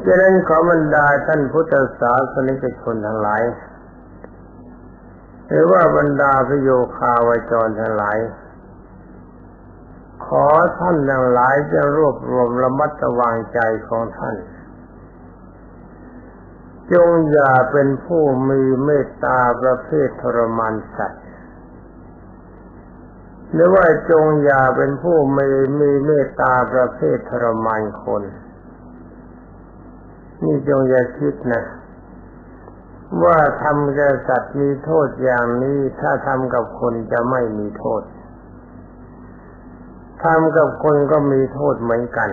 ดังนั้นขอบรรดาท่านพุทธศาสนิกชนทั้งหลายหรือว่าบรรดาพระโยคาวจรทั้งหลายขอท่านทั้งหลายจะรวบรวมระมัดระวังใจของท่านจงอย่าเป็นผู้มีเมตตาประเภททรมานสัตว์หรือว่าจงอย่าเป็นผู้มีเมตตาประเภททรมานคนนี่จงอย่าคิดนะว่าทำกับสัตว์มีโทษอย่างนี้ถ้าทำกับคนจะไม่มีโทษทำกับคนก็มีโทษเหมือนกัน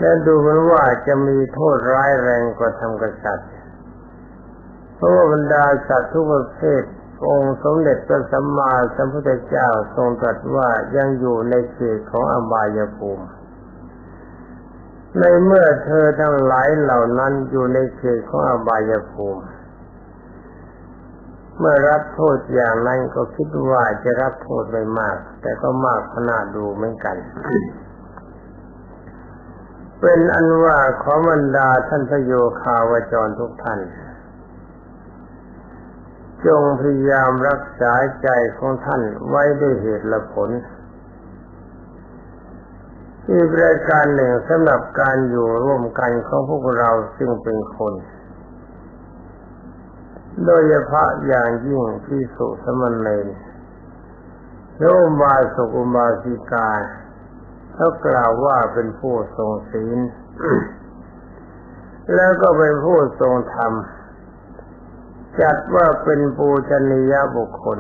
และดูเหมือนว่าจะมีโทษร้ายแรงกว่าทำกับสัตว์เพราะว่าบรรดาสัตว์ทุกประเภทองค์สมเด็จพระสัมมาสัมพุทธเจ้าทรงตรัสว่ายังอยู่ในเขตของอบายภูมิในเมื่อเธอทั้งหลายเหล่านั้นอยู่ในเขตของอบายภูมิเมื่อรับโทษอย่างนั้นก็คิดว่าจะรับโทษไม่มากแต่ก็มากขนาดดูเหมือนกันเป็นอันว่าขอบรรดาท่านพระโยคาวจรทุกท่านจงพยายามรักษาใจของท่านไว้ด้วยเหตุและผลอีกรายการหนึ่งสำหรับการอยู่ร่วมกันของพวกเราซึ่งเป็นคนโดยเฉพาะอย่างยิ่งภิกษุสามเณรและอุบาสกอุบาสิกาเขากล่าวว่าเป็นผู้ทรงศีล แล้วก็เป็นผู้ทรงธรรมจัดว่าเป็นปูชนียบุคคล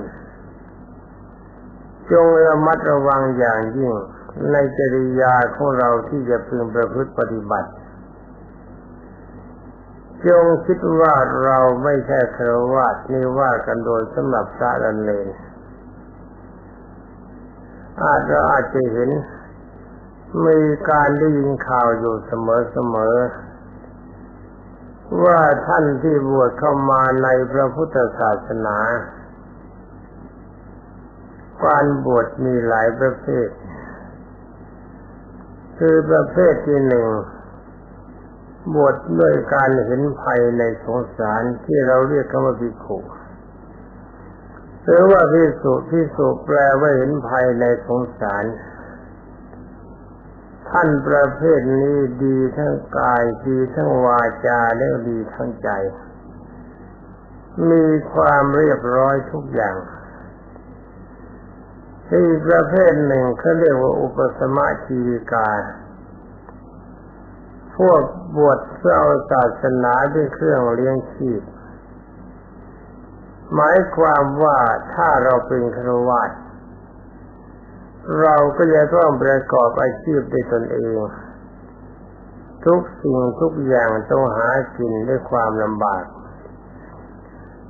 จงระมัดระวังอย่างยิ่งในจริยาของเราที่จะพึงประพฤติปฏิบัติจงคิดว่าเราไม่ใช่ฆราวาสนี่ว่ากันโดยสำหรับพระและเณรเราอาจจะเห็นมีการได้ยินข่าวอยู่เสมอว่าท่านที่บวชเข้ามาในพระพุทธศาสนาการบวชมีหลายประเภทคือประเภทที่หนึ่งบวชด้วยการเห็นภัยในสงสารที่เราเรียกกันว่าภิกขุหรือว่าภิกษุแปลว่าเห็นภัยในสงสารท่านประเภทนี้ดีทั้งกายดีทั้งวาจาและดีทั้งใจมีความเรียบร้อยทุกอย่างอีกประเภทหนึ่งเขาเรียกว่าอุปสมชีวิกาพวกบวชเพื่อเอาศาสนาเป็นเครื่องเลี้ยงชีพหมายความว่าถ้าเราเป็นฆราวาสเราก็จะต้องประกอบอาชีพด้วยตนเองทุกสิ่งทุกอย่างต้องหากินด้วยความลำบาก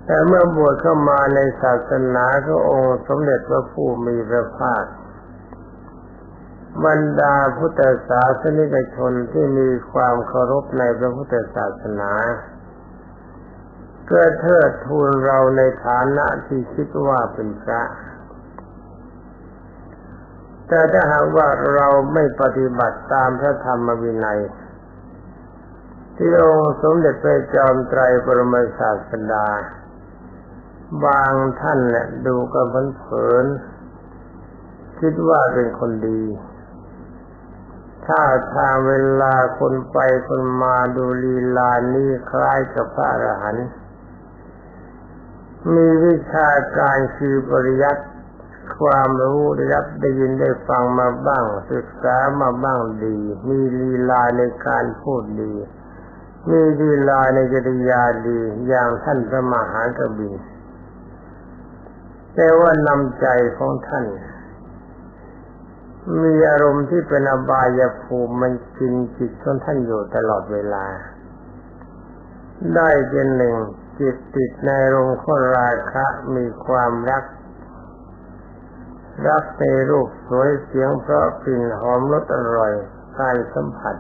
แต่เมื่อบวชเข้ามาในศาสนาขององค์สมเด็จพระผู้มีพระภาคบรรดาพุทธศาสนิกชนที่มีความเคารพในพระพุทธศาสนาก็เทิดทูนเราในฐานะที่คิดว่าเป็นพระแต่ถ้าหากว่าเราไม่ปฏิบัติตามพระธรรมวินัยที่องค์สมเด็จพระจอมไตรบรมศาสดาบางท่านเนี่ยดูกันเผินๆคิดว่าเป็นคนดีถ้าทางเวลาคนไปคนมาดูลีลานี้คล้ายกับพระอรหันต์มีวิชาการคือปริยัติความรู้ได้ยินได้ฟังมาบ้างศึกษามาบ้างดีมีลีลาในการพูดดีมีลีลาในจริยาดีอย่างท่านพระมหากบิณแต่ว่านำใจของท่านมีอารมณ์ที่เป็นอบายภูมิมันกินจิตของท่านอยู่ตลอดเวลาได้เป็นหนึ่งจิตติดในอารมณ์ของราคะมีความรักในรูปสวยเสียงเพราะกลิ่นหอมรสอร่อยกายสัมผัส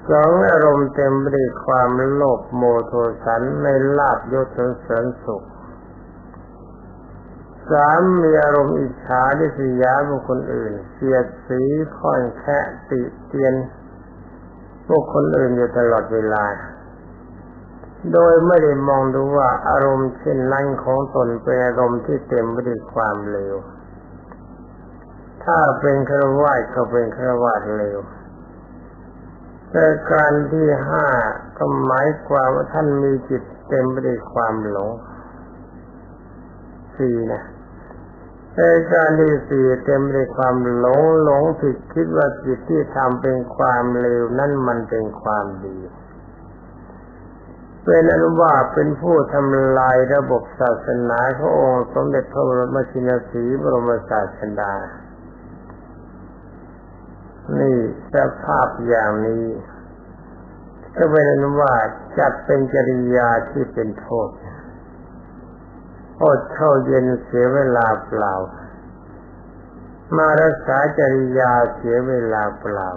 สองอารมณ์เต็มไปด้วยความโลภโมโทสันในลาภยศสรรเสริญสุข สามมีอารมณ์อิจฉาริษยาบุคคลอื่นเสียดสีค่อนแคะติเตียนบุคคลอื่นอยู่ตลอดเวลาโดยไม่ได้มองดูว่าอารมณ์เช่นนั้นของตนเป็นอารมณ์ที่เต็มไปด้วยความเลวถ้าเป็นฆราวาสก็เป็นฆราวาสเลวแต่การที่ห้าก็หมายความว่าท่านมีจิตเต็มไปด้วยความหลงสี่นะแต่การที่สี่เต็มไปด้วยความหลงผิดคิดว่าจิตที่ทำเป็นความเลวนั่นมันเป็นความดีเป็นอนุบาตเป็นผู้ทำลายระบบศาสนาขององค์สมเด็จพระบรมชินสีห์บรมศาสดานี่สภาพอย่างนี้ก็เป็นอนุบาตจัดเป็นจริยาที่เป็นโทษอดเข้าเย็นเสียเวลาเปล่ามารักษาจริยาเสียเวลาเปล่า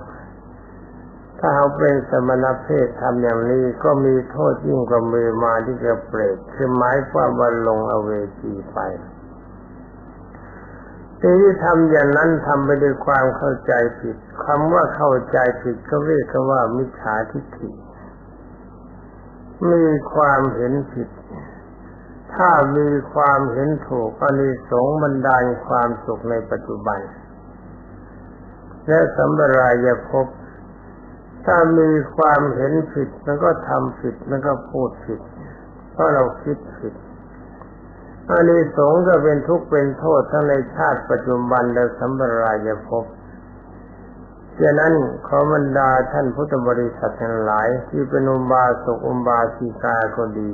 ถ้าเขาเป็นสมณเพศทำอย่างนี้ก็มีโทษยิ่งกว่ามือมาที่จะเปรตคือหมายความว่าลงอเวจีไปที่ทำอย่างนั้นทำไปด้วยความเข้าใจผิดคำว่าเข้าใจผิดก็เรียกว่ามิจฉาทิฏฐิมีความเห็นผิดถ้ามีความเห็นถูกอานิสงส์บันดาลความสุขในปัจจุบันและสัมปรายภพถ้ามีความเห็นผิดมันก็ทำผิดมันก็พูดผิดเพราะเราคิดผิดอานิสงส์ก็เป็นทุกข์เป็นโทษทั้งในชาติปัจจุบันและสัมปรายภพฉะนั้นขอบรรดาท่านพุทธบริษัททั้งหลายที่เป็นอุบาสกอุบาสิกาก็ดี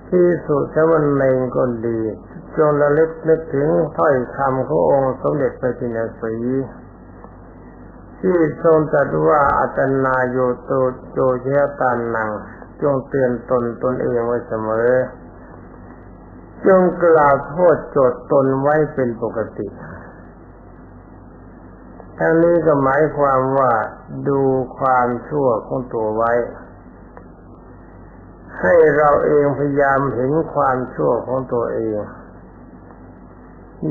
ที่สุสามเณรก็ดีจงระลึกนึกถึงถ้อยคำขององค์สมเด็จพระจินสีห์ที่ทรงตรัสว่าอัตนาโยโตโจเชตานังจงเตือนตนเองไว้เสมอจงกล่าวโทษโจทย์ตนไว้เป็นปกติทั้งนี้ก็หมายความว่าดูความชั่วของตัวไว้ให้เราเองพยายามเห็นความชั่วของตัวเอง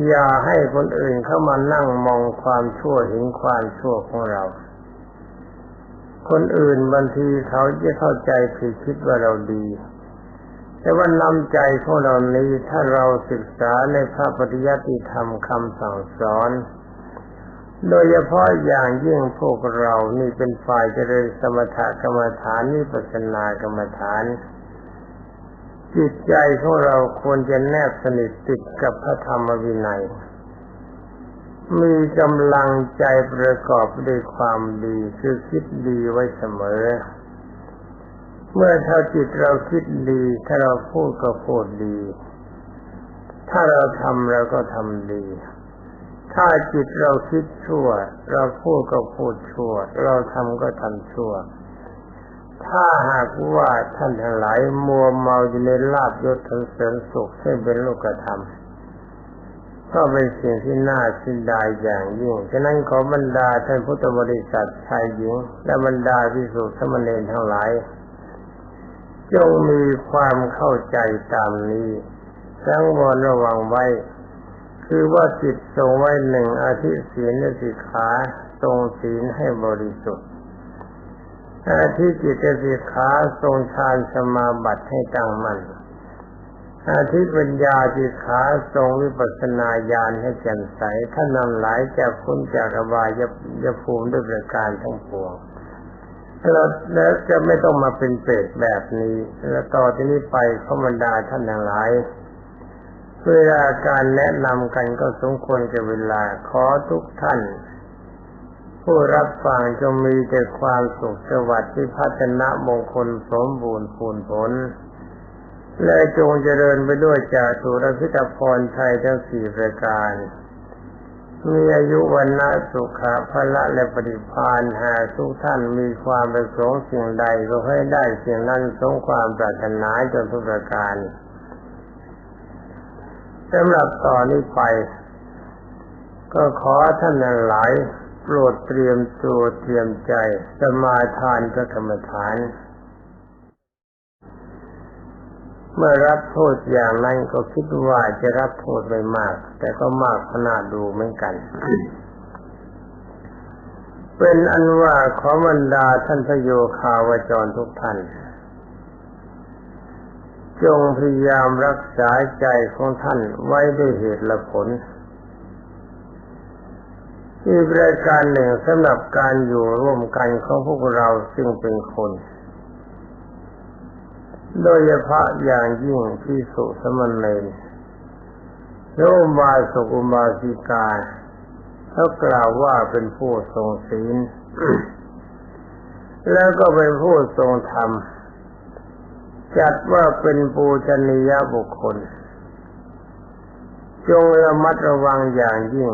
อย่าให้คนอื่นเข้ามานั่งมองความชั่วเห็นความชั่วของเราคนอื่นบางทีเขาจะเข้าใจผิดคิดว่าเราดีแต่ว่าน้ำใจของเรานี้ถ้าเราศึกษาในพระปฏิยัติธรรมคำสั่งสอนโดยเฉพาะอย่างยิ่งพวกเรานี่เป็นฝ่ายเจริญสมถกรรมฐานวิปัสสนากรรมฐานจิตใจของเราควรจะแนบสนิทติดกับพระธรรมวินัยมีกำลังใจประกอบด้วยความดีคือคิดดีไว้เสมอเมื่อถ้าจิตเราคิดดีถ้าเราพูดก็พูดดีถ้าเราทำเราก็ทำดีถ้าจิตเราคิดชั่วเราพูดก็พูดชั่วเราทำก็ทำชั่วถ้าหากว่าท่านทั้งหลายมัวเมาอยู่ในลาภยศสรรเสริญสุขซึ่งเป็นโลกธรรมก็เป็นสิ่งที่น่าเสียดายอย่างยิ่งฉะนั้นขอบรรดาท่านพุทธบริษัทชายหญิงและบรรดาภิกษุสามเณรทั้งหลายจงมีความเข้าใจตามนี้สังวรระวังไว้คือว่าจิตทรงไว้หนึ่งอธิศีลและสิกขาทรงศีลให้บริสุทธิ์อธิจิตสิกขาทรงฌานสมาบัติให้ตั้งมั่นอธิปัญญาสิกขาทรงวิปัสสนาญาณให้แจ่มใสท่านนำหลายจากพ้นจากอบายภูมิด้วยประการทั้งปวงแล้วจะไม่ต้องมาเป็นเปรตแบบนี้และต่อที่นี้ไปขอบรรดาท่านทั้งหลายเวลาการแนะนำกันก็สมควรกับเวลาขอทุกท่านผู้รับฟังจงมีแต่ความสุขสวัสดิ์ที่พัฒนามงคลสมบูรณ์พูนผลและจงเจริญไปด้วยจาตุรพิธพรชัยทั้งสี่ประการมีอายุวันนะสุขะพละและปฏิภาณหากทุกท่านมีความประสงค์สิ่งใดก็ให้ได้สิ่งนั้นสมความปรารถนาจนทุกประการสำหรับต่อนนี้ไปก็ขอท่านทั้งหลายโปรดเตรียมตัวเตรียมใจสมาทานพระกรรมฐาน เมื่อรับโทษอย่างนั้นก็คิดว่าจะรับโทษไม่มากแต่ก็มากขนาดดูเหมือนกัน เป็นอันว่าขอบรรดาท่านพระโยคาวจรทุกท่านจงพยายามรักษาใจของท่านไว้ด้วยเหตุและผลอีกรายการหนึ่งสำหรับการอยู่ร่วมกันของพวกเราซึ่งเป็นคนโดยเฉพาะอย่างยิ่งภิกษุสามเณรและอุบาสกอุบาสิกาเขากล่าวว่าเป็นผู้ทรงศีล แล้วก็เป็นผู้ทรงธรรมจัดว่าเป็นปูชนียบุคคลจงระมัดระวังอย่างยิ่ง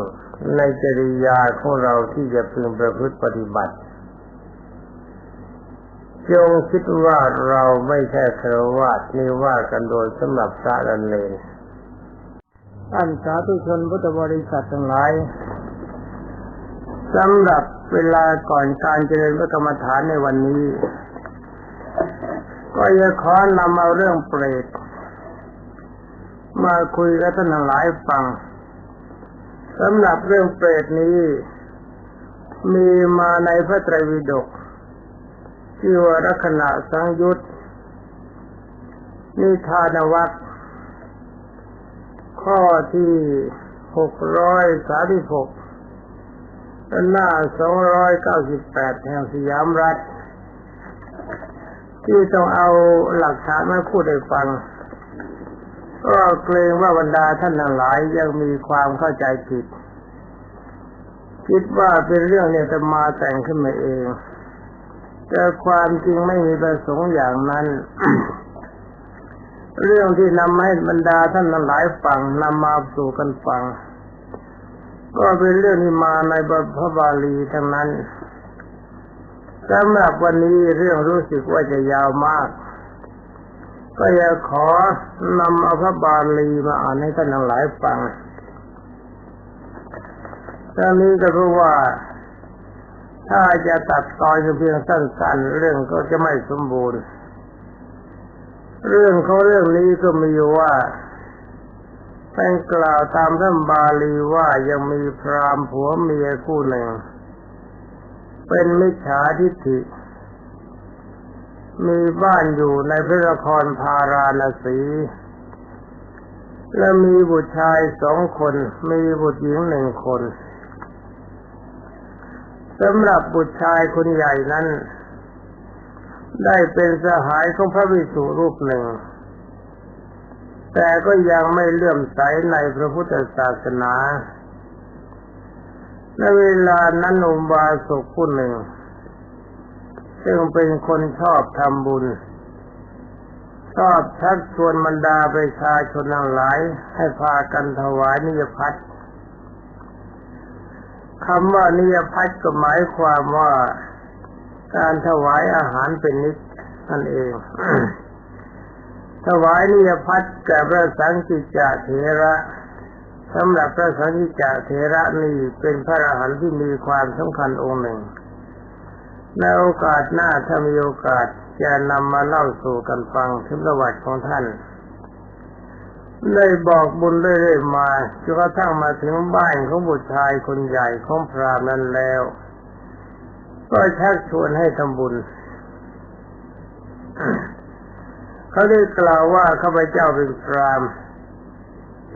ในจริยาของเราที่จะพึงประพฤติปฏิบัติจงคิดว่าเราไม่ใช่ฆราวาสนี่ว่ากันโดยสำหรับพระและเณรท่านสาธุชนพุทธบริษัททั้งหลายสำหรับเวลาก่อนการเจริญพระกรรมฐานในวันนี้ก็จะขอนำเอาเรื่องเปรตมาคุยกับท่านทั้งหลายฟังสำหรับเรื่องเปรตนี้มีมาในพระไตรปิฎกชื่อว่าลักขณะสังยุตนิทานวรรคข้อที่636หน้า298แห่งสยามรัฐที่ต้องเอาหลักฐานมาพูดให้ฟังก็เกรงว่าบรรดาท่านทั้งหลายยังมีความเข้าใจผิดคิดว่าเป็นเรื่องเนี่ยจะมาแต่งขึ้นมาเองแต่ความจริงไม่มีประสงค์อย่างนั้น เรื่องที่นำให้บรรดาท่านทั้งหลายฟังนำมาสู่กันฟังก็เป็นเรื่องที่มาในพระบาลีทั้งนั้นสำหรับวันนี้เรื่องรู้สึกว่าจะยาวมากก็อยากขอนำเอาพระบาลีมาอ่านให้ท่านทั้งหลายฟังตอนนี้ก็เพราะว่าถ้าจะตัดตอนเพียงสั้นๆเรื่องก็จะไม่สมบูรณ์เรื่องนี้ก็มีอยู่ว่าเป็นกล่าวตามพระบาลีว่ายังมีพราหมณ์ผัวเมียคู่หนึ่งเป็นมิจฉาทิฏฐิมีบ้านอยู่ในพระนครพาราณสีและมีบุตรชาย2 คนมีบุตรหญิง1 คนสำหรับบุตรชายคนใหญ่นั้นได้เป็นสหายของพระภิกษุรูปหนึ่งแต่ก็ยังไม่เลื่อมใสในพระพุทธศาสนาในเวลานั้นอุบาสกผู้หนึ่งซึ่งเป็นคนชอบทำบุญชอบชักชวนบรรดาประชาชนทั้งหลายให้พากันถวายนิยพัฒน์คำว่านิยพัฒน์ก็หมายความว่าการถวายอาหารเป็นนิจนั่นเอง ถวายนิยพัฒน์แก่พระสังฆิจเถระสำหรับพระสังฆิจเถระนี่เป็นพระอรหันต์ที่มีความสำคัญองค์หนึ่งในโอกาสหน้าถ้ามีโอกาสจะนำมาเล่าสู่กันฟังถึงประวัติของท่านได้บอกบุญเรื่อยๆมาจนกระทั่งมาถึงบ้านของบุตรชายคนใหญ่ของพราหมณ์นั้นแล้วก็ชักชวนให้ทำบุญ เขาได้กล่าวว่าข้าพเจ้าเป็นพราหมณ์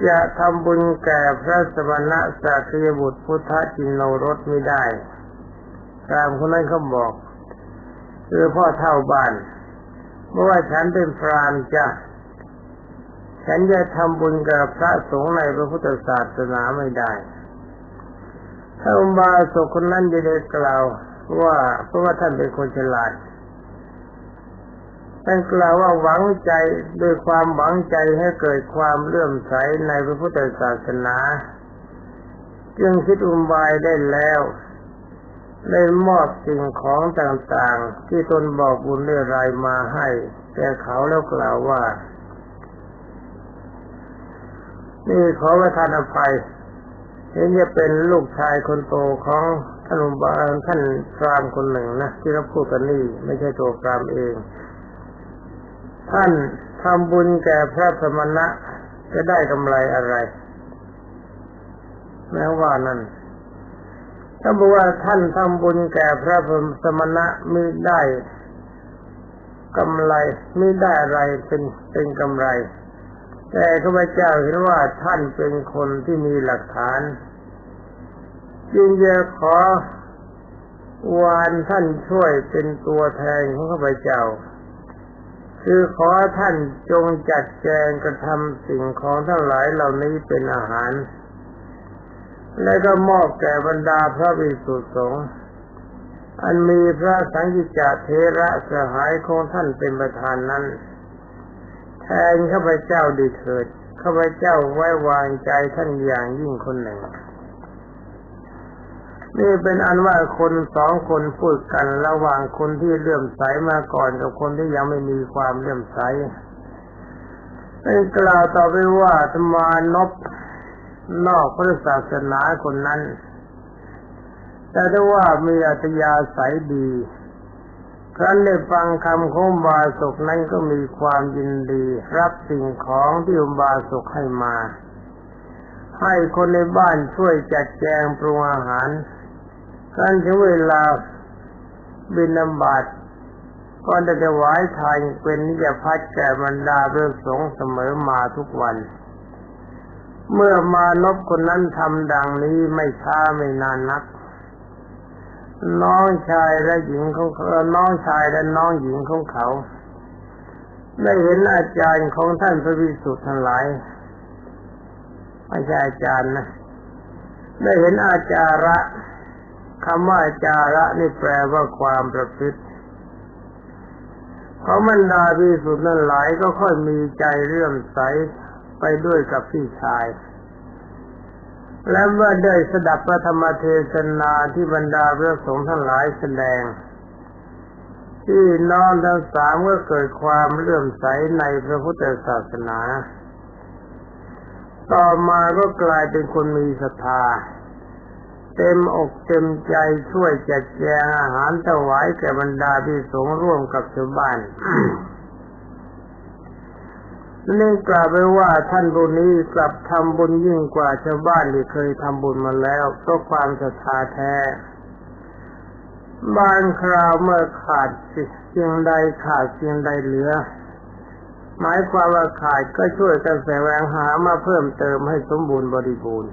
จะทำบุญแก่พระสมณะสักยบุตรพุทธจินโนรสไม่ได้พราหมณ์คนนั้นเขาบอกคือพ่อเฒ่าบ้านเมื่อว่าฉันเป็นพราหมณ์จ้ะฉันจะทำบุญกับพระสงฆ์ในพระพุทธศาสนาไม่ได้ถ้าอุบาสกคนนั้นจะได้กล่าวว่าเพราะว่าท่านเป็นคนฉลาดท่านกล่าวว่าหวังใจด้วยความหวังใจให้เกิดความเลื่อมใสในพระพุทธศาสนาจึงคิดอุบายได้แล้วได้มอบสิ่งของต่างๆที่ตนบอกบุญได้รายมาให้แก่เขาแล้วกล่าวว่านี่ขอประทานอภัยเห็นจะเป็นลูกชายคนโตของท่านอุบาสกท่านพราหมณ์คนหนึ่งนะที่เราพูดกันนี่ไม่ใช่ตัวพราหมณ์เองท่าน ทำบุญแก่พระสมณะจะได้กำไรอะไรแม้ว่านั้นถ้าบอกว่าท่านทำบุญแก่พระสมณะไม่ได้กำไรไม่ได้อะไรเป็นกำไรแต่ข้าพเจ้าเห็นว่าท่านเป็นคนที่มีหลักฐานจึงจะขอวานท่านช่วยเป็นตัวแทนของข้าพเจ้าคือขอท่านจงจัดแจงกระทำสิ่งของทั้งหลายเหล่านี้เป็นอาหารและก็มอบแก่บรรดาพระภิกษุสงฆ์อันมีพระสังฆิจเถระสหายของท่านเป็นประธานนั้นแทนข้าพเจ้าดีเถิดข้าพเจ้าไว้วางใจท่านอย่างยิ่งคนหนึ่งนี่เป็นอันว่าคนสองคนพูดกันระหว่างคนที่เลื่อมใสมาก่อนกับคนที่ยังไม่มีความเลื่อมใสเป็นกล่าวต่อไปว่าธรรมานพนอกพระศาสนาคนนั้นแต่ถ้าว่ามีอัธยาศัยดีครั้นได้ฟังคำของอุบาสกนั้นก็มีความยินดีรับสิ่งของที่อุบาสกให้มาให้คนในบ้านช่วยจัดแจงปรุงอาหารครั้นถึงเวลาบิณฑบาตก็ได้ถวายทานเป็นนิยพัฒน์แก่บรรดาพระสงฆ์เสมอมาทุกวันเมื่อมานพคนนั้นทำดังนี้ไม่ช้าไม่นานนักน้องชายและหญิงของน้องชายและน้องหญิงของเขาได้เห็นอาจารย์ของท่านพระภิกษุทั้งหลายไม่ใช่อาจารย์นะได้เห็นอาจาระคำว่าอาจาระนี่แปลว่าความประพฤติเขาบรรดาภิกษุทั้งหลายก็ค่อยมีใจเลื่อมใสไปด้วยกับพี่ชายและเมื่อได้สดับพระธรรมเทศนาที่บรรดาพระสงฆ์ทั้งหลายแสดงที่น้องทั้งสามก็เกิดความเลื่อมใสในพระพุทธศาสนาต่อมาก็กลายเป็นคนมีศรัทธาเต็มอกเต็มใจช่วยจัดแจงอาหารถวายแก่บรรดาภิกษุสงฆ์ร่วมกับชาวบ้าน นี่กล่าวไปว่าท่านผู้นี้กลับทำบุญยิ่งกว่าชาวบ้านที่เคยทำบุญมาแล้วเพราะความศรัทธาแท้บางคราวเมื่อขาดสิ่งใดขาดสิ่งใดเหลือหมายความว่าขาดก็ช่วยกันแสวงหามาเพิ่มเติมให้สมบูรณ์บริบูรณ์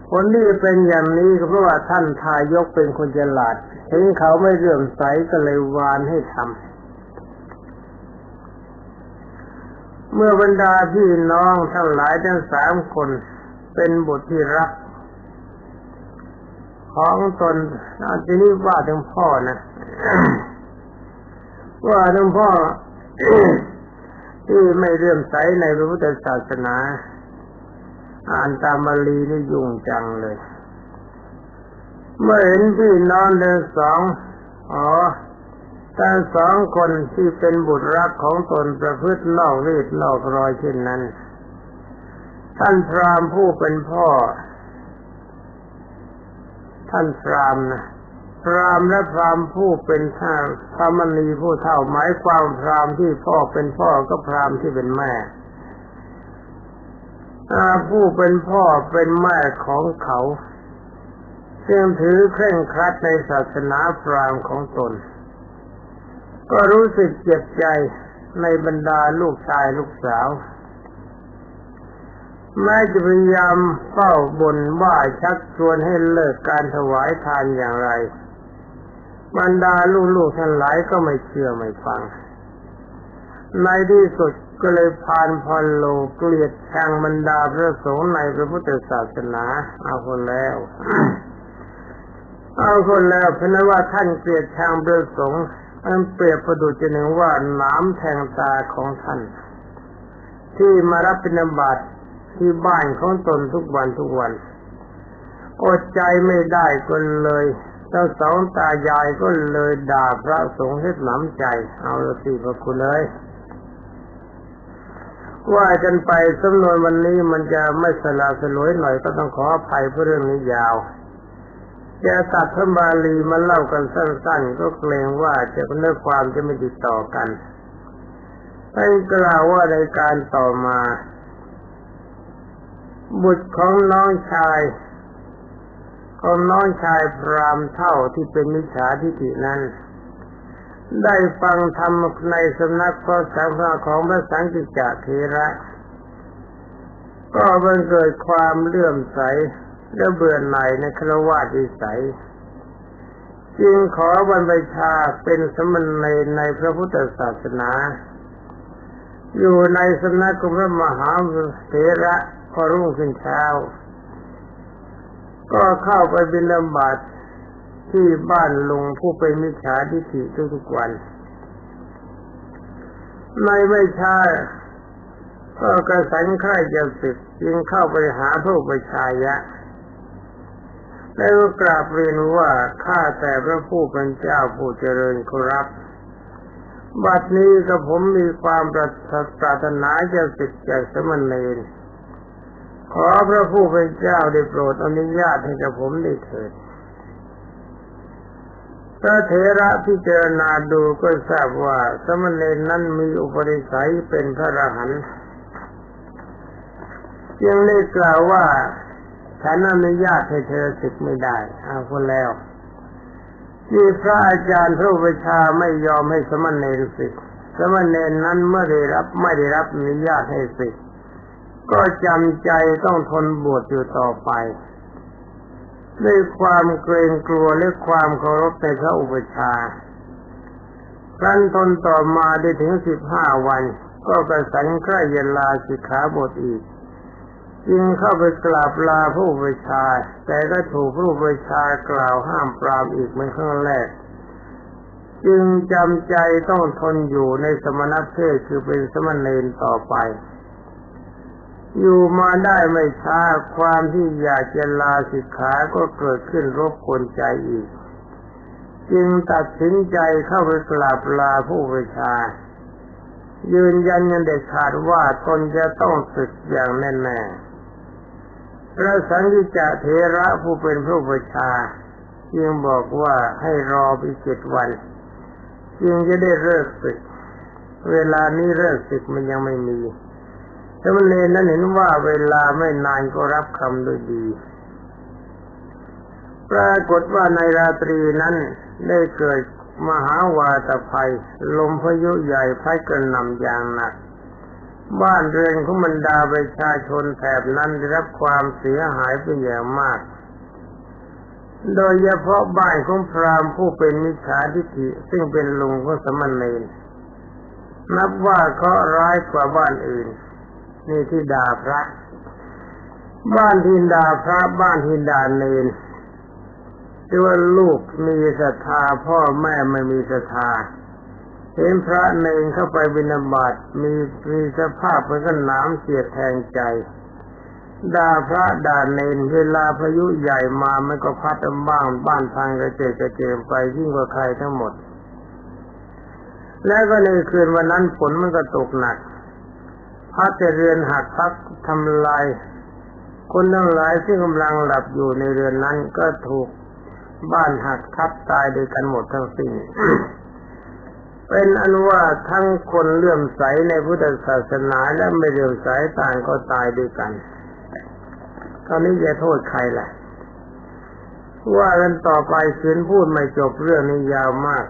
ผลที่เป็นอย่างนี้ก็เพราะว่าท่านทายกเป็นคนฉลาดเห็นเขาไม่เลื่อมใสก็เลยวานให้ทำเมื่อบรรดาพี่น้องทั้งหลายทั้งสามคนเป็นบุตรที่รักของตนทีนี้ว่าถึงพ่อนะ ว่าถึงพ่อ ที่ไม่เลื่อมใสในพระพุทธศาสนาอ่านตามบาลีนี่ยุ่งจังเลยเมื่อเห็นพี่น้องทั้งสองทั้งสองคนที่เป็นบุตรรักของตนประพฤตินอกรีดนอกรอยเช่นนั้นท่านพราหมณ์ผู้เป็นพ่อท่านพราหมณ์นะพราหมณ์และพราหมณ์ผู้เป็นท่านพระมณีผู้เฒ่าหมายความพราหมณ์ที่พ่อเป็นพ่อก็พราหมณ์ที่เป็นแม่ผู้เป็นพ่อเป็นแม่ของเขาซึ่งถือเคร่งครัดในศาสนาพราหมณ์ของตนก็รู้สึกเจ็บใจในบรรดาลูกชายลูกสาวแม้จะพยายามเฝ้าบ่นว่าชักชวนให้เลิกการถวายทานอย่างไรบรรดาลูกๆทั้งหลายก็ไม่เชื่อไม่ฟังในที่สุดก็เลยพานพรโลเกลียดชังบรรดาพระสงฆ์ในพระพุทธศาสนาเอาคนแล้ว เอาคนแล้วเพราะว่าท่านเกลียดชังพระสงฆ์มันเปรียบประดุจหนึ่งว่าหนามแทงตาของท่านที่มารับบิณฑบาตที่บ้านของตนทุกวันอดใจไม่ได้ก็เลยเจ้าสองตายายก็เลยด่าพระสงฆ์ให้หนำใจเอาละสิพระคุณเอ้ยว่ากันไปสำนวนวันนี้มันจะไม่สละสลวยหน่อยก็ต้องขออภัยเพราะเรื่องนี้ยาวจะตัดพระบาลีมาเล่ากันสั้นๆก็เกรงว่าจะเนื้อความจะไม่ติดต่อกัน ท่านกล่าวว่าในการต่อมาบุตรของน้องชายพราหมณ์เฒ่าที่เป็นมิจฉาทิฏฐินั้นได้ฟังธรรมในสำนักพระสังฆของพระสังฆิจเถระก็บังเกิดความเลื่อมใสและเบื่อหน่ายในฆราวาสวิสัยจึงขอบรรพชาเป็นสมณเณรในพระพุทธศาสนาอยู่ในสำนักของพระมหาเถระพอรุ่งขึ้นเช้าก็เข้าไปบิณฑบาตที่บ้านลุงผู้เป็นมิจฉาทิฏฐิทุกๆวันในไม่ช้าก็กระสันใคร่จะศึกจึงเข้าไปหาพระอุปชายะแล้วกราบเรียนว่าข้าแต่พระผู้เป็นเจ้าผู้เจริญขอรับบัดนี้กระผมมีความปรารถนาจะศึกจากสมณเณรขอพระผู้เป็นเจ้าได้โปรดอนุญาตให้กระผมได้เถิดพระเถระพิจารณาดูก็ทราบว่าสมณเณรนั้นมีอุปนิสัยเป็นพระอรหันต์จึงได้กล่าวว่าฉันอนุญาตให้เธอศึกไม่ได้เอาคนแล้วที่พระอาจารย์พระอุปชาไม่ยอมให้สมณเณรศึกสมณเณรนั้นเมื่อไม่ได้รับอนุญาตให้ศึกก็จำใจต้องทนบวชอยู่ต่อไปด้วยความเกรงกลัวและความเคารพในพระอุปชาครั้นทนต่อมาได้ถึง15 วันก็กระสันใกล้จะลาสิกขาบทอีกจึงเข้าไปกราบลาพระอุปชาแต่ก็ถูกพระอุปชากล่าวห้ามปรามอีกเหมือนครั้งแรกจึงจำใจต้องทนอยู่ในสมณเพศคือเป็นสมณเณรต่อไปอยู่มาได้ไม่ช้าความที่อยากจะลาสิกขาก็เกิดขึ้นรบกวนใจอีกจึงตัดสินใจเข้าไปกราบลาผู้อุปชายืนยันเด็ดขาดว่าตนจะต้องศึกอย่างแน่ๆพระสังฆิจเถระผู้เป็นผู้อุปชาจึงบอกว่าให้รอไป7 วันจึงจะได้เลิกศึกเวลานี้เลิกศึกมันยังไม่มีสมณเณรนั้นเห็นว่าเวลาไม่นานก็รับคำด้วยดีปรากฏว่าในราตรีนั้นได้เกิดมหาวาตภัยลมพายุใหญ่พัดกระหน่ำอย่างหนักบ้านเรือนของบรรดาประชาชนแถบนั้นได้รับความเสียหายเป็นอย่างมากโดยเฉพาะบ้านของพราหมณ์ผู้เป็นมิจฉาทิฏฐิซึ่งเป็นลุงของสมณเณรนับว่าเคราะห์ร้ายกว่าบ้านอื่นนี่ที่ด่าพระบ้านที่ด่าพระบ้านที่ด่าเณรที่ว่าลูกมีศรัทธาพ่อแม่ไม่มีศรัทธาเห็นพระเณรเข้าไปบิณฑบาตมีสภาพเหมือนกับน้ำเสียดแทงใจด่าพระด่าเณรเวลาพายุใหญ่มามันก็พัดบ้านพังกระเจิงไปยิ่งกว่าใครทั้งหมดแล้วก็ในคืนวันนั้นฝนมันก็ตกหนักพัดแต่เรือนหักพักทำลายคนทั้งหลายที่กำลังหลับอยู่ในเรือนนั้นก็ถูกบ้านหักทับตายด้วยกันหมดทั้งสิ้น เป็นอันว่าทั้งคนเลื่อมใสในพุทธศาสนาและไม่เลื่อมใสต่างก็ตายด้วยกันตอนนี้จะโทษใครล่ะว่ากันต่อไปคืนพูดไม่จบเรื่องนี้ยาวมาก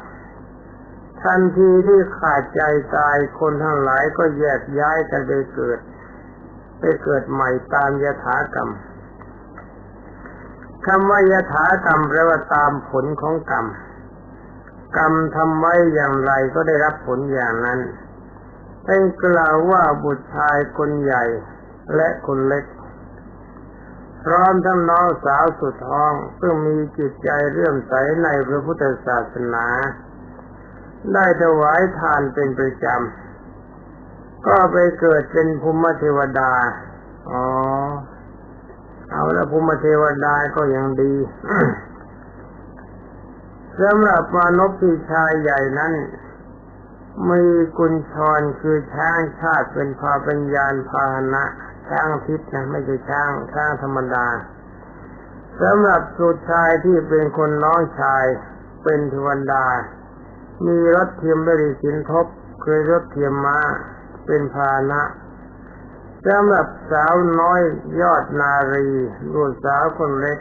ทันทีที่ขาดใจตายคนทั้งหลายก็แยกย้ายกันไปเกิดใหม่ตามยถากรรมคำว่ายถากรรมแปลว่าตามผลของกรรมกรรมทำไว้อย่างไรก็ได้รับผลอย่างนั้นท่านกล่าวว่าบุตรชายคนใหญ่และคนเล็กพร้อมทั้งน้องสาวสุดท้องซึ่งมีจิตใจเลื่อมใสในพระพุทธศาสนาได้ถวายทานเป็นประจำก็ไปเกิดเป็นภูมิเทวดาเอาละภูมิเทวดาก็ยังดี สำหรับมนุษย์ที่ชายใหญ่นั้นมีกุญชรคือช้างชาติเป็นเป็นยานพาหนะช้างทิพย์นะไม่ใช่ช้างธรรมดาสำหรับสุดชายที่เป็นคนน้องชายเป็นเทวดามีรถเทียมบริสินทบ คือรถเทียมม้าเป็นพาหนะสำหรับสาวน้อยยอดนารีลูกสาวคนเล็ก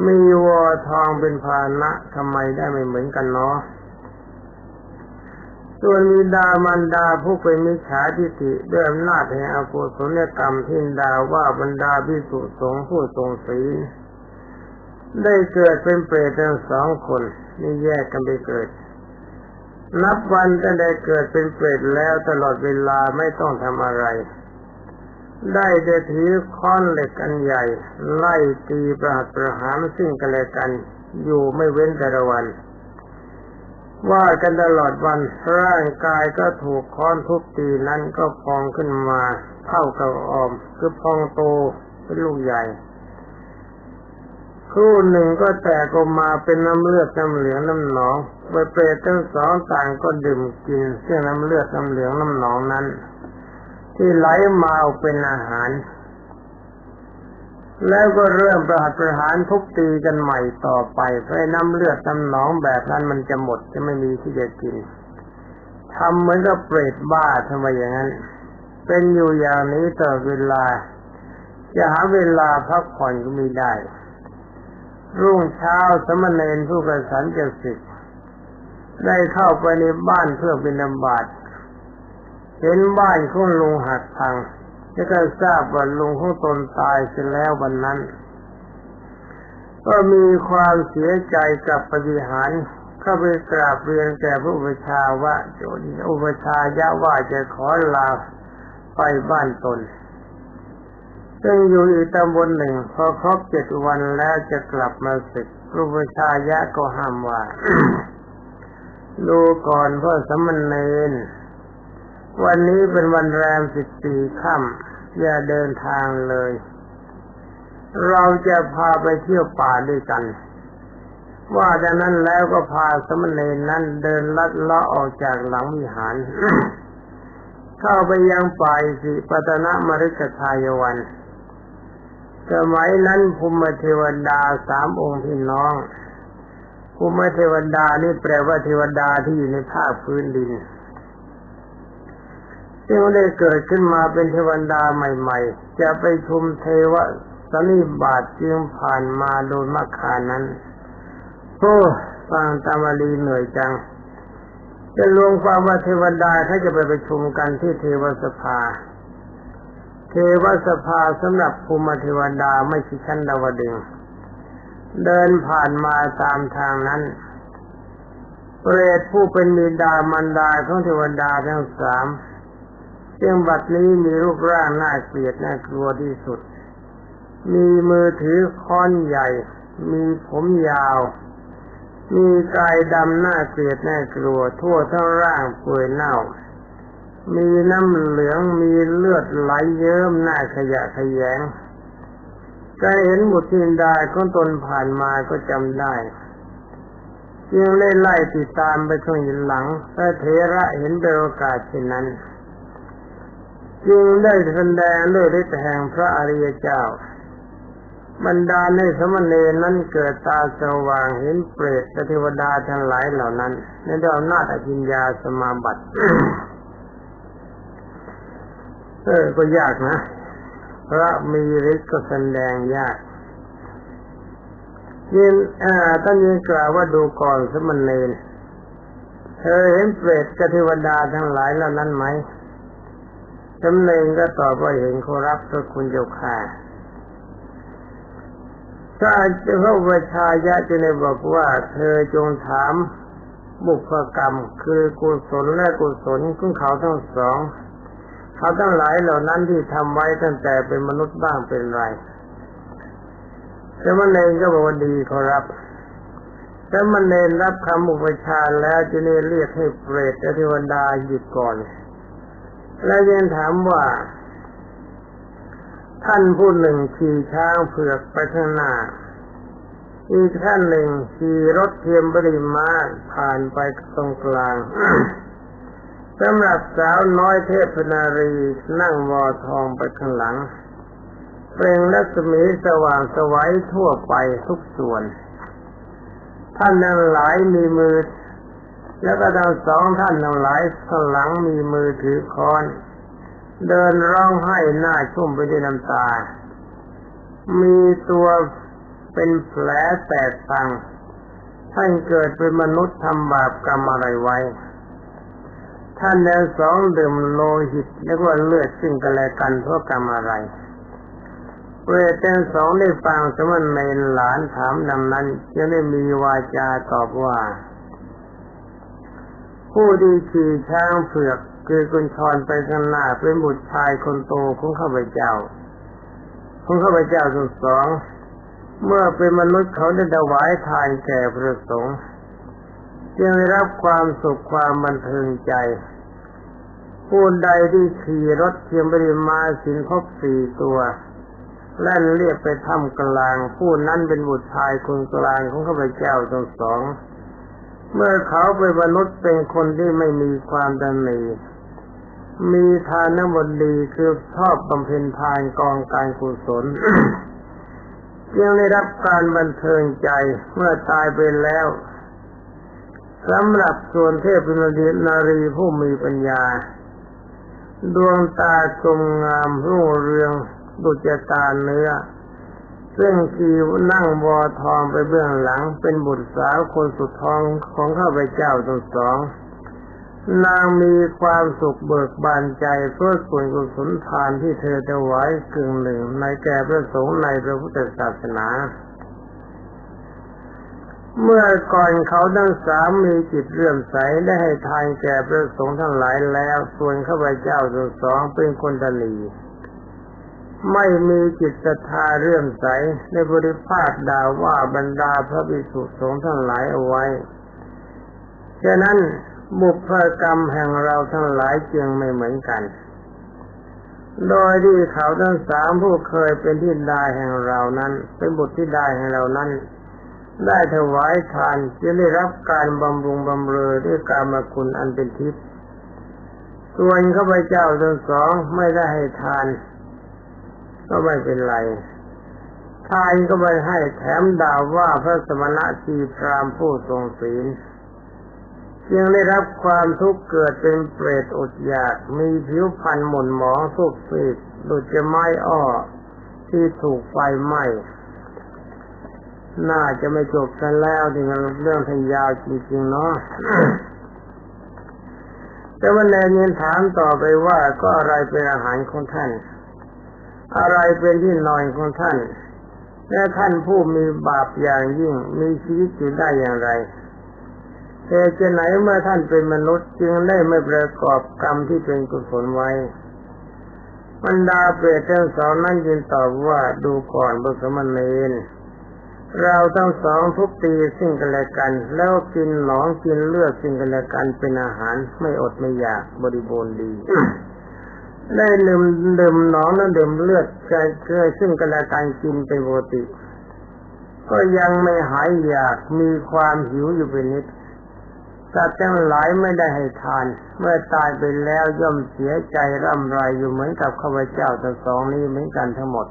มีวัวทองเป็นพาหนะทำไมได้ไม่เหมือนกันเนาะส่วนบิดามารดาผู้เป็นมิจฉาทิฏฐิด้วยอำนาจแห่งอกุศลกรรมที่ด่าว่าบรรดาภิกษุสงฆ์ผู้ทรงศีลได้เกิดเป็นเปรตทั้งสองคนนี่แยกกันไปเกิดนับวันตั้งแต่เกิดเป็นเปรตแล้วตลอดเวลาไม่ต้องทำอะไรได้แต่ถือค้อนเหล็กอันใหญ่ไล่ตีประหัตประหารซึ่งกันและกันอยู่ไม่เว้นแต่ละวันว่ากันตลอดวันร่างกายก็ถูกค้อนทุบตีนั้นก็พองขึ้นมาเท่ากับออมคือพองโตเป็นลูกใหญ่ครู่หนึ่งก็แตกออกมาเป็นน้ำเลือดน้ำเหลืองน้ำหนองเปรตทั้งสองต่างก็ดื่มกินซึ่งน้ำเลือดน้ำเหลืองน้ำหนองนั้นที่ไหลมาเอาเป็นอาหารแล้วก็เริ่มประหัตประหารทุบตีกันใหม่ต่อไปเพราะน้ำเลือดน้ำหนองแบบนั้นมันจะหมดจะไม่มีที่จะกินทำเหมือนกับเปรตบ้าทำไมอย่างนั้นเป็นอยู่อย่างนี้ตลอดเวลาจะหาเวลาพักผ่อนก็ไม่ได้รุ่งเช้าสมณเณรผู้กสัญจะศึกได้เข้าไปในบ้านเพื่อบิณฑบาตเห็นบ้านของลุงหักพังแล้วก็ทราบว่าลุงของตนตายเสียแล้ววันนั้นก็มีความเสียใจกับปฏิหารเข้าไปกราบเรียนแก่พระอุปชฌาย์ว่าอุปชฌาย์ว่าจะขอลาไปบ้านตนซึ่งอยู่อีกตำบลหนึ่งพอครบ7 วันแล้วจะกลับมาศึกพระอุปชฌาย์ก็ห้ามว่า ดูก่อนพ่อสมณเณรวันนี้เป็นวันแรม14 ค่ำอย่าเดินทางเลยเราจะพาไปเที่ยวป่าด้วยกันว่าจากนั้นแล้วก็พาสมณเณรนั้นเดินลัดเลาะออกจากหลังวิหาร เข้าไปยังป่าสิปตนมฤคทายวันสมัยนั้นภูมิเทวดา3 องค์พี่น้องภูมิเทวดานี่แปลว่าเทวดาที่อยู่ในภาคพื้นดินซึ่งได้เกิดขึ้นมาเป็นเทวดาใหม่ๆจะไปชุมเทวสันนิบาตจึงผ่านมาโดยมัคคานั้นโอ้ฟังตามบาลีเหนื่อยจังจะรวมความว่าเทวดาเขาจะไปประชุมกันที่เทวสภาเทวสภาสำหรับภูมิเทวดาไม่ใช่ชั้นดาวดึงส์เดินผ่านมาตามทางนั้นเปรตผู้เป็นบิดามารดาของเทวดาทั้ง3ซึ่งบัดนี้มีรูปร่างน่าเกลียดน่ากลัวที่สุดมีมือถือค้อนใหญ่มีผมยาวมีกายดำน่าเกลียดน่ากลัวทั่วทั้งร่างเปื่อยเน่ามีน้ำเหลืองมีเลือดไหลเยิ้มน่าขยะแขยงก็เห็นบุตรธิดาของตนผ่านมาก็จำได้จึงไล่ติดตามไปข้างหลังพระเถระเห็นเป็นโอกาสเช่นนั้นจึงได้แสดงด้วยฤทธิ์แห่งพระอริยเจ้าบรรดาในสมณเณรนั้นเกิดตาสว่างเห็นเปรตและเทวดาทั้งหลายเหล่านั้นในด้วยอำนาจอภิญญาสมาบัติ ก็ยากนะพระมีฤทธิ์ก็แสดงยากท่านยังกล่าวว่าดูก่อนสมณเณรเธอเห็นเปรตกับเทวดาทั้งหลายเหล่านั้นไหมสมณเณรก็ตอบว่าเห็นขอรับพระคุณเจ้าค่ะถ้าพระอุปชฌาย์จะได้บอกว่าเธอจงถามบุพกรรมคือกุศลและกุศลของเขาทั้งสองเขาทั้งหลายเหล่านั้นที่ทำไว้ตั้งแต่เป็นมนุษย์บ้างเป็นไรสมณเณรก็บอกว่าดีขอรับสมณเณรรับคำอุปชฌาย์แล้วจึงได้เรียกให้เปรตและเทวดาหยุดก่อนแล้วยังถามว่าท่านผู้หนึ่งขี่ช้างเผือกไปข้างหน้าอีกท่านหนึ่งขี่รถเทียมบริมาผ่านไปตรงกลาง สำหรับสาวน้อยเทพนารีนั่งวอทองไปข้างหลังเปล่งรัศมีสว่างไสวทั่วไปทุกส่วนท่านทั้งหลายมีมือ แล้วก็ทั้งสองท่านทั้งหลายข้างหลังมีมือถือค้อนเดินร้องไห้หน้าชุ่มไปด้วยน้ำตามีตัวเป็นแผลแตกพังท่านเกิดเป็นมนุษย์ทำบาปกรรมอะไรไว้ท่านทั้งสองดื่มโลหิตและว่าเลือดซึ่งกันและกันเพราะกรรมอะไรเวททั้งสองได้ฟังสมณเณรหลานถามดังนั้นจึงได้มีวาจาตอบว่าผู้ที่ขี่ช้างเผือกคือกุญชรไปข้างหน้าเป็นบุตรชายคนโตของข้าพเจ้าทั้งสองเมื่อเป็นมนุษย์เขาได้ถวายทานแก่พระสงฆ์จึงได้รับความสุขความบันเทิงใจผู้ใดที่ขี่รถเทียมบริมาสินครบ4 ตัวแล่นเรียบไปถ้ำกลางผู้นั้นเป็นบุตรชายคนกลางของข้าพเจ้าทั้งสองเมื่อเขาเป็นมนุษย์เป็นคนที่ไม่มีความตนีมีทานบดีคือชอบบำเพ็ญทานกองการกุศล ยังได้รับการบันเทิงใจเมื่อตายไปแล้วสำหรับส่วนเทพนารีผู้มีปัญญาดวงตากลมงามรุ่งเรืองดุจตาเนื้อซึ่งขี่นั่งวอทองไปเบื้องหลังเป็นบุตรสาวคนสุดท้องของข้าพเจ้าทั้งสองนางมีความสุขเบิกบานใจเพราะส่วนกุศลทานที่เธอถวายกึ่งหนึ่งในแก่พระสงฆ์ในพระพุทธศาสนาเมื่อก่อนเขาทั้งสามมีจิตเลื่อมใสได้ให้ทานแก่พระสงฆ์ทั้งหลายแล้วส่วนข้าพเจ้าทั้งสองเป็นคนตนีไม่มีจิตศรัทธาเลื่อมใสในบริภาคด่าว่าบรรดาพระภิกษุสงฆ์ทั้งหลายเอาไว้ฉะนั้นบุพกรรมแห่งเราทั้งหลายจึงไม่เหมือนกันโดยที่เขาทั้งสามผู้เคยเป็นธิดาแห่งเรานั้นเป็นบุตรธิดาแห่งเรานั้นได้ถวายทานจึงได้รับการบำรุงบำเรอด้วยกามคุณอันเป็นทิพย์ส่วนข้าพเจ้าทั้งสองไม่ได้ให้ทานก็ไม่เป็นไรทานก็ไม่ให้แถมด่าว่าพระสมณะชีพรามผู้ทรงศีลจึงได้รับความทุกข์เกิดเป็นเปรตอดอยากมีผิวพรรณหม่นหมองสุกซีดดุจไม้อ้อที่ถูกไฟไหม้น่าจะไม่จบกันแล้วถึงเรื่องที่ยาวจริงๆเนาะ แต่วันนี้ถามต่อไปว่าก็อะไรเป็นอาหารของท่านอะไรเป็นที่นอนของท่านและท่านผู้มีบาปอย่างยิ่งมีชีวิตอยู่ได้อย่างไรเหตุไหนเมื่อท่านเป็นมนุษย์จึงได้ไม่ประกอบกรรมที่เป็นกุศลไว้บรรดาเปรตทั้งสองนั้นจึงตอบว่าดูก่อนพระสมณเณรเราทั้งสองทุบตีซึ่งกันและกันแล้วกินหนองกินเลือดซึ่งกันและกันเป็นอาหารไม่อดไม่อยากบริบูรณ์ดี ได้ดื่มหนองและดื่มเลือดเคยซึ่งกันและกันกินเป็นปกติก็ยังไม่หายอยากมีความหิวอยู่เป็นนิดสัตว์ทั้งหลายไม่ได้ให้ทานเมื่อตายไปแล้วย่อมเสียใจร่ำไรอยู่เหมือนกับข้าพเจ้าทั้งสองนี้เหมือนกันทั้งหมด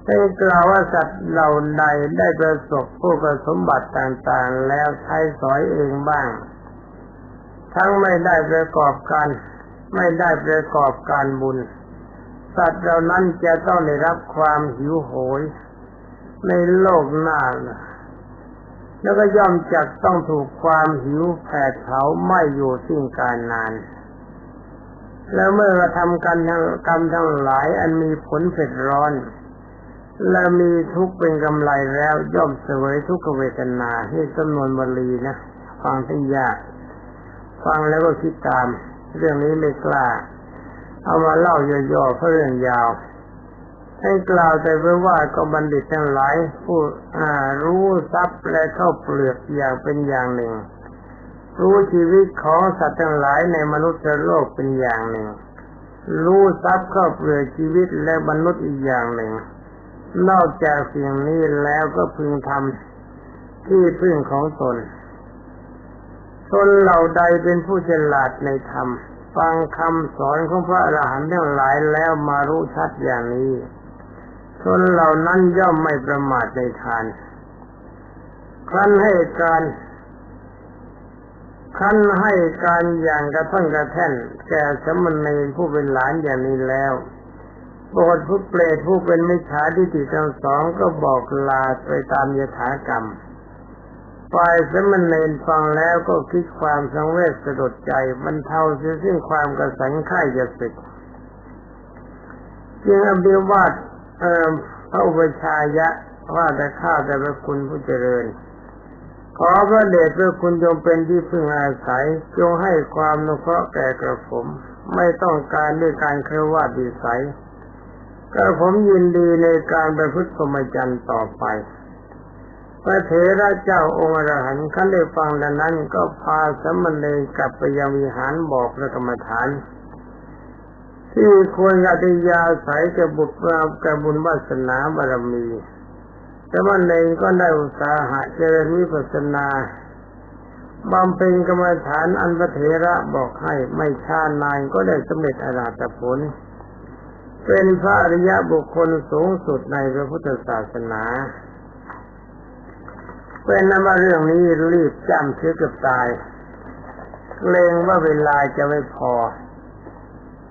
ได้กล่าวว่าสัตว์เหล่าใดได้ประสบพวกสมบัติต่างๆแล้วใช้สอยเองบ้างทั้งไม่ได้ประกอบการบุญสัตว์เหล่านั้นจะต้องได้รับความหิวโหยในโลกหน้าแล้วก็ย่อมจักต้องถูกความหิวแผดเผาไหม้อยู่สิ้นกาลนานแล้วเมื่อกระทำกรรมทั้งหลายอันมีผลเผ็ดร้อนและมีทุกข์เป็นกำไรแล้วย่อมเสวยทุกขเวทนาที่จำนวนบาลีนะฟังที่ยากฟังแล้วก็คิดตามเรื่องนี้ไม่กล้าเอามาเล่าย่อๆเพราะเรื่องยาวให้กล่าวแต่เพื่อว่าก็บัณฑิตทั้งหลายผู้รู้ทรัพย์และเข้าเปลือกอย่างเป็นอย่างหนึ่งรู้ชีวิตของสัตว์ทั้งหลายในมนุษย์โลกเป็นอย่างหนึ่งรู้ทรัพย์เข้าเปลือกชีวิตและมนุษย์อีกอย่างหนึ่งนอกจากสิ่งนี้แล้วก็พึงทำที่พึ่งของตนเหล่าใดเป็นผู้ฉลาดในธรรมฟังคำสอนของพระอรหันต์ทั้งหลายแล้วมารู้ชัดอย่างนี้คนเหล่านั้นย่อมไม่ประมาทในทานครั้นให้การ ขั้นให้การอย่างกระท่อนกระแท่นแก่สมณเณรผู้เป็นหลานอย่างนี้แล้วโปรดผู้เปรตผู้เป็นมิจฉาทิฏฐิทั้งสองก็บอกลาไปตามยถากรรมฝ่ายสมณเณรฟังแล้วก็คิดความสังเวชสลดใจบรรเทาเสียซึ่งความกระสันใคร่จะศึกจึงอภิวาทพระอุปชายะว่าแต่ข้าแต่พระคุณผู้เจริญขอพระเดชพระคุณจงเป็นที่พึ่งอาศัยจงให้ความอนุเคราะห์แก่กระผมไม่ต้องการด้วยการเคารพวิสัยกระผมยินดีในการประพฤติพรหมจรรย์ต่อไปพระเถระเจ้าองค์อรหันต์ขั้นได้ฟังดังนั้นก็พาสมณเณรกลับไปยังวิหารบอกพระกรรมฐานที่ควรอธิยาศัยจะบุตรกับบุญวาสนาบารมีสมณเณรก็ได้อุตสาหะเจริญวิปัสสนาบำเพ็ญกรรมฐานอันพระเถระบอกให้ไม่ช้านานก็ได้สำเร็จอรหัตผลเป็นพระอริยบุคคลสูงสุดในพระพุทธศาสนาเป็นนั้นว่าเรื่องนี้รีบจำเชื่อกับตายเกรงว่าเวลาจะไม่พอ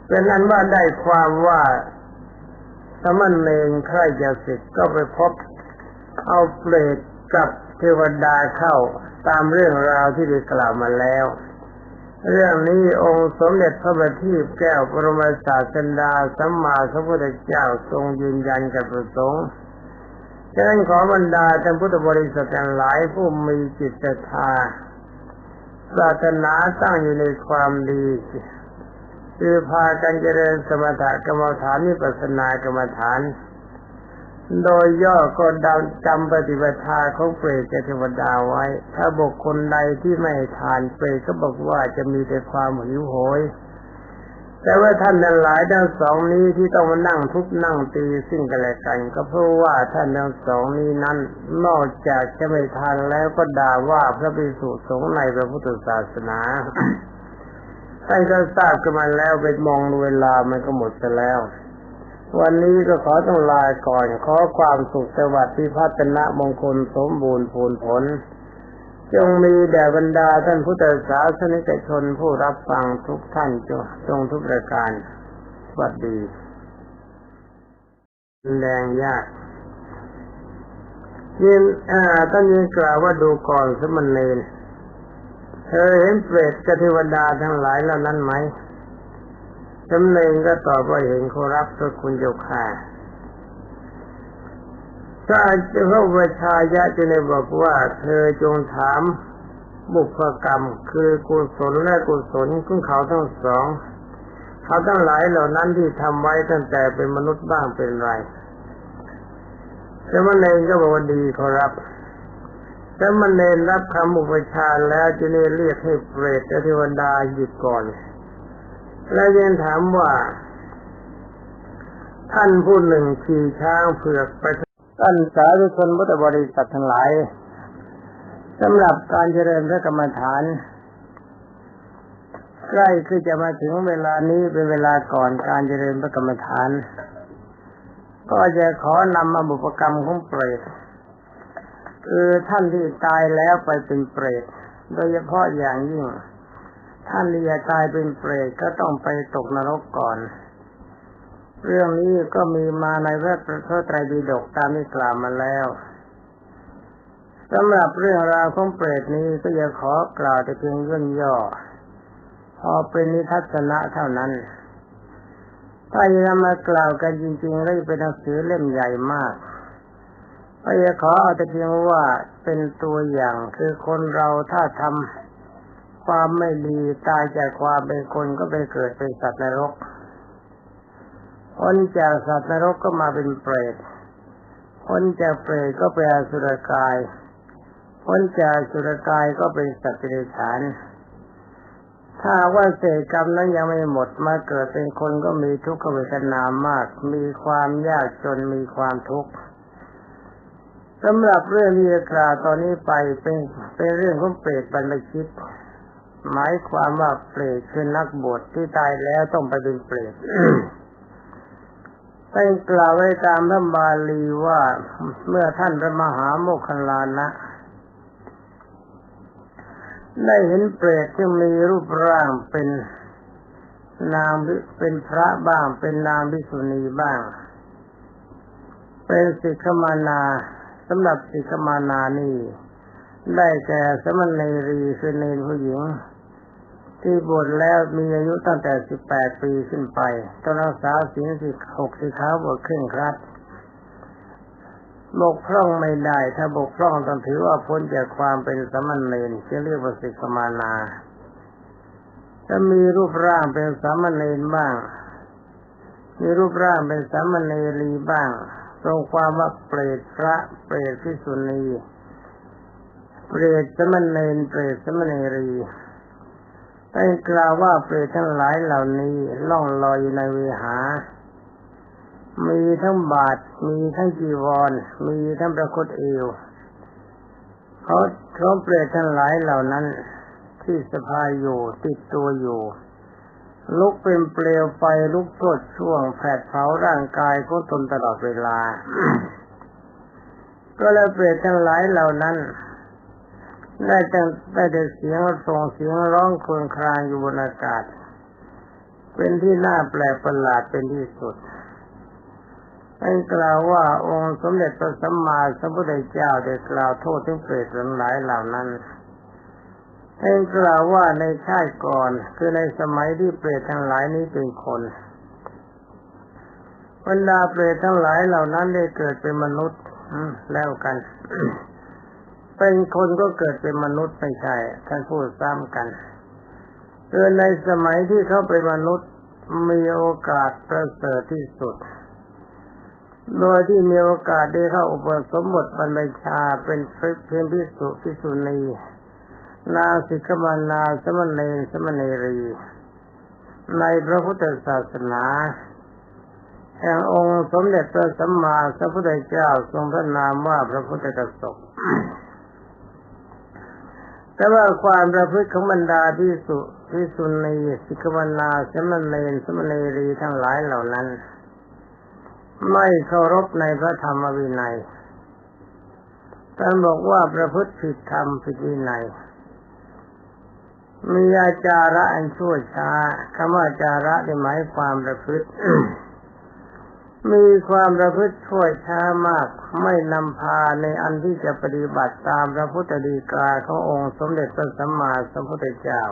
เป็นนั้นว่าได้ความว่าสมณเณรใครจะศึกก็ไปพบเอาเปรตกับเทวดาเข้าตามเรื่องราวที่ได้กล่าวมาแล้วเรื่องนี้องค์สมเด็จพระบัณฑิตแก้วปรมาศาสดาสัมมาสัมพุทธเจ้าทรงยืนยันกับพระสงฆ์ฉะนั้นขอบรรดาท่านพุทธบริษัททั้งหลายผู้มีจิตศรัทธาปรารถนาตั้งอยู่ในความดีคือพากันเจริญสมถกรรมฐานวิปัสสนากรรมฐานโดยย่อก็จำปฏิปทาของเปรตเทวดาไว้ถ้าบุคคลใดที่ไม่ทานเปรตก็บอกว่าจะมีแต่ความหิวโหยแต่ว่าท่านทั้งหลายทั้งสองนี้ที่ต้องมานั่งทุบนั่งตีซึ่งกันและกันก็เพราะว่าท่านทั้งสองนี้นั้นนอกจากจะไม่ทานแล้วก็ด่าว่าพระภิกษุสงฆ์ในพระพุทธศาสนา ท่านก็ทราบกันมาแล้วไปมองเวลามันก็หมดไปแล้ววันนี้ก็ขอต้องลาก่อนขอความสุขสวัสดิ์พิพัฒนมงคลสมบูรณ์ผลจงมีแด่บรรดาท่านพุทธศาสนิกชนผู้รับฟังทุกท่านจงทุกประการสวัสดีแรงยากท่านยังกล่าวว่าดูก่อนสมณเณรเธอเห็นเปรตกับเทวดาทั้งหลายเหล่านั้นไหมสมณเณรก็ตอบว่าเห็นขอรับพระคุณเจ้าค่ะถ้าพระวชายะจะได้บอกว่าเธอจงถามบุพกรรมคือกุศลและกุศลของเขาทั้งสองเขาทั้งหลายเหล่านั้นที่ทำไว้ตั้งแต่เป็นมนุษย์บ้างเป็นไรสมณเณรก็บอกว่าดีขอรับสมณเณรรับคำอุปชาแล้วจะได้เรียกให้เปรตและเทวดาหยุดก่อนแล้วยังถามว่าท่านผู้หนึ่งขี่ช้างเผือกไปท่านสาธุชนพุทธบริษัททั้งหลายสำหรับการเจริญพระกรรมฐานใกล้ที่จะมาถึงเวลานี้เป็นเวลาก่อนการเจริญพระกรรมฐานก็จะขอนำมาบุพกรรมของเปรตคือท่านที่ตายแล้วไปเป็นเปรตโดยเฉพาะอย่างยิ่งท่านที่จะตายเป็นเปรตก็ต้องไปตกนรกก่อนเรื่องนี้ก็มีมาในพระไตรปิฎกตามที่กล่าวมาแล้วสำหรับเรื่องราวของเปรตนี้ก็จะขอกล่าวแต่เพียงย่อพอเป็นนิทัศนะเท่านั้นถ้าจะมากล่าวกันจริงๆก็จะเป็นหนังสือเล่มใหญ่มากก็จะขอเอาแต่เพียงว่าเป็นตัวอย่างคือคนเราถ้าทำความไม่ดีตายจากความเป็นคนก็ไปเกิดเป็นสัตว์นรกพ้นจากสัตว์นรกก็มาเป็นเปรตพ้นจากเปรตก็ไปอสุรกายพ้นจากอสุรกายก็เป็นสัตว์เดรัจฉานถ้าว่าเศษกรรมนั้นยังไม่หมดมาเกิดเป็นคนก็มีทุกขเวทนามากมีความยากจนมีความทุกข์สำหรับเรื่องที่จะกล่าวตอนนี้ไปเป็นเรื่องของเปรตบรรพชิตหมายความว่าเปรตคือนักบวชที่ตายแล้วต้องไปเป็นเปรต ได้กล่าวไว้ตามพระบาลีว่าเมื่อท่านพระมหาโมคคัลลานะ ได้เห็นเปรตที่มีรูปร่างเป็นนางเป็นพระบ้างเป็นนางภิกษุณีบ้างเป็นสิกขมานาสำหรับสิกขมานานี่ได้แก่สมณรีคือเณรผู้หญิงที่บวชแล้วมีอายุตั้งแต่18 ปีขึ้นไปต้องรักษาศีล16สิกขาบทเคร่งครัดบกพร่องไม่ได้ถ้าบกพร่องต้องถือว่าพ้นจากความเป็นสมณเณรจะเรียกว่าสิกขมานาถ้ามีรูปร่างเป็นสามเณรบ้างมีรูปร่างเป็นสามเณรีบ้างตรงความว่าเปรตพระเปรตภิกษุณีเปรตสมณเณรเปรตสมณรีได้กล่าวว่าเปรตทั้งหลายเหล่านี้ล่องลอยอยู่ในเวหามีทั้งบาทมีทั้งจีวรมีทั้งประคตเอวเขาเปรตทั้งหลายเหล่านั้นที่สะพายอยู่ติดตัวอยู่ลุกเป็นเปลวไฟลุกโชติช่วงแผดเผาร่างกายของตนตลอดเวลา ก็แล้วเปรตทั้งหลายเหล่านั้นได้แต่เสียงส่งเสียงร้องครวญครางอยู่บนอากาศเป็นที่น่าแปลกประหลาดเป็นที่สุดท่านกล่าวว่าองค์สมเด็จพระสัมมาสัมพุทธเจ้าได้กล่าวโทษถึงเปรตทั้งหลายเหล่านั้นท่านกล่าวว่าในชาติก่อนคือในสมัยที่เปรตทั้งหลายนี้เป็นคนบรรดาเปรตทั้งหลายเหล่านั้นได้เกิดเป็นมนุษย์แล้วกัน เป็นคนก็เกิดเป็นมนุษย์ไม่ใช่ท่านพูดซ้ำกันคือในสมัยที่เขาเป็นมนุษย์มีโอกาสประเสริฐที่สุดโดยที่มีโอกาสได้เข้าอุปสมบทบรรพชาเป็นเพียงภิกษุภิกษุณีนางสิกขมานาสมณเณรสมณเณรีในพระพุทธศาสนาแห่งองค์สมเด็จพระสัมมาสัมพุทธเจ้าทรงพระนามว่าพระพุทธกสป แต่ว่าความประพฤติของบรรดาภิกษุภิกษุณีสิกขมานาสมณเณรสมณเณรีทั้งหลายเหล่านั้นไม่เคารพในพระธรรมวินัยท่านบอกว่าประพฤติผิดธรรมผิดวินัยมีอาจาระอันชั่วช้าคำว่าอาจาระได้หมายความประพฤติ มีความประพฤติชั่วช้ามากไม่นำพาในอันที่จะปฏิบัติตามพระพุทธฎีกาขององค์สมเด็จพระสัมมาสัมพุทธเจ้า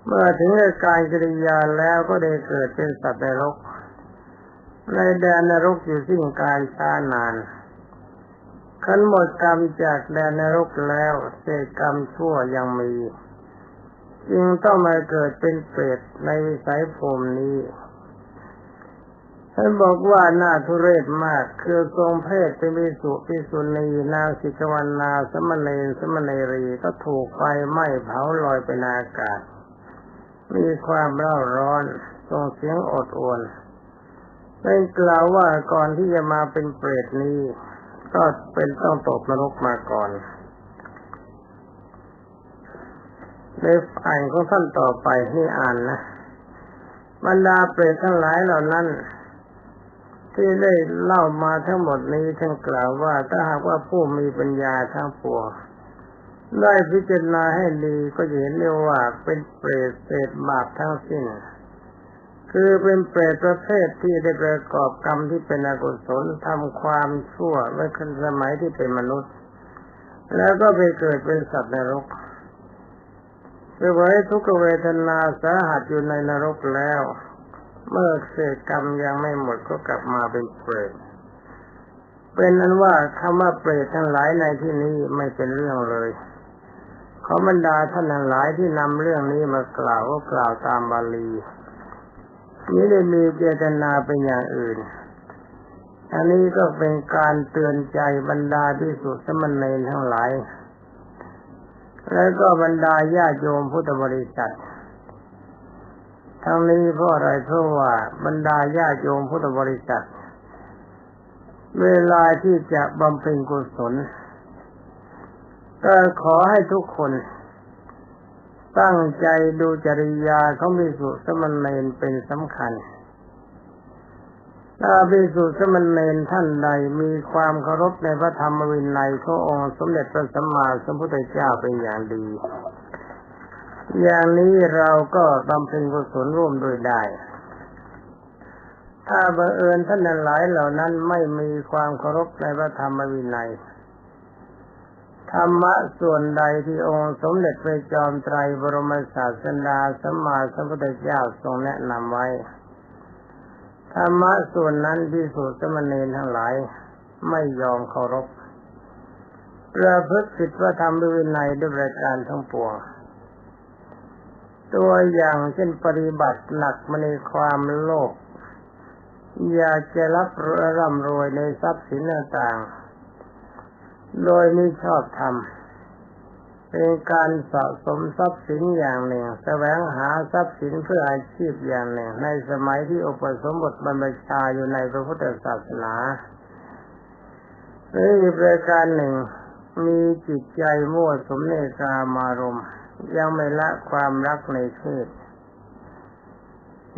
เมื่อถึงการกิริยาแล้วก็ได้เกิดเป็นสัตว์นรกในแดนนรกอยู่สิ้นกาลช้านานขันหมดกรรมจากแดนนรกแล้วเศษกรรมชั่วยังมีจึงต้องมาเกิดเป็นเปรตในวิสัยภูมินี้ท่านบอกว่าน่าทุเรศมากคือทรงเพศเป็นภิกษุภิกษุณีนางสิกขมานาสมณเณรสมณเณรีก็ถูกไฟไหม้เผาลอยไปในอากาศมีความเร่าร้อนส่งเสียงโอดโอยได้กล่าวว่าก่อนที่จะมาเป็นเปรตนี้ก็เป็นต้องตกนรกมาก่อนในฝ่ายของท่านต่อไปนี่อ่านนะบรรดาเปรตทั้งหลายเหล่านั้นที่ได้เล่ามาทั้งหมดนี้ท่านกล่าวว่าถ้าหากว่าผู้มีปัญญาทั้งปวงได้พิจารณาให้ดีก็จะเห็นได้ว่าเป็นเปรตเศษบาปทั้งสิ้นคือเป็นเปรตประเภทที่ได้ประกอบกรรมที่เป็นอกุศลทำความชั่วเมื่อขึ้นสมัยที่เป็นมนุษย์แล้วก็ไปเกิดเป็นสัตว์นรกไปไว้ทุกขเวทนาสาหัสอยู่ในนรกแล้วเมื่อเศษกรรมยังไม่หมดก็กลับมาเป็นเปรตเป็นนั้นว่าคำว่าเปรตทั้งหลายในที่นี้ไม่เป็นเรื่องเลยขอบรรดาท่านทั้งหลายที่นำเรื่องนี้มากล่าวก็กล่าวตามบาลีไม่ได้มีเจตนาเป็นอย่างอื่นอันนี้ก็เป็นการเตือนใจบรรดาภิกษุสมณเณรทั้งหลายแล้วก็บรรดาญาติโยมพุทธบริษัททั้งนี้เพราะอะไรเพราะว่าบรรดาญาติโยมพุทธบริษัทเวลาที่จะบำเพ็ญกุศลก็ขอให้ทุกคนตั้งใจดูจริยาของภิกษุสมณเณรเป็นสำคัญ ถ้าภิกษุสมณเณรท่านใดมีความเคารพในพระธรรมวินัยขององค์สมเด็จพระสัมมาสัมพุทธเจ้าเป็นอย่างดีอย่างนี้เราก็บำเพ็ญกุศลร่วมด้วยได้ถ้าบังเอิญท่านหลายเหล่านั้นไม่มีความเคารพในพระธรรมวินัยธรรมะส่วนใดที่องค์สมเด็จพระจอมไตรบรมศาสดาสัมมาสัมพุทธเจ้าทรงแนะนำไว้ธรรมะส่วนนั้นภิกษุสมณเณรทั้งหลายไม่ยอมเคารพประพฤติผิดพระธรรมวินัยด้วยประการทั้งปวงตัวอย่างเช่นปฏิบัติหนักมาในความโลภอยากจะร่ำรวยในทรัพย์สินต่างๆโดยไม่ชอบธรรมเป็นการสะสมทรัพย์สินอย่างหนึ่งแสวงหาทรัพย์สินเพื่ออาชีพอย่างหนึ่งในสมัยที่อุปสมบทบรรพชาอยู่ในพระพุทธศาสนาหรืออีกประการหนึ่งมีจิตใจมั่วสุมในกามารมณ์ยังไม่ละความรักในเพศ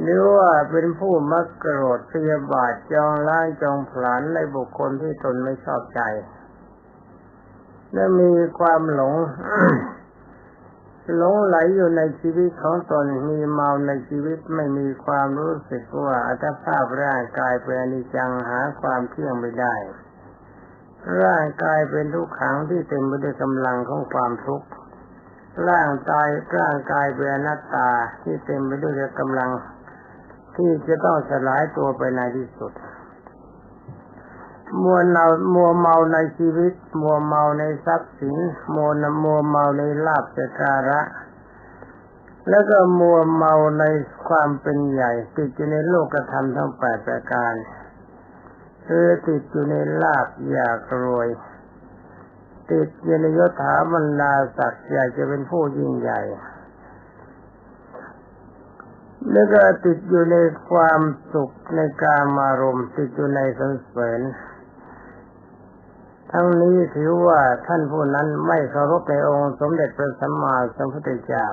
หรือว่าเป็นผู้มักโกรธพยาบาทจองร้ายจองผลาญในบุคคลที่ตนไม่ชอบใจและมีความหลง หลงไหลอยู่ในชีวิตของตนมีเมาในชีวิตไม่มีความรู้สึกว่าอัตภาพร่างกายเป็นอนิจจังหาความเที่ยงไม่ได้ร่างกายเป็นทุกขังที่เต็มไปด้วยกำลังของความทุกข์ร่างกายเป็นอนัตตาที่เต็มไปด้วยกำลังที่จะต้องสลายตัวไปในที่สุดมัวเมาในชีวิตมัวเมาในทรัพย์สินมัวเมาในลาภสักการะแล้วก็มัวเมาในความเป็นใหญ่ติดอยู่ในโลกธรรมทั้ง8ประการคือติดอยู่ในลาภอยากรวยติดอยู่ในยศถาบรรดาศักดิ์อยากจะเป็นผู้ยิ่งใหญ่แล้วก็ติดอยู่ในความสุขในกามารมณ์ติดอยู่ในสรรเสริญทั้งนี้ถือว่าท่านผู้นั้นไม่เคารพในองค์สมเด็จพระสัมมาสัมพุทธเจ้า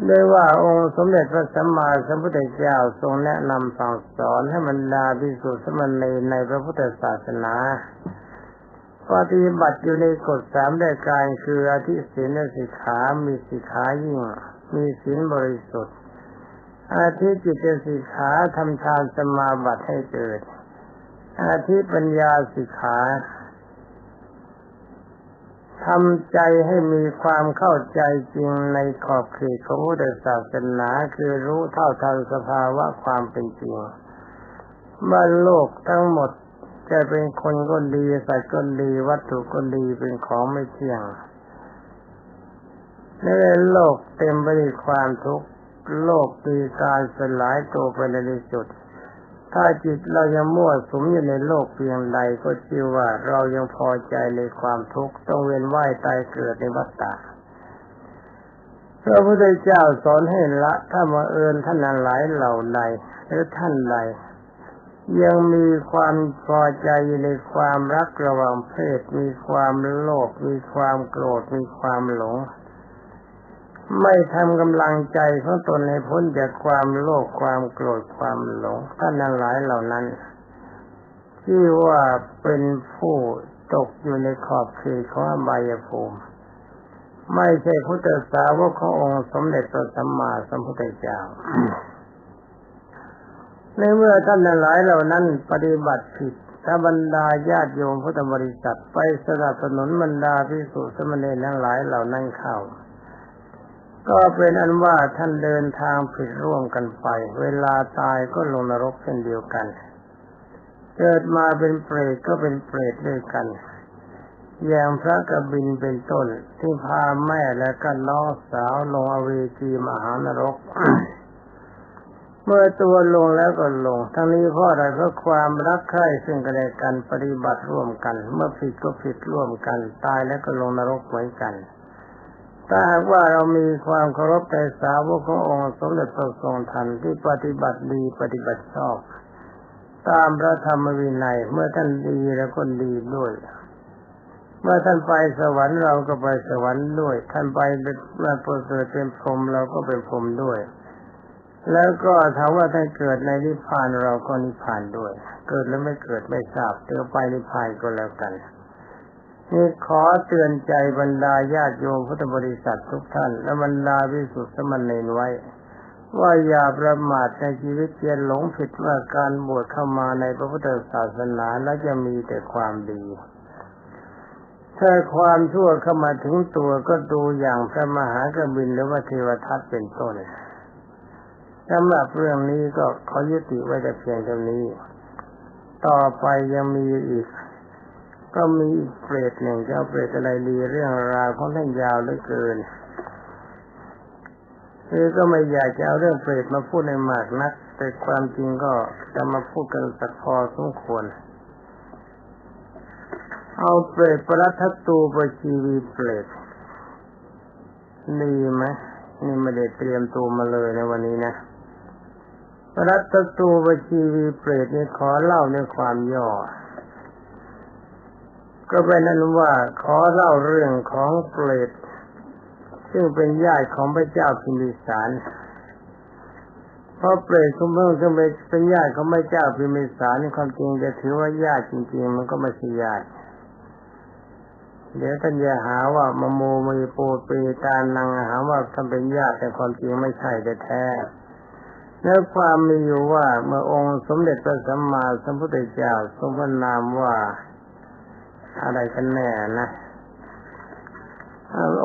ด้วยว่าองค์สมเด็จพระสัมมาสัมพุทธเจ้าทรงแนะนำสั่งสอนให้บรรดาภิกษุสมณเณรในพระพุทธศาสนาปฏิบัติอยู่ในกฎ3รายการคืออธิศีลสิกขามีสิกขายิ่งมีศีลบริสุทธิ์อธิจิตสิกขาทำฌานสมาบัติให้เกิดอธิปัญญาสิกขาทำใจให้มีความเข้าใจจริงในขอบเขตของพุทธศาสนาคือรู้เท่าทันสภาวะความเป็นจริงว่าโลกทั้งหมดจะเป็นคนก็ดีสัตว์ก็ดีวัตถุก็ดีเป็นของไม่เที่ยงในโลกเต็มไปด้วยความทุกข์โลกมีการสลายตัวไปในที่สุดถ้าจิตเรายังมั่วสุมอยู่ในโลกเพียงใดก็ชื่อว่าเรายังพอใจในความทุกข์ต้องเวียนว่ายตายเกิดในวัฏฏะพระพุทธเจ้าสอนให้ละถ้ามาท่านหลายเหล่าใดหรือท่านใดยังมีความพอใจในความรักระหว่างเพศมีความโลภมีความโกรธมีความหลงไม่ทำกำลังใจของตนให้พ้นจากความโลภความโกรธความหลงท่านหลายเหล่านั้นที่ว่าเป็นผู้ตกอยู่ในขอบเขตของอบายภูมิไม่ใช่พุทธสาวกขององค์สมเด็จพระสัมมาสัมพุทธเจ้า ในเมื่อท่านหลายเหล่านั้นปฏิบัติผิดถ้าบรรดาญาติโยมพุทธบริษัทไปสนับสนุนบรรดาภิกษุสมณเณรทั้งหลายเหล่านั้นเข้าก็เป็นอันว่าท่านเดินทางผิดร่วมกันไปเวลาตายก็ลงนรกเช่นเดียวกันเกิดมาเป็นเปรตก็เป็นเปรตด้วยกันอย่างพระกบิณเป็นต้นที่พาแม่และก็น้องสาวลงอเวจีมหานรก เมื่อตัวลงแล้วก็ลงทั้งนี้เพราะอะไรเพราะความรักใคร่ซึ่งกันและกันปฏิบัติร่วมกันเมื่อผิดก็ผิดร่วมกันตายแล้วก็ลงนรกเหมือนกันถ้าหากว่าเรามีความเคารพในสาวกขององค์สมเด็จพระทรงธรรมที่ปฏิบัติดีปฏิบัติชอบตามพระธรรมวินัยเมื่อท่านดีแล้วก็ดีด้วยเมื่อท่านไปสวรรค์เราก็ไปสวรรค์ด้วยท่านไปมาประเสริฐเป็นพรหมเราก็เป็นพรหมด้วย แล้วก็ถามว่าถ้าเกิดในนิพพานเราก็นิพพานด้วยเกิดหรือไม่เกิดไม่ทราบเดี๋ยวไปนิพพานก็แล้วกันนี่ขอเตือนใจบรรดาญาติโยมพุทธบริษัททุกท่านและบรรดาภิกษุสามเณรไว้ว่าอย่าประมาทในชีวิตอย่าหลงผิดว่าการบวชเข้ามาในพระพุทธศาสนาแล้วจะมีแต่ความดีถ้าความชั่วเข้ามาถึงตัวก็ดูอย่างพระมหากบิณหรือว่าเทวทัตเป็นต้นสำหรับเรื่องนี้ก็ขอยุติไว้แต่เพียงเท่านี้ต่อไปยังมีอีกก็มีอีกเปรตหนึ่งจะเอาเปรตอะไรดีเรื่องราวของท่านยาวเหลือเกินคือก็ไม่อยากจะเอาเรื่องเปรตมาพูดในมากนักแต่ความจริงก็จะมาพูดกันสักพอสมควรเอาเปรตปรัตถตูปชีวีเปรตดีไหมนี่ไม่ได้เตรียมตัวมาเลยในวันนี้นะปรัตถตูปชีวีเปรตนี่ขอเล่าในความย่อก็เป็นนั้นว่าขอเล่าเรื่องของเปรตซึ่งเป็นญาติของพระเจ้าพิมพิสารเพราะเปรตคุณเพิ่งเป็นญาติของพระเจ้าพิมพิสารความจริงจะถือว่าญาติจริงๆมันก็ไม่ใช่ญาติเดี๋ยวท่านจะหาว่ามโมมีปูปีตานังหาว่าท่านเป็นญาติแต่ความจริงไม่ใช่แท้ๆแล้วความมีอยู่ว่าเมื่อองค์สมเด็จพระสัมมาสัมพุทธเจ้าทรงพระนามว่าอะไรกันแน่นะ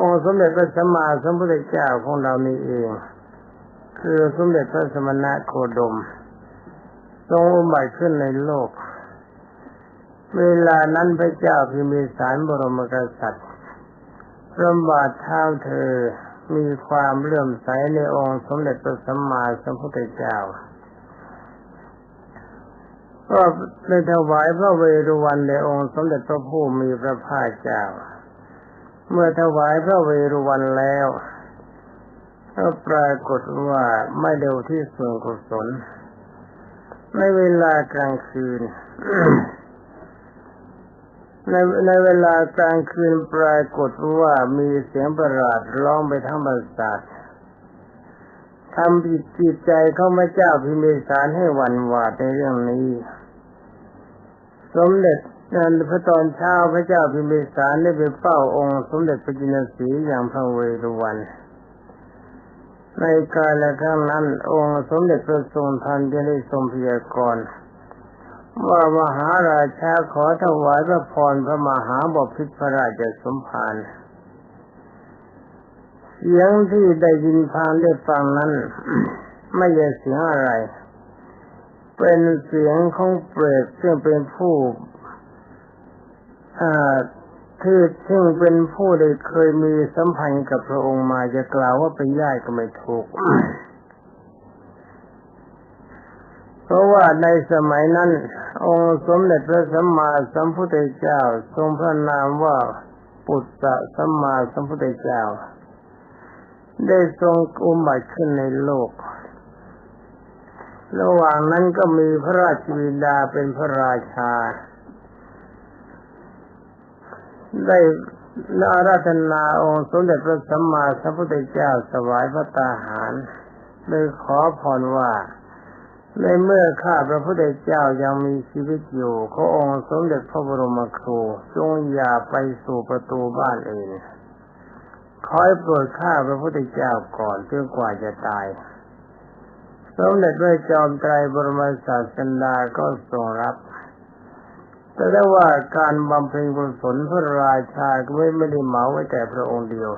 องค์สมเด็จพระสัมมาสัมพุทธเจ้าของเรานี่เองคือสมเด็จพระสมณะโคดมทรงอุบัติขึ้นในโลกเวลานั้นพระเจ้าพิมพิสารบรมกษัตริย์พระบาทเท้าเธอมีความเลื่อมใสในองค์สมเด็จพระสัมมาสัมพุทธเจ้าก็ได้ถวายพระเวรุวันแด่องค์สมเด็จพระผู้มีพระภาคเจ้าเมื่อถวายพระเวรุวันแล้วก็ปรากฏว่าไม่ได้อุทิศส่วนกุศลในเวลากลางคืน ในเวลากลางคืนปรากฏว่ามีเสียงประหลาดร้องไปทั้งปราสาททำจิตใจของพระเจ้าพิมพิสารให้หวั่นหวาดในเรื่องนี้สมเด็จพระตอนเช้าพระเจ้าพิมพิสารได้ไปเฝ้าองค์สมเด็จพระจินสีห์อย่างพระเวรุวันในกาลครั้งนั้นองค์สมเด็จพระทรงทันจะได้ทรงพยากรณ์ว่ามหาราชาขอถวายพระพรพระมหาบพิตรพระราชสมภารเสียงที่ได้ยินพางได้ฟังนั้น ไม่ใช่เสียงอะไรเป็นเสียงของเปรตซึ่งเป็นผู้ซึ่งเป็นผู้ได้เคยมีสัมพันธ์กับพระองค์มาจะกล่าวว่าเป็นญาติก็ไม่ถูก เพราะว่าในสมัยนั้นองค์สมเด็จพระสัมมาสัมพุทธเจ้าทรงพระนามว่าปุตตะสัมมาสัมพุทธเจ้าได้ทรงอุบัติขึ้นในโลกระหว่างนั้นก็มีพระราชบิดาเป็นพระราชาได้อาราธนาองค์สมเด็จพระสัมมาสัมพุทธเจ้าถวายพระตาหารโดยขอพรว่าในเมื่อข้าพระพุทธเจ้ายังมีชีวิตอยู่ขอองค์สมเด็จพระบรมครูจงอย่าไปสู่ประตูบ้านอื่นขอให้โปรดข้าพระพุทธเจ้าก่อนจนกว่าจะตายสมเด็จพระจอมไตรบรมศาสดาก็ทรงรับแต่ได้ว่าการบำเพ็ญกุศลพระราชาก็ไม่ได้เหมาไว้แต่พระองค์เดียว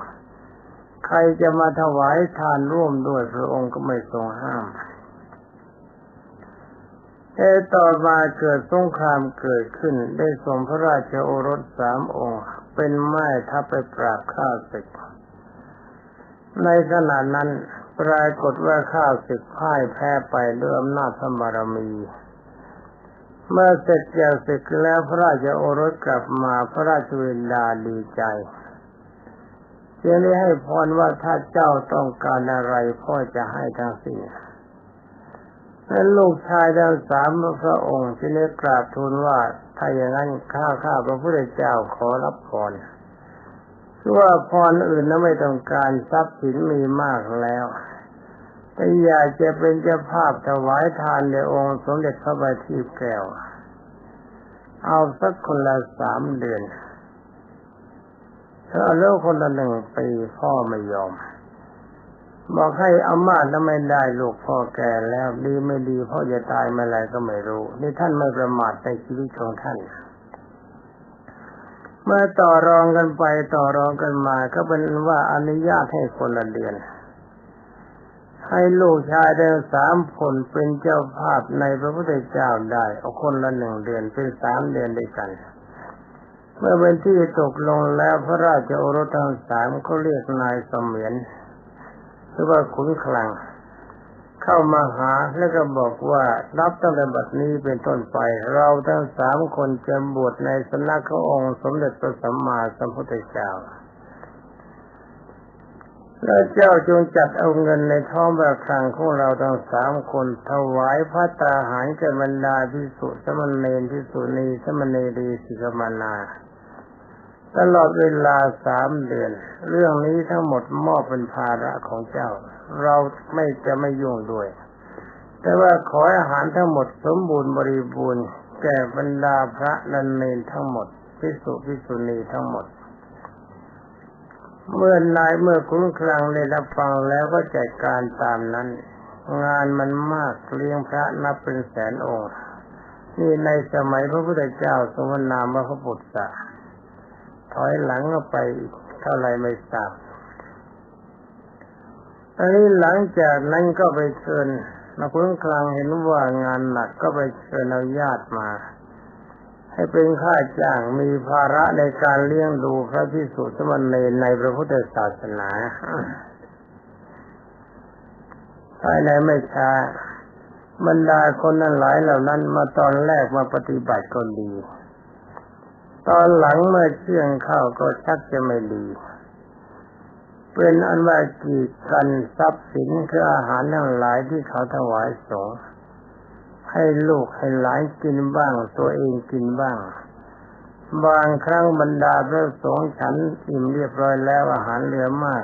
ใครจะมาถวายทานร่วมด้วยพระองค์ก็ไม่ทรงห้ามแต่ต่อมาเกิดสงครามเกิดขึ้นได้ส่งพระราชโอรส3 องค์เป็นแม่ทัพไปปราบข้าศึกในขณะนั้นปรากฏว่าข้าศึกพ่ายแพ้ไปด้วยอำนาจพระบารมีเมื่อเสร็จจากศึกแล้วพระราชโอรสกลับมาพระราชบิดาดีใจจึงได้ให้พรว่าถ้าเจ้าต้องการอะไรพ่อจะให้ทั้งสิ้นและลูกชายทั้ง3 พระองค์จึงได้กราบทูลว่าถ้าอย่างนั้นข้าพระพุทธเจ้าขอรับพรว่าพรอื่นนั้นไม่ต้องการทรัพย์สินมีมากแล้ว แต่อยากจะเป็นเจ้าภาพถวายทานในองค์สมเด็จพระบัณฑิตแก้วเอาสักคนละ3 เดือนถ้าเลิกคนละ1 ปีพ่อไม่ยอมบอกให้เอามาแล้วไม่ได้ลูกพ่อแก่แล้วดีไม่ดีพ่อจะตายเมื่อไรก็ไม่รู้นี่ท่านไม่ประมาทในชีวิตของท่านเมื่อต่อรองกันไปต่อรองกันมาก็เป็นว่าอนุญาตให้คนละเดือนให้ลูกชายทั้ง3 คนเป็นเจ้าภาพในพระพุทธเจ้าได้เอาคนละ1 เดือนเป็น3 เดือนด้วยกันเมื่อเป็นที่ตกลงแล้วพระราชโอรสทั้ง3เขาเรียกนายเสมียนหรือว่าขุนคลังเข้ามาหาแล้วก็บอกว่านับตั้งแต่บัดนี้เป็นต้นไปเราทั้ง3 คนจะบวชในสำนักขององค์สมเด็จพระสัมมาสัมพุทธเจ้าแล้วเจ้าจงจัดเอาเงินในท้องพระคลังของเราทั้ง3 คนถวายภัตตาหารแก่บรรดาภิกษุสมณเณรภิกษุณีสมณเณรีสิกขมานาตลอดเวลา3 เดือนเรื่องนี้ทั้งหมดมอบเป็นภาระของเจ้าเราไม่ยุ่งด้วยแต่ว่าขออาหารทั้งหมดสมบูรณ์บริบูรณ์แก่บรรดาพระนันเณรทั้งหมดภิกษุภิกษุณีทั้งหมดเมื่ขุนคลังได้รับฟังแล้วก็จัดการตามนั้นงานมันมากเลี้ยงพระนับเป็นแสนองค์นี่ในสมัยพระพุทธเจ้าทรงพระนามว่าพระพุทธะถอยหลังก็ไปเท่าไรไม่ทราบอันนี้หลังจากนั้นก็ไปเชิญขุนคลังเห็นว่างานหนักก็ไปเชิญเอาญาติมาให้เป็นค่าจ้างมีภาระในการเลี้ยงดูพระภิกษุสมณเณรในพระพุทธศาสนาภายในไม่ช้าบรรดาคนนั้นหลายเหล่านั้นมาตอนแรกมาปฏิบัติก็ดีตอนหลังเมื่อเชื่องเข้าก็ชักจะไม่ดีเป็นอันว่ากีดกันทรัพย์สินคืออาหารทั้งหลายที่เขาถวายสงฆ์ให้ลูกให้หลานกินบ้างตัวเองกินบ้างบางครั้งบรรดาพระสงฆ์ฉันอิ่มเรียบร้อยแล้วอาหารเหลือมาก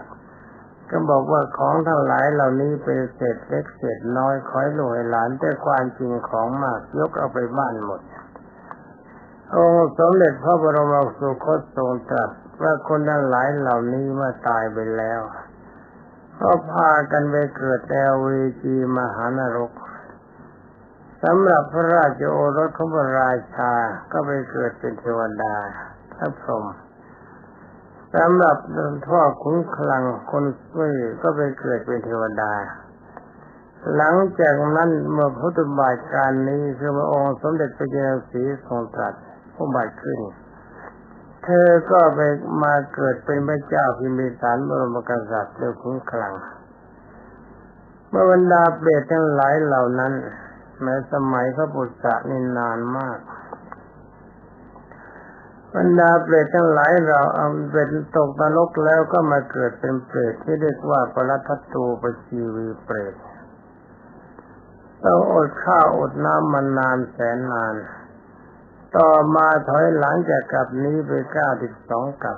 ก็บอกว่าของทั้งหลายเหล่านี้เป็นเศษเล็กเศษน้อยขอให้ลูกให้หลานแต่ความจริงของมากยกเอาไปบ้านหมดองค์สมเด็จพระบรมสุคตทรงตรัสว่าคนทั้งหลายเหล่านี้เมื่อตายไปแล้วก็พากันไปเกิดในอเวจีมหานรกสำหรับพระราชโอรสของพระราชาก็ไปเกิดเป็นเทวดาพระพรหมสำหรับพ่อขุนคลังคนช่วยก็ไปเกิดเป็นเทวดาหลังจากนั้นเมื่อพุทธบาทการนี้คือพระองค์สมเด็จพระเจ้าศรีทรงตรัสผู้บัติขึ้นเธอก็ไปมาเกิดเป็นพระเจ้าพิมพิสารบรมกษัตริย์โดยขุนคลังเมื่อบรรดาเปรตทั้งหลายเหล่านั้นแม้สมัยพระพุทธะนี่นานมากบรรดาเปรตทั้งหลายเราเอาเป็นตกนรกแล้วก็มาเกิดเป็นเปรตที่เรียกว่าปรัตถตูปชีวีเปรตต้องอดข้าวอดน้ำมานานแสนนานต่อมาถอยหลังจากกลับนี้ไป92 กลับ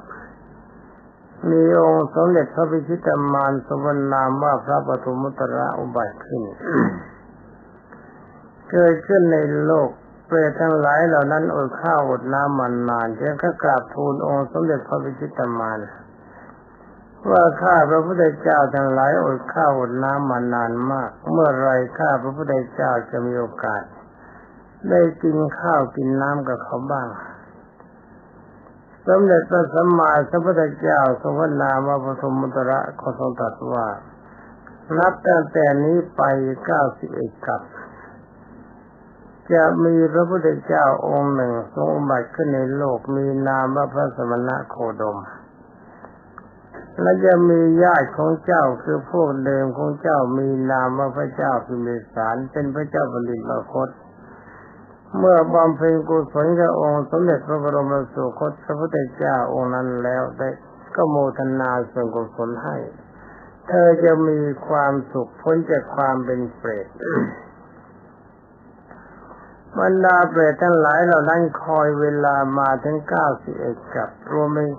มีองค์สมเด็จพระพิชิตมารทรงพระนามว่าพระปฐมุตตรอุบัติขึ้น เกิดขึ้นในโลกเปรตทั้งหลายเหล่านั้นอดข้าวอดน้ำมานานจึงก็กราบทูลองค์สมเด็จพระพิชิตมารว่าข้าพระพุทธเจ้าทั้งหลายอดข้าวอดน้ำมานานมากเมื่อไรข้าพระพุทธเจ้าจะมีโอกาสได้กินข้าวกินน้ำกับเขาบ้างสมเด็จพระสัมมาสัมพุทธเจ้าทรงพระนามว่าปฐมุตตระก็ทรงตรัสว่านับตั้งแต่นี้ไป91 กลับจะมีพระพุทธเจ้าองค์หนึ่งทรงอุบัติขึ้นในโลกมีนามว่าพระสมณะโคดมและจะมีญาติของเจ้าคือพวกเดิมของเจ้ามีนามว่าพระเจ้าพิมพิสารเป็นพระเจ้าแผ่นดินมคธเมื่อบำเพ็ญกุศลกับองค์สมเด็จพระบรมสุคตพระพุทธเจ้าองค์นั้นแล้วได้ก็โมทนาส่วนกุศลให้เธอจะมีความสุขพ้นจากความเป็นเปรต บรรดาเปรตทั้งหลายเหล่านั้นคอยเวลามาถึง91 กลับรวมเป็น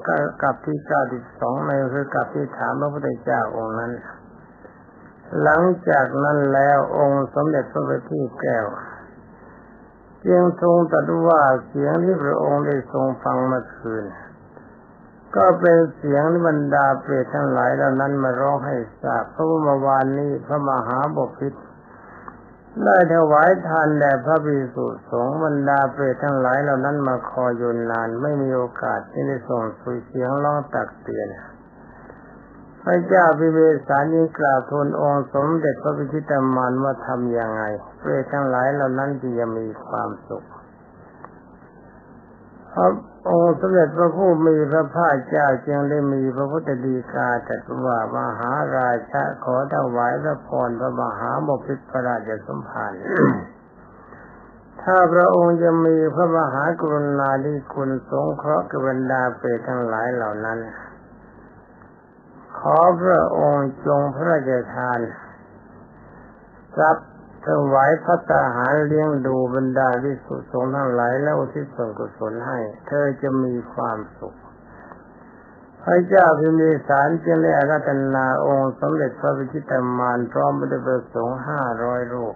กลับที่92ในคือกลับที่ถามพระพุทธเจ้าองค์นั้น หลังจากนั้นแล้วองค์สมเด็จพระบัณฑิตแก้วจึงทรงตรัสว่าเสียงที่พระองค์ได้ทรงฟังเมื่อคืนก็เป็นเสียงบรรดาเปรตทั้งหลายเหล่านั้นมาร้องให้ทราบเพราะว่าเมื่อวานนี้พระมหาบพิตรได้ถวายทานแด่พระภิกษุสงฆ์บรรดาเปรตทั้งหลายเหล่านั้นมาคอยอยู่นานไม่มีโอกาสที่ได้ส่งเสียงร้องตักเตือนพระเจ้าพิมพิสารยิ่งกราบทูลองค์สมเด็จพระพิชิตมารว่าทำยังไงเปรตทั้งหลายเหล่านั้นจะมีความสุขเพราะองค์สมเด็จพระผู้มีพระภาคเจ้าจึงได้มีพระพุทธฎีกาตรัสว่ามหาราชะขอถวายพระพรพระมหาบพิตรพระราชสมภาร ถ้าพระองค์จะมีพระมหากรุณาธิคุณสงเคราะห์กับบรรดาเปรตทั้งหลายเหล่านั้นขอพระองค์จงพระราชทานทรัพย์ถวายภัตตาหารเลี้ยงดูบรรดาภิกษุสงฆ์ทั้งหลายแล้วอุทิศส่วนกุศลให้เธอจะมีความสุขพระเจ้าพิมพิสารจึงได้อาราธนาองค์สมเด็จพระพิชิตมารพร้อมด้วยพระสงฆ์500 รูป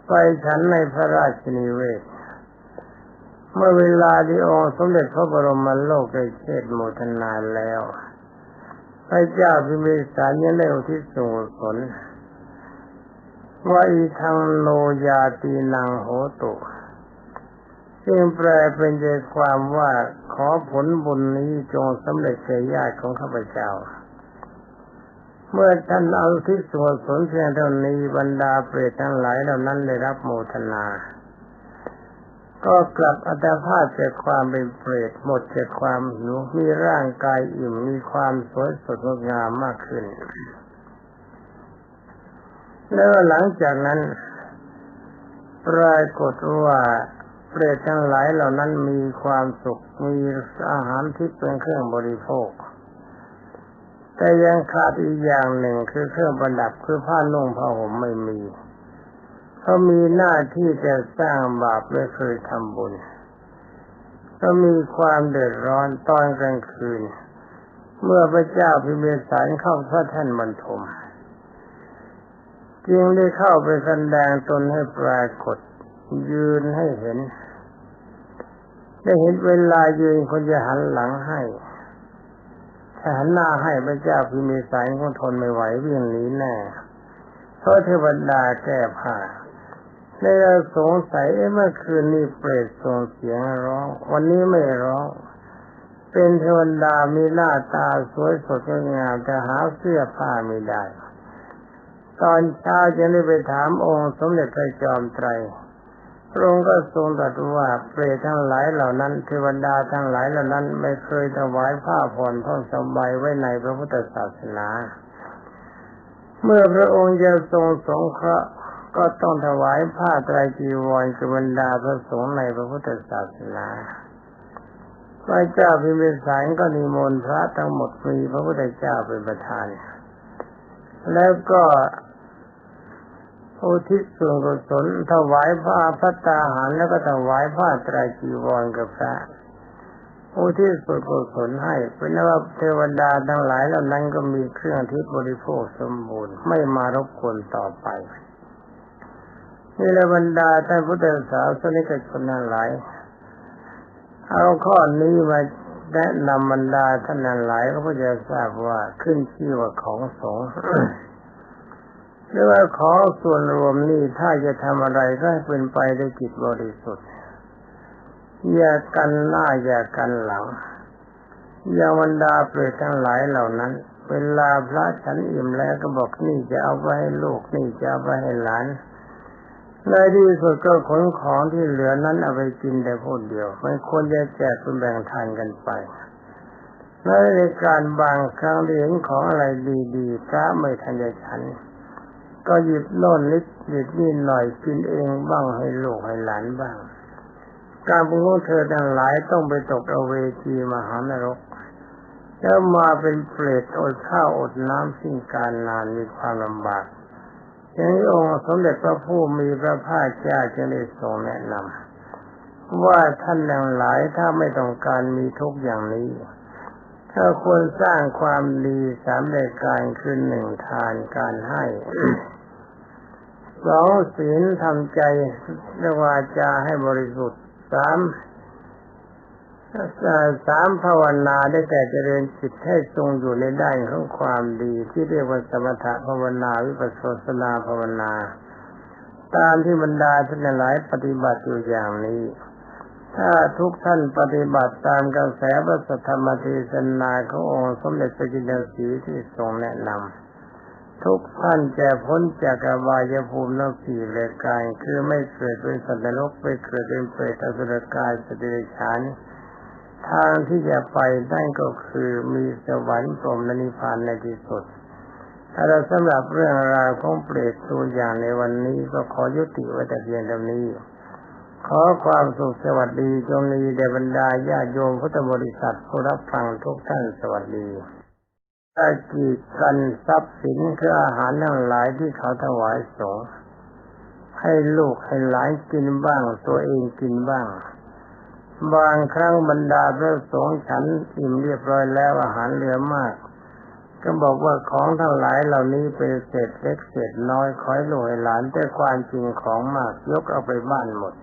ไปฉันในพระราชนิเวศเมื่อเวลาที่องค์สมเด็จพระบรมโลกได้เทศน์โมทนาแล้วพระเจ้าพิมพิสารยังได้อุทิศส่วนกุศลว่าอีทังโนยาตีนังโหตุซึ่งแปลเป็นใจความว่าขอผลบุญนี้จงสำเร็จแก่ญาติของข้าพเจ้าเมื่อท่านเอาที่ส่วนสนเพียงเท่านี้บรรดาเปรตทั้งหลายเหล่านั้นได้รับโมทนาก็กลับอัตภาพจากความเป็นเปรตหมดจากความหิวมีร่างกายอิ่มมีความสวยสดงดงามมากขึ้นแล้วหลังจากนั้นปรากฏว่าเปรตทั้งหลายเหล่านั้นมีความสุขมีอาหารที่เป็นเครื่องบริโภคแต่ยังขาดอีกอย่างหนึ่งคือเครื่องประดับคือผ้านุ่งผ้าห่มไม่มีเขามีหน้าที่จะสร้างบาปไม่เคยทำบุญก็มีความเดือดร้อนตอนกลางคืนเมื่อพระเจ้าพิมพิสารเข้าพระแท่นบรรทมจึงได้เข้าไปแสดงตนให้ปรากฏยืนให้เห็นได้เห็นเวลายืนคนจะหันหลังให้ถ้าหันหน้าให้พระเจ้าพิมพิสารคงทนไม่ไหววิ่งหนีแน่เพราะเทวดาแก้ผ้าได้สงสัยเมื่อคืนนี้เปรตส่งเสียงร้องวันนี้ไม่ร้องเป็นเทวดามีหน้าตาสวยสดงดงามแต่หาเสื้อผ้าไม่ได้ตอนเช้าจึงได้ไปถามองค์สมเด็จพระจอมไตรพระองค์ก็ทรงตรัสว่าเปรตทั้งหลายเหล่านั้นเทวดาทั้งหลายเหล่านั้นไม่เคยถวายผ้าผ่อนท่อนสบายไว้ในพระพุทธศาสนาเมื่อพระองค์จะทรงสงเคราะห์ก็ต้องถวายผ้าไตรจีวรกับบรรดาพระสงฆ์ในพระพุทธศาสนาพระเจ้าพิมพิสารก็นิมนต์พระทั้งหมดมีพระพุทธเจ้าเป็นประธานแล้วก็อุทิศส่วนกุศลถวายผ้าภัตตาหารแล้วก็ถวายผ้าไตรจีวรกับพระอุทิศส่วนกุศลให้เป็นว่าเทวดาทั้งหลายเหล่านั้นก็มีเครื่องที่บริโภคสมบูรณ์ไม่มารบกวนต่อไปนี่แหละบรรดาท่านพุทธศาสนิกชนทั้งหลายเอาข้อนี้มาแนะนำบรรดาท่านทั้งหลายก็เพื่อจะทราบว่าขึ้นชื่อว่าของสงฆ์ หรือว่าของส่วนรวมนี่ถ้าจะทำอะไรก็ให้เป็นไปด้วยจิตบริสุทธิ์อย่ากันหน้าอย่ากันหลังอย่าบรรดาเปรตทั้งหลายเหล่านั้นเวลาพระฉันอิ่มแล้วก็บอกนี่จะเอาไปให้ลูกนี่จะเอาไปให้หลานในที่สุดก็ขนของที่เหลือนั้นเอาไปกินแต่คนเดียวไม่ควรจะแจกเป็นแบ่งทานกันไปในการบางครั้งเห็นของอะไรดีๆพระไม่ทันจะฉันก็หยิบโน่นนิดหยิบนี่หน่อยกินเองบ้างให้ลูกให้หลานบ้างการบุญของเธอทั้งหลายต้องไปตกอเวจีมหานรกแล้วมาเป็นเปรตอดข้าวอดน้ำสิ้นการนานมีความลำบากอย่างนี้องค์สมเด็จพระผู้มีพระภาคเจ้าจึงได้ทรงแนะนำว่าท่านทั้งหลายถ้าไม่ต้องการมีทุกข์อย่างนี้ถ้า ถ้าควรสร้างความดี3รายการคือ1ทานการให้2ศีลทำใจและวาจาให้บริสุทธิ์3ภาวนาได้แก่เจริญจิตให้ทรงอยู่ในด้านของความดีที่เรียกว่าสมถภาวนาวิปัสสนาภาวนาตามที่บรรดาท่านหลายปฏิบัติอยู่อย่างนี้ถ้าทุกท่านปฏิบัติตามกระแสพระสัทธรรมเทศนาขององค์สมเด็จพระจินสีที่ทรงแนะนำทุกท่านจะพ้นจากอบายภูมิทั้ง4รายการคือไม่เกิดเป็นสัตว์นรกไม่เกิดเป็นเปรตอสุรกายสัตว์เดรัจฉานทางที่จะไปได้ก็คือมีสวรรค์พรหมนิพพานในที่สุดถ้าเราสำหรับเรื่องราวของเปรตตัวอย่างในวันนี้ก็ขอยุติไว้แต่เพียงเท่านี้ขอความสุขสวัสดีจงมีแด่บรรดาญาโยมพุทธบริษัทผู้รับฟังทุกท่านสวัสดีอากีดกันทรัพย์สินคืออาหารทั้งหลายที่เขาถวายสงฆ์ให้ลูกให้หลานกินบ้างตัวเองกินบ้างบางครั้งบรรดาพระสงฆ์ฉันอิ่มเรียบร้อยแล้วอาหารเหลือมากก็บอกว่าของทั้งหลายเหล่านี้เป็นเศษเล็กเศษน้อยขอให้ลูกให้หลานแต่ความจริงของมากยกเอาไปบ้านหมด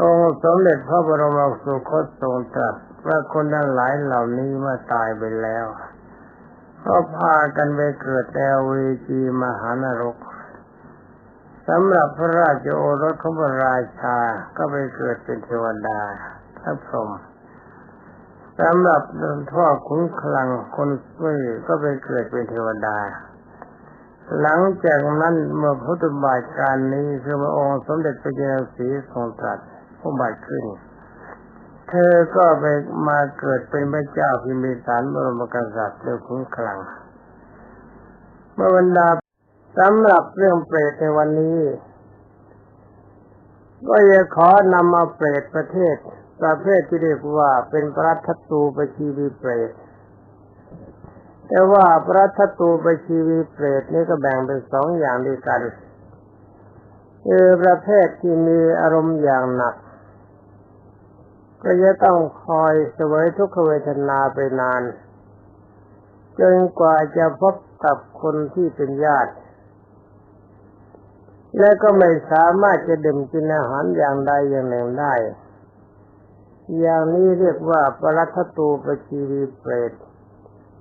องค์สมเด็จพระบรมสุคตทรงตรัสว่าคนทั้งหลายเหล่านี้เมื่อตายไปแล้วก็พากันไปเกิดในอเวจีมหานรกสำหรับพระราชโอรสของพระราชาก็ไปเกิดเป็นเทวดาพระพรหมสำหรับพ่อขุนคลังคนซื่อก็ไปเกิดเป็นเทวดาหลังจากนั้นเมื่อพุทธบาทการนี้คือพระองค์สมเด็จพระเจ้าสีทรงตรัสผู้บัติขึ้นเธอก็ไปมาเกิดเป็นพระเจ้าพิมพิสารบรมกษัตริย์โดยขุนคลังเมื่อบรรดาสำหรับเรื่องเปรตในวันนี้ก็จะขอนำมาเปรตประเภทที่เรียกว่าเป็นปรัตถตูปชีวีเปรตแต่ว่าปรัตถตูปชีวีเปรตนี้ก็แบ่งเป็น2อย่างด้วยกันคือประเภทที่มีอารมณ์อย่างหนักก็จะต้องคอยเสวยทุกขเวทนาไปนานจนกว่าจะพบกับคนที่เป็นญาติและก็ไม่สามารถจะดื่มกินอาหารอย่างใดอย่างหนึ่งได้อย่างนี้เรียกว่าปรัตถตูปชีวีเปรต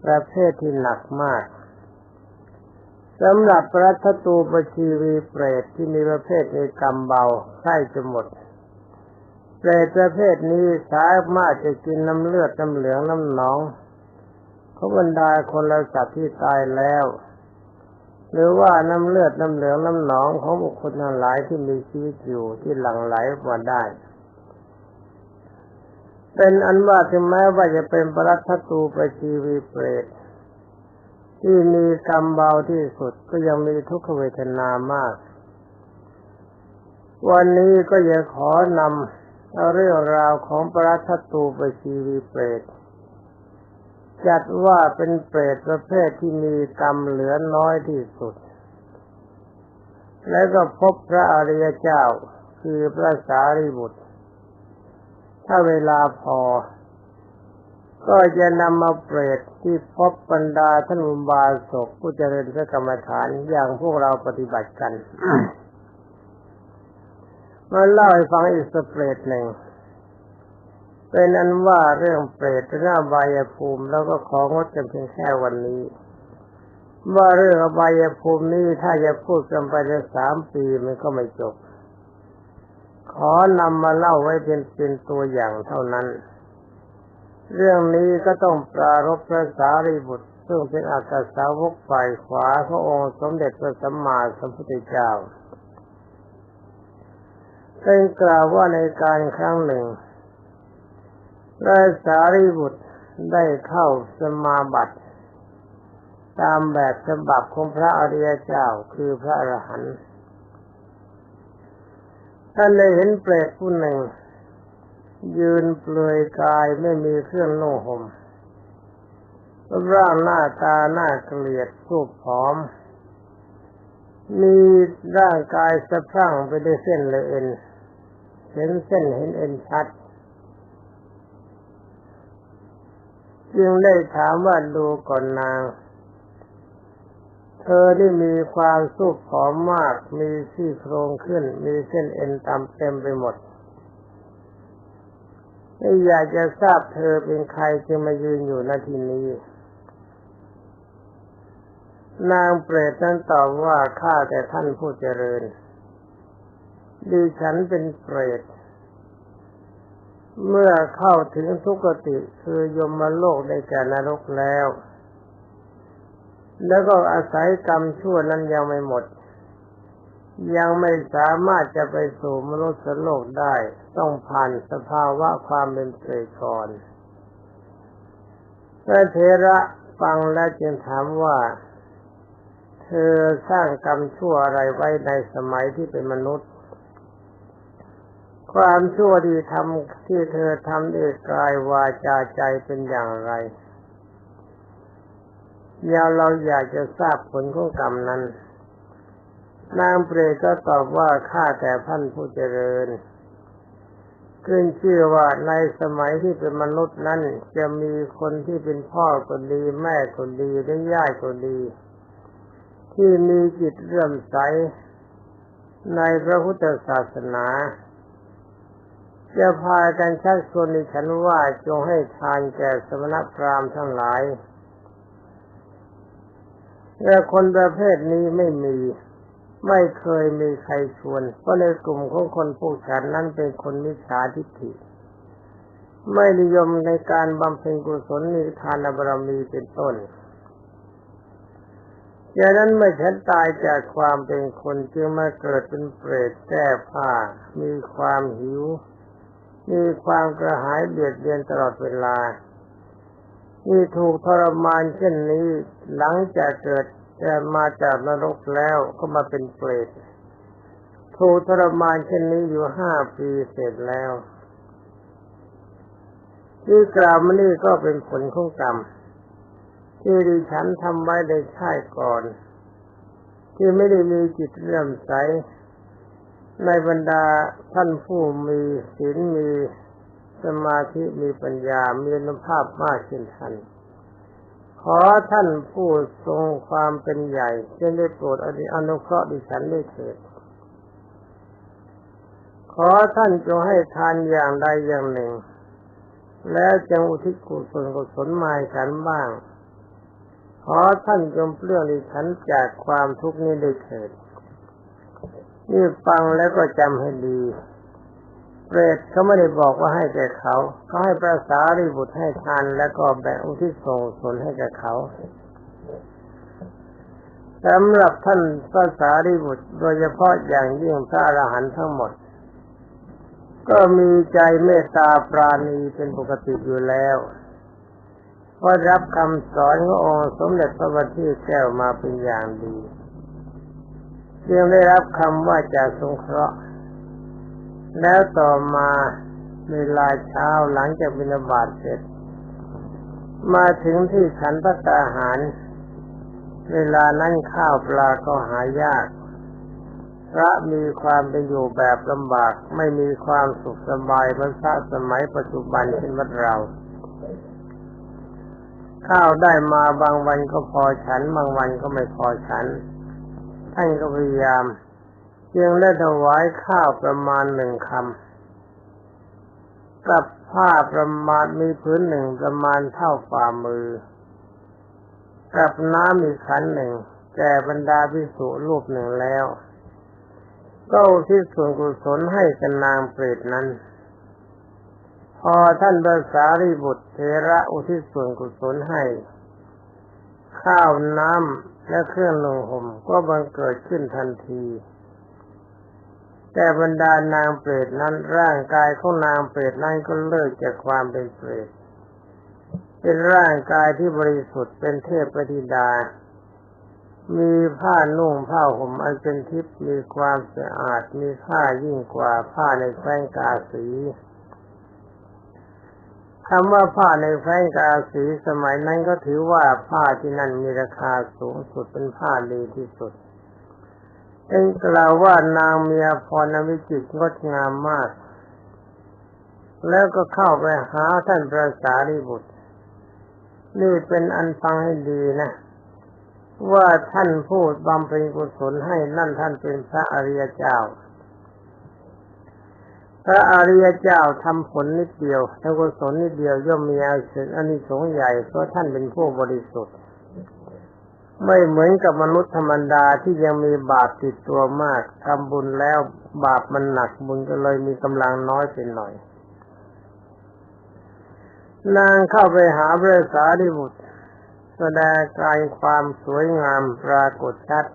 ประเภทที่หนักมากสำหรับปรัตถตูปชีวีเปรตที่มีประเภทในกรรมเบาใกล้จะหมดเปรตประเภทนี้สามารถจะกินน้ำเลือดน้ำเหลืองน้ำหนองของบรรดาคนและสัตว์ที่ตายแล้วหรือว่าน้ำเลือดน้ำเหลืองน้ำหนองของบุคคลทั้งหลายที่มีชีวิตอยู่ที่หลั่งไหลมาได้เป็นอันว่าถึงแม้ว่าจะเป็นปรัตถตูปชีวีเปรตที่มีกรรมเบาที่สุดก็ยังมีทุกขเวทนามากวันนี้ก็ยังขอนำเอาเรื่องราวของปรัตถตูปชีวีเปรตจัดว่าเป็นเปรตประเภทที่มีกรรมเหลือน้อยที่สุดและก็พบพระอริยเจ้าคือพระสารีบุตรถ้าเวลาพอก็จะนำมาเปรตที่พบบรรดาท่านอุบาสกผู้เจริญพระกรรมฐานอย่างพวกเราปฏิบัติกัน มาเล่าให้ฟังอีกสักเปรตหนึ่งเป็นอันว่าเรื่องเปรตหน้าอบายภูมิแล้วก็ของดกันเพียงแค่วันนี้ว่าเรื่องอบายภูมินี้ถ้าจะพูดกันไปได้3 ปีมันก็ไม่จบขอนำมาเล่าไว้เป็นตัวอย่างเท่านั้นเรื่องนี้ก็ต้องปรารภพระสารีบุตรซึ่งเป็นอัครสาวกฝ่ายขวาขององค์สมเด็จพระสัมมาสัมพุทธเจ้าเป็นกล่าวว่าในการครั้งหนึ่งพระสารีบุตรได้เข้าสมาบัติตามแบบฉบับของพระอริยเจ้าคือพระอรหันต์ท่านได้เห็นเปรตผู้หนึ่งยืนเปลือยกายไม่มีเครื่องนุ่งห่มรูปร่างหน้าตาน่าเกลียดรูปผอมมีร่างกายสะพรั่งไปด้วยเส้นและเอ็นเห็นเส้นเห็นเอ็นชัดจ จึงได้ถามว่าดูก่อนนางเธอที่มีความสุขผอมมากมีซี่โครงขึ้นมีเส้นเอ็นตามเต็มไปหมดอยากจะทราบเธอเป็นใครจึงมายืนอยู่ณที่นี้นางเปรตนั้นตอบว่าข้าแต่ท่านผู้เจริญดิฉันเป็นเปรตเมื่อเข้าถึงทุกขติคือยมโลกได้แก่นรกแล้วก็อาศัยกรรมชั่วนั้นยังไม่หมดยังไม่สามารถจะไปสู่มนุษย์โลกได้ต้องผ่านสภาวะความเป็นเปรตก่อนพระเถระฟังแล้วจึงถามว่าเธอสร้างกรรมชั่วอะไรไว้ในสมัยที่เป็นมนุษย์ความชั่วที่เธอทำด้วยกายวาจาใจเป็นอย่างไรเราอยากจะทราบผลของกรรมนั้นนางเปรตก็ตอบว่าข้าแต่ท่านผู้เจริญขึ้นชื่อว่าในสมัยที่เป็นมนุษย์นั้นจะมีคนที่เป็นพ่อก็ดีแม่ก็ดีและญาติก็ดีที่มีจิตเลื่อมใสในพระพุทธศาสนาจะพากันชักชวนดิฉันว่าจงให้ทานแก่สมณพราหมณ์ทั้งหลายแต่คนประเภทนี้ไม่เคยมีใครชวนเพราะในกลุ่มของคนพวกฉันนั้นเป็นคนมิจฉาทิฏฐิไม่นิยมในการบำเพ็ญกุศลนิทานบารมีเป็นต้นดังนั้นเมื่อฉันตายจากความเป็นคนจึงมาเกิดเป็นเปรตแก้ผ้ามีความหิวมีความกระหายเบียดเบียนตลอดเวลาที่ถูกทรมานเช่นนี้หลังจากเกิดมาจากนรกแล้วก็มาเป็นเปรตถูกทรมานเช่นนี้อยู่5 ปีเสร็จแล้วที่กล่าวมานี่ก็เป็นผลของกรรมที่ดิฉันทำไว้ในชาติก่อนที่ไม่ได้มีจิตเลื่อมใสในบรรดาท่านผู้มีศีลมีสมาธิมีปัญญามีอนุภาพมากเช่นท่านขอท่านผู้ทรงความเป็นใหญ่จงได้โปรดอนุเคราะห์ดิฉันด้วยเถิดขอท่านจงให้ทานอย่างใดอย่างหนึ่งแล้วจงอุทิศกุศลมาให้ฉันบ้างขอท่านจงเปลื้องดิฉันจากความทุกข์นี้ด้วยเถิดนี่ฟังแล้วก็จำให้ดีเปรตเขาไม่ได้บอกว่าให้แก่เขาให้พระสารีบุตรให้ทานแล้วก็แบ่งอุทิศส่วนกุศลให้แก่เขาสำหรับท่านพระสารีบุตรโดยเฉพาะอย่างยิ่งพระอรหันต์ทั้งหมดก็มีใจเมตตาปราณีเป็นปกติอยู่แล้วเพราะรับคำสอนขององค์สมเด็จพระบัณฑิตแก้วมาเป็นอย่างดีจึงได้รับคำว่าจะสงเคราะห์แล้วต่อมาเวลาเช้าหลังจากบิณฑบาตเสร็จมาถึงที่ฉันภัตตาหารเวลานั้นข้าวปลาก็หายากพระมีความเป็นอยู่แบบลำบากไม่มีความสุขสบายเหมือนพระสมัยปัจจุบันเช่นวัดเราข้าวได้มาบางวันก็พอฉันบางวันก็ไม่พอฉันท่านก็พยายามจึงได้ถวายข้าวประมาณ1 คำกับผ้าประมาณมีผืนหนึ่งประมาณเท่าฝ่ามือกับน้ำอีกขันหนึ่งแก่บรรดาภิกษุรูปหนึ่งแล้วก็อุทิศส่วนกุศลให้กับนางเปรตนั้นพอท่านพระสารีบุตรเถระอุทิศส่วนกุศลให้ข้าวน้ำและเครื่องนุ่งห่มก็บังเกิดขึ้นทันทีแต่บรรดานางเปรตนั้นร่างกายของนางเปรตนั้นก็เลิกจากความเป็นเปรตเป็นร่างกายที่บริสุทธิ์เป็นเทพธิดามีผ้านุ่งผ้าห่มอันเป็นทิพย์มีความสะอาดมีค่ายิ่งกว่าผ้าในแคว้นกาสีคำว่าผ้าในแคว้นกาสีสมัยนั้นก็ถือว่าผ้าที่นั่นมีราคาสูงสุดเป็นผ้าดีที่สุดเป็นกล่าวว่านางมีอภรณ์วิจิตรงดงามมากแล้วก็เข้าไปหาท่านพระสารีบุตร นี่เป็นอันฟังให้ดีนะว่าท่านพูดบำเพ็ญกุศลให้นั่นท่านเป็นพระอริยเจ้าพระอริยเจ้าทำผลนิดเดียวทำกุศลนิดเดียวย่อมมีอานิสงส์ใหญ่เพราะท่านเป็นผู้บริสุทธิ์ไม่เหมือนกับมนุษย์ธรรมดาที่ยังมีบาปติดตัวมากทำบุญแล้วบาปมันหนักบุญก็เลยมีกำลังน้อยไปหน่อยนางเข้าไปหาพระสารีบุตรแสดงกายความสวยงามปรากฏชัด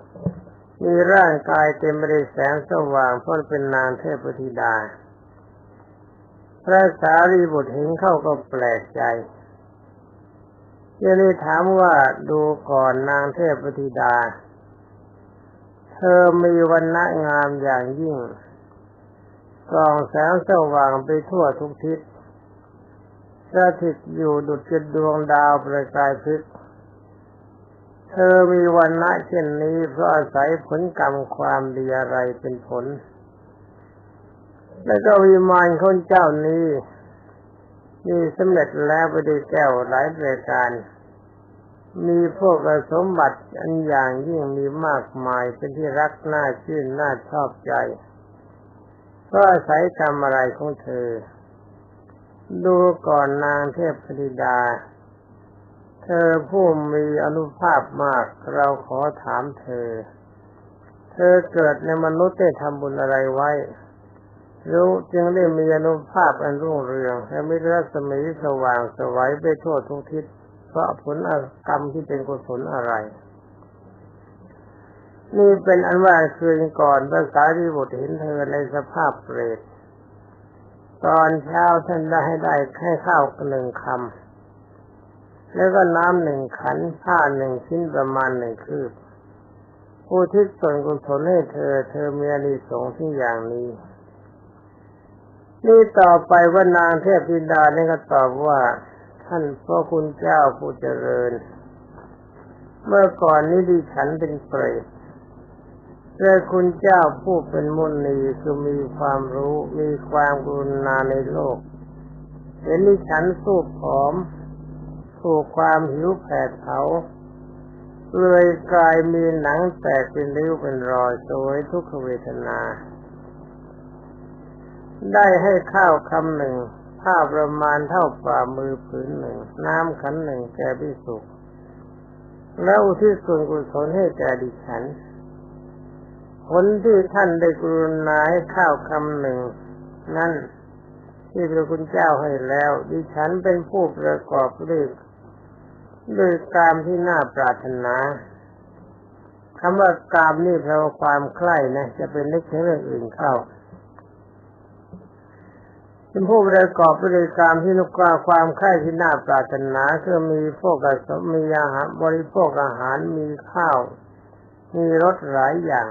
มีร่างกายเต็มไปด้วยแสงสว่างเพราะเป็นนางเทพธิดาพระสารีบุตรเห็นเข้าก็แปลกใจยังได้ถามว่าดูก่อนนางเทพธิดาเธอมีวรรณะงามอย่างยิ่งส่องแสงสว่างไปทั่วทุกทิศสถิตอยู่ดุจดวงดาวประกายพฤกษ์เธอมีวรรณะเช่นนี้เพราะอาศัยผลกรรมความดีอะไรเป็นผลแล้วก็วิมานของเจ้านี้มีสำเร็จแล้วไปด้วยแก้วหลายรายการมีพวกสมบัติอันอย่างยิ่งมีมากมายเป็นที่รักน่าชื่นน่าชอบใจเพราะอาศัยกรรมอะไรของเธอดูก่อนนางเทพธิดาเธอผู้มีอานุภาพมากเราขอถามเธอเกิดในมนุษย์ได้ทำบุญอะไรไว้รู้จึงได้มีอานุภาพอันรุ่งเรืองและมีรัศมีสว่างไสวไปทั่วทุกทิศเพราะผลกรรมที่เป็นกุศลอะไรนี่เป็นอันว่าคืนก่อนพระสารีบุตรเห็นเธอในสภาพเปรตตอนเช้าท่านได้ให้ข้าว1 คำแล้วก็น้ำ1 ขันผ้า1 ชิ้นประมาณ1 คืบผู้ที่ส่วนกุศลให้เธอมีอานิสงส์ที่อย่างนี้นี่ต่อไปว่านางเทพธิดาเนี่ยก็ตอบว่าท่านพระคุณเจ้าผู้เจริญเมื่อก่อนนี้ดิฉันเป็นเปรตแต่คุณเจ้าผู้เป็นมุนีคือมีความรู้มีความกรุณาในโลกเห็นดิฉันสู้ผอมถูกความหิวแผดเผาเลยกายมีหนังแตกเป็นริ้วเป็นรอยโดยทุกขเวทนาได้ให้ข้าวคำ 1ผ้าประมาณเท่าฝ่ามือผืน 1น้ำขัน 1แก่ภิกษุแล้วอุทิศส่วนกุศลให้แก่ดิฉันผลที่ท่านได้กรุณาให้ข้าวคำ 1นั่นที่พระคุณเจ้าให้แล้วดิฉันเป็นผู้ประกอบด้วยกามที่น่าปรารถนาคำว่ากามนี่แปลว่าความใคร่นะจะเป็นนึกถึงเรื่องอื่นเข้าเป็นผู้ประกอบด้วยกามที่นึกว่าความใคร่ที่น่าปรารถนาคือมีพวกมีอาหารบริโภคอาหารมีข้าวมีรสหลายอย่าง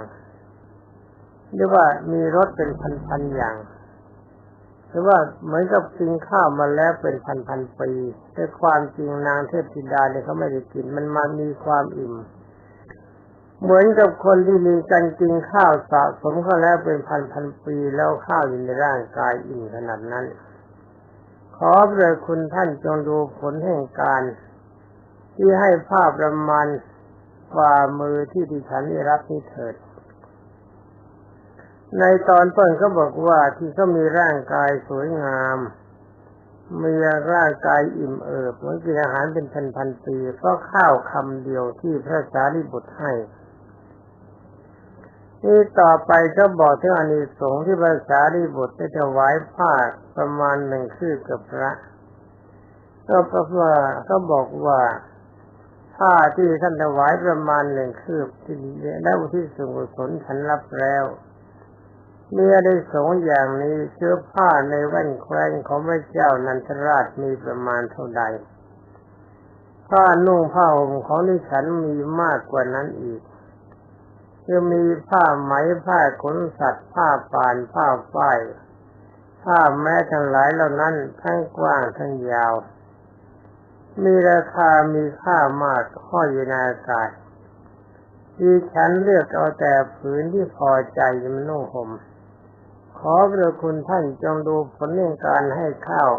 หรือว่ามีรสเป็นพันๆอย่างหรือว่าเหมือนกับกินข้าวมาแล้วเป็นพันๆปีแต่ความจริงนางเทพธิดาเนี่ยเขาไม่ได้กินมันมามีความอิ่มเหมือนกับคนที่มีการกินข้าวสะสมเข้าแล้วเป็นพันๆปีแล้วข้าวอยู่ในร่างกายอิ่มขนาดนั้นขอพระคุณท่านจงดูผลแห่งการที่ให้ผ้าประมาณฝ่ามือที่ดิฉันได้รับนี้เถิดในตอนต้นเขาบอกว่าที่เขามีร่างกายสวยงามมีร่างกายอิ่มเอิบเหมือนกินอาหารเป็นพันๆปีเพราะข้าวคำเดียวที่พระสารีบุตรให้นี่ต่อไปก็บอกถึงอานิสงส์ที่พระสารีบุตรได้ถวายผ้าประมาณ1 คืบกับพระก็เพราะว่าเขาบอกว่าผ้าที่ท่านถวายประมาณ1 คืบที่ได้อุทิศส่วนกุศลฉันรับแล้วเมื่อได้สงอย่างนี้เสื้อผ้าในแว่นแคว้นของพระเจ้านันทราชมีประมาณเท่าใดผ้านุ่งผ้าห่มของดิฉันมีมากกว่านั้นอีกจะมีผ้าไหมผ้าขนสัตว์ผ้าป่านผ้าฝ้ายผ้าแม้ทั้งหลายเหล่านั้นทั้งกว้างทั้งยาวมีราคามีค่ามากห้อยอยู่ในอากาศดิฉันเลือกเอาแต่ผืนที่พอใจมันนุ่งห่มขอพระคุณท่านจงดูผลแห่งการให้ข้าว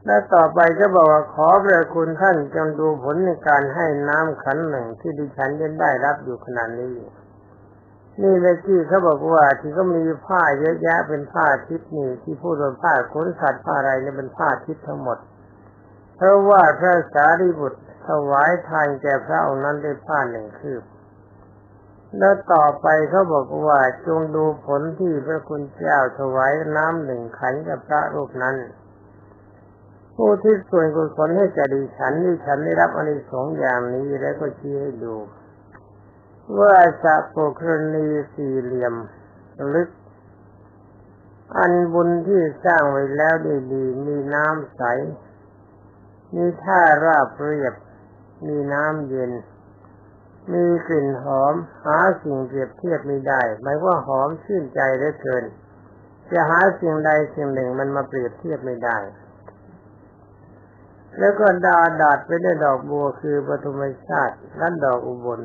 และต่อไปก็บอกว่าขอพระคุณท่านจงดูผลในการให้น้ำขันหนึ่งที่ดิฉันได้รับอยู่ขณะนี้นี่เลยที่เขาบอกว่าที่ก็มีผ้าเยอะแยะเป็นผ้าทิพย์นี่ที่พูดว่าผ้าขนสัตว์ผ้าอะไรนี่เป็นผ้าทิพย์ทั้งหมดเพราะว่าพระสารีบุตรถวายทานแก่พระองค์นั้นด้วยผ้าหนึ่งคืบแล้วต่อไปเขาบอกว่าจงดูผลที่พระคุณเจ้าถวายน้ำหนึ่งขันกับพระรูปนั้นผู้ที่ส่วนกุศลให้แก่ดิฉันได้รับอานิสงส์อย่างนี้แล้วก็ชี้ให้ดูว่าสระโปกรณีสี่เหลี่ยมลึกอันบุญที่สร้างไว้แล้วดีมีน้ำใสมีท่าราบเรียบมีน้ำเย็นมีกลิ่นหอมหาสิ่งเปรียบเทียบไม่ได้หมายว่าหอมชื่นใจเหลือเกินจะหาสิ่งใดสิ่งหนึ่งมันมาเปรียบเทียบไม่ได้แล้วก็ดาดไปด้วยดอกบัวคือปฐมชาติและดอกอุบล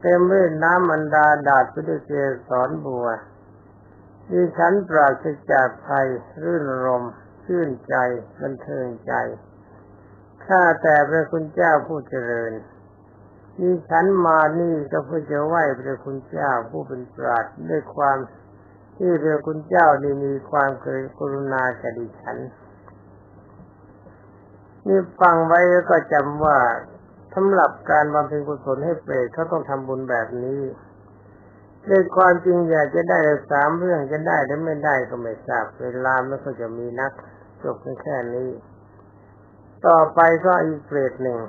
เต็มด้วยน้ำอันดาดไปด้วยเกสรบัวดิฉันปราศจากภัยรื่นรมชื่นใจบันเทิงใจข้าแต่พระคุณเจ้าผู้เจริญดิฉันมานี่ก็เพื่อจะไหว้พระคุณเจ้าผู้เป็นปราชญ์ด้วยความที่พระคุณเจ้าได้มีความกรุณาแก่ดิฉันนี่ฟังไว้แล้วก็จำว่าสำหรับการบำเพ็ญกุศลให้เปรตเขาต้องทำบุญแบบนี้ด้วยความจริงอยากจะได้3 เรื่องจะได้หรือไม่ได้ก็ไม่ทราบเวลาไม่ค่อยจะมีนักจบแค่นี้ต่อไปก็อีกเปรตหนึ่ง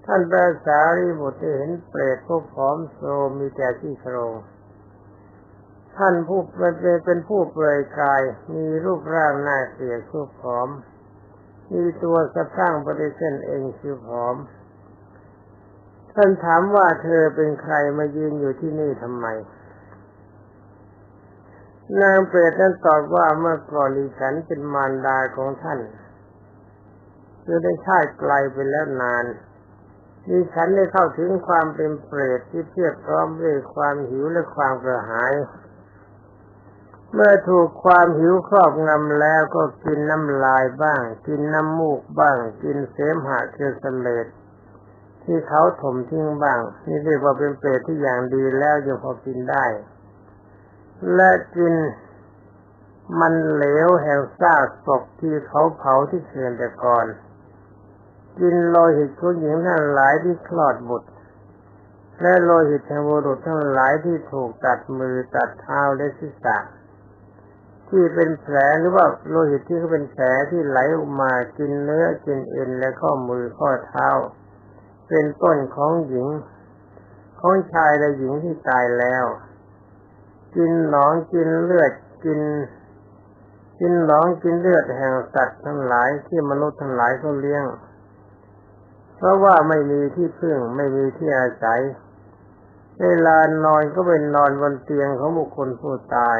ท่านพระสารีบุตรได้เห็นเปรตผู้ผอมโทรมมีแต่ที่โครงท่านผู้เป็นผู้เปลือยกายมีรูปร่างน่าเกลียดผู้ผอมมีตัวสะพรั่งบริเส้นเองคือผอมท่านถามว่าเธอเป็นใครมายืนอยู่ที่นี่ทำไมนางเปรตนั้นตอบว่าเมื่อก่อนดิฉันเป็นมารดาของท่านคือได้ชาติไกลไปแล้วนานดิฉันได้เข้าถึงความเป็นเปรตที่เพียบพร้อมด้วยความหิวและความกระหายเมื่อถูกความหิวครอบงำแล้วก็กินน้ำลายบ้างกินน้ำมูกบ้างกินเสมหะคือเสลดที่เขาถมทิ้งบ้างนี่เรียกว่าเป็นเปรตที่อย่างดีแล้วยังพอกินได้และกินมันเหลวแห่งซากศพที่เขาเผาที่เขื่อนแต่ก่อนกินโลหิตผู้หญิงทั้งหลายที่คลอดบุตรและโลหิตแห่งบุรุษทั้งหลายที่ถูกตัดมือตัดเท้าและศีรษะที่เป็นแผลหรือว่าโลหิตที่เขาเป็นแผลที่ไหลออกมากินเนื้อกินเอ็นและข้อมือข้อเท้าเป็นต้นของหญิงของชายและหญิงที่ตายแล้วกินหนองกินเลือดกินหนองกินเลือดแห่งสัตว์ทั้งหลายที่มนุษย์ทั้งหลายเขาเลี้ยงเพราะว่าไม่มีที่พึ่งไม่มีที่อาศัยเวลานอนก็เป็นนอนบนเตียงของบุคคลผู้ตาย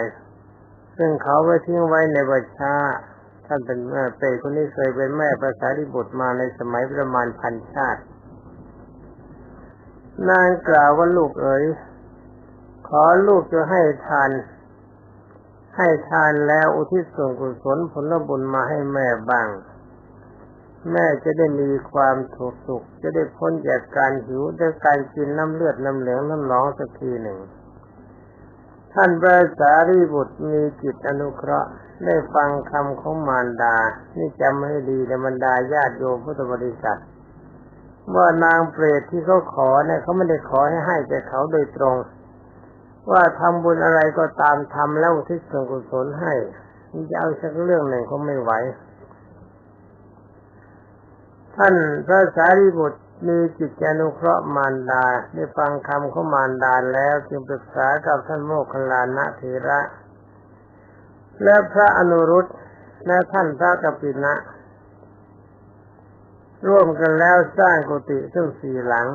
ซึ่งเขาไว้ทิ้งไว้ในวัฏชาท่านเป็นแม่เปรตคนนี้เคยเป็นแม่พระสารีบุตรมาในสมัยประมาณ1,000 ชาตินางกล่าวว่าลูกเอ๋ยขอลูกจะให้ทานแล้วอุทิศส่วนกุศลผลบุญมาให้แม่บ้างแม่จะได้มีความสุขจะได้พ้นจากการหิวจากการกินน้ำเลือดน้ำเหลืองน้ำหนองสักทีหนึ่งท่านพระสารีบุตรมีจิตอนุเคราะห์ได้ฟังคำของมารดานี่จำให้ดีในบรรดาญาติโยมพุทธบริษัทว่านางเปรตที่เขาขอเนี่ยเขาไม่ได้ขอให้แก่เขาโดยตรงว่าทำบุญอะไรก็ตามทำแล้วอุทิศส่วนกุศลให้นี่จะเอาสักเรื่องหนึ่งเขาไม่ไหวท่านพระสารีบุตรมีจิตอนุเคราะห์มารดาได้ฟังคำของมารดาแล้วจึงปรึกษากับท่านโมคคัลลานะเถระและพระอนุรุตและท่านพระกัปปินะร่วมกันแล้วสร้างกุฏิทั้ง4 หลัง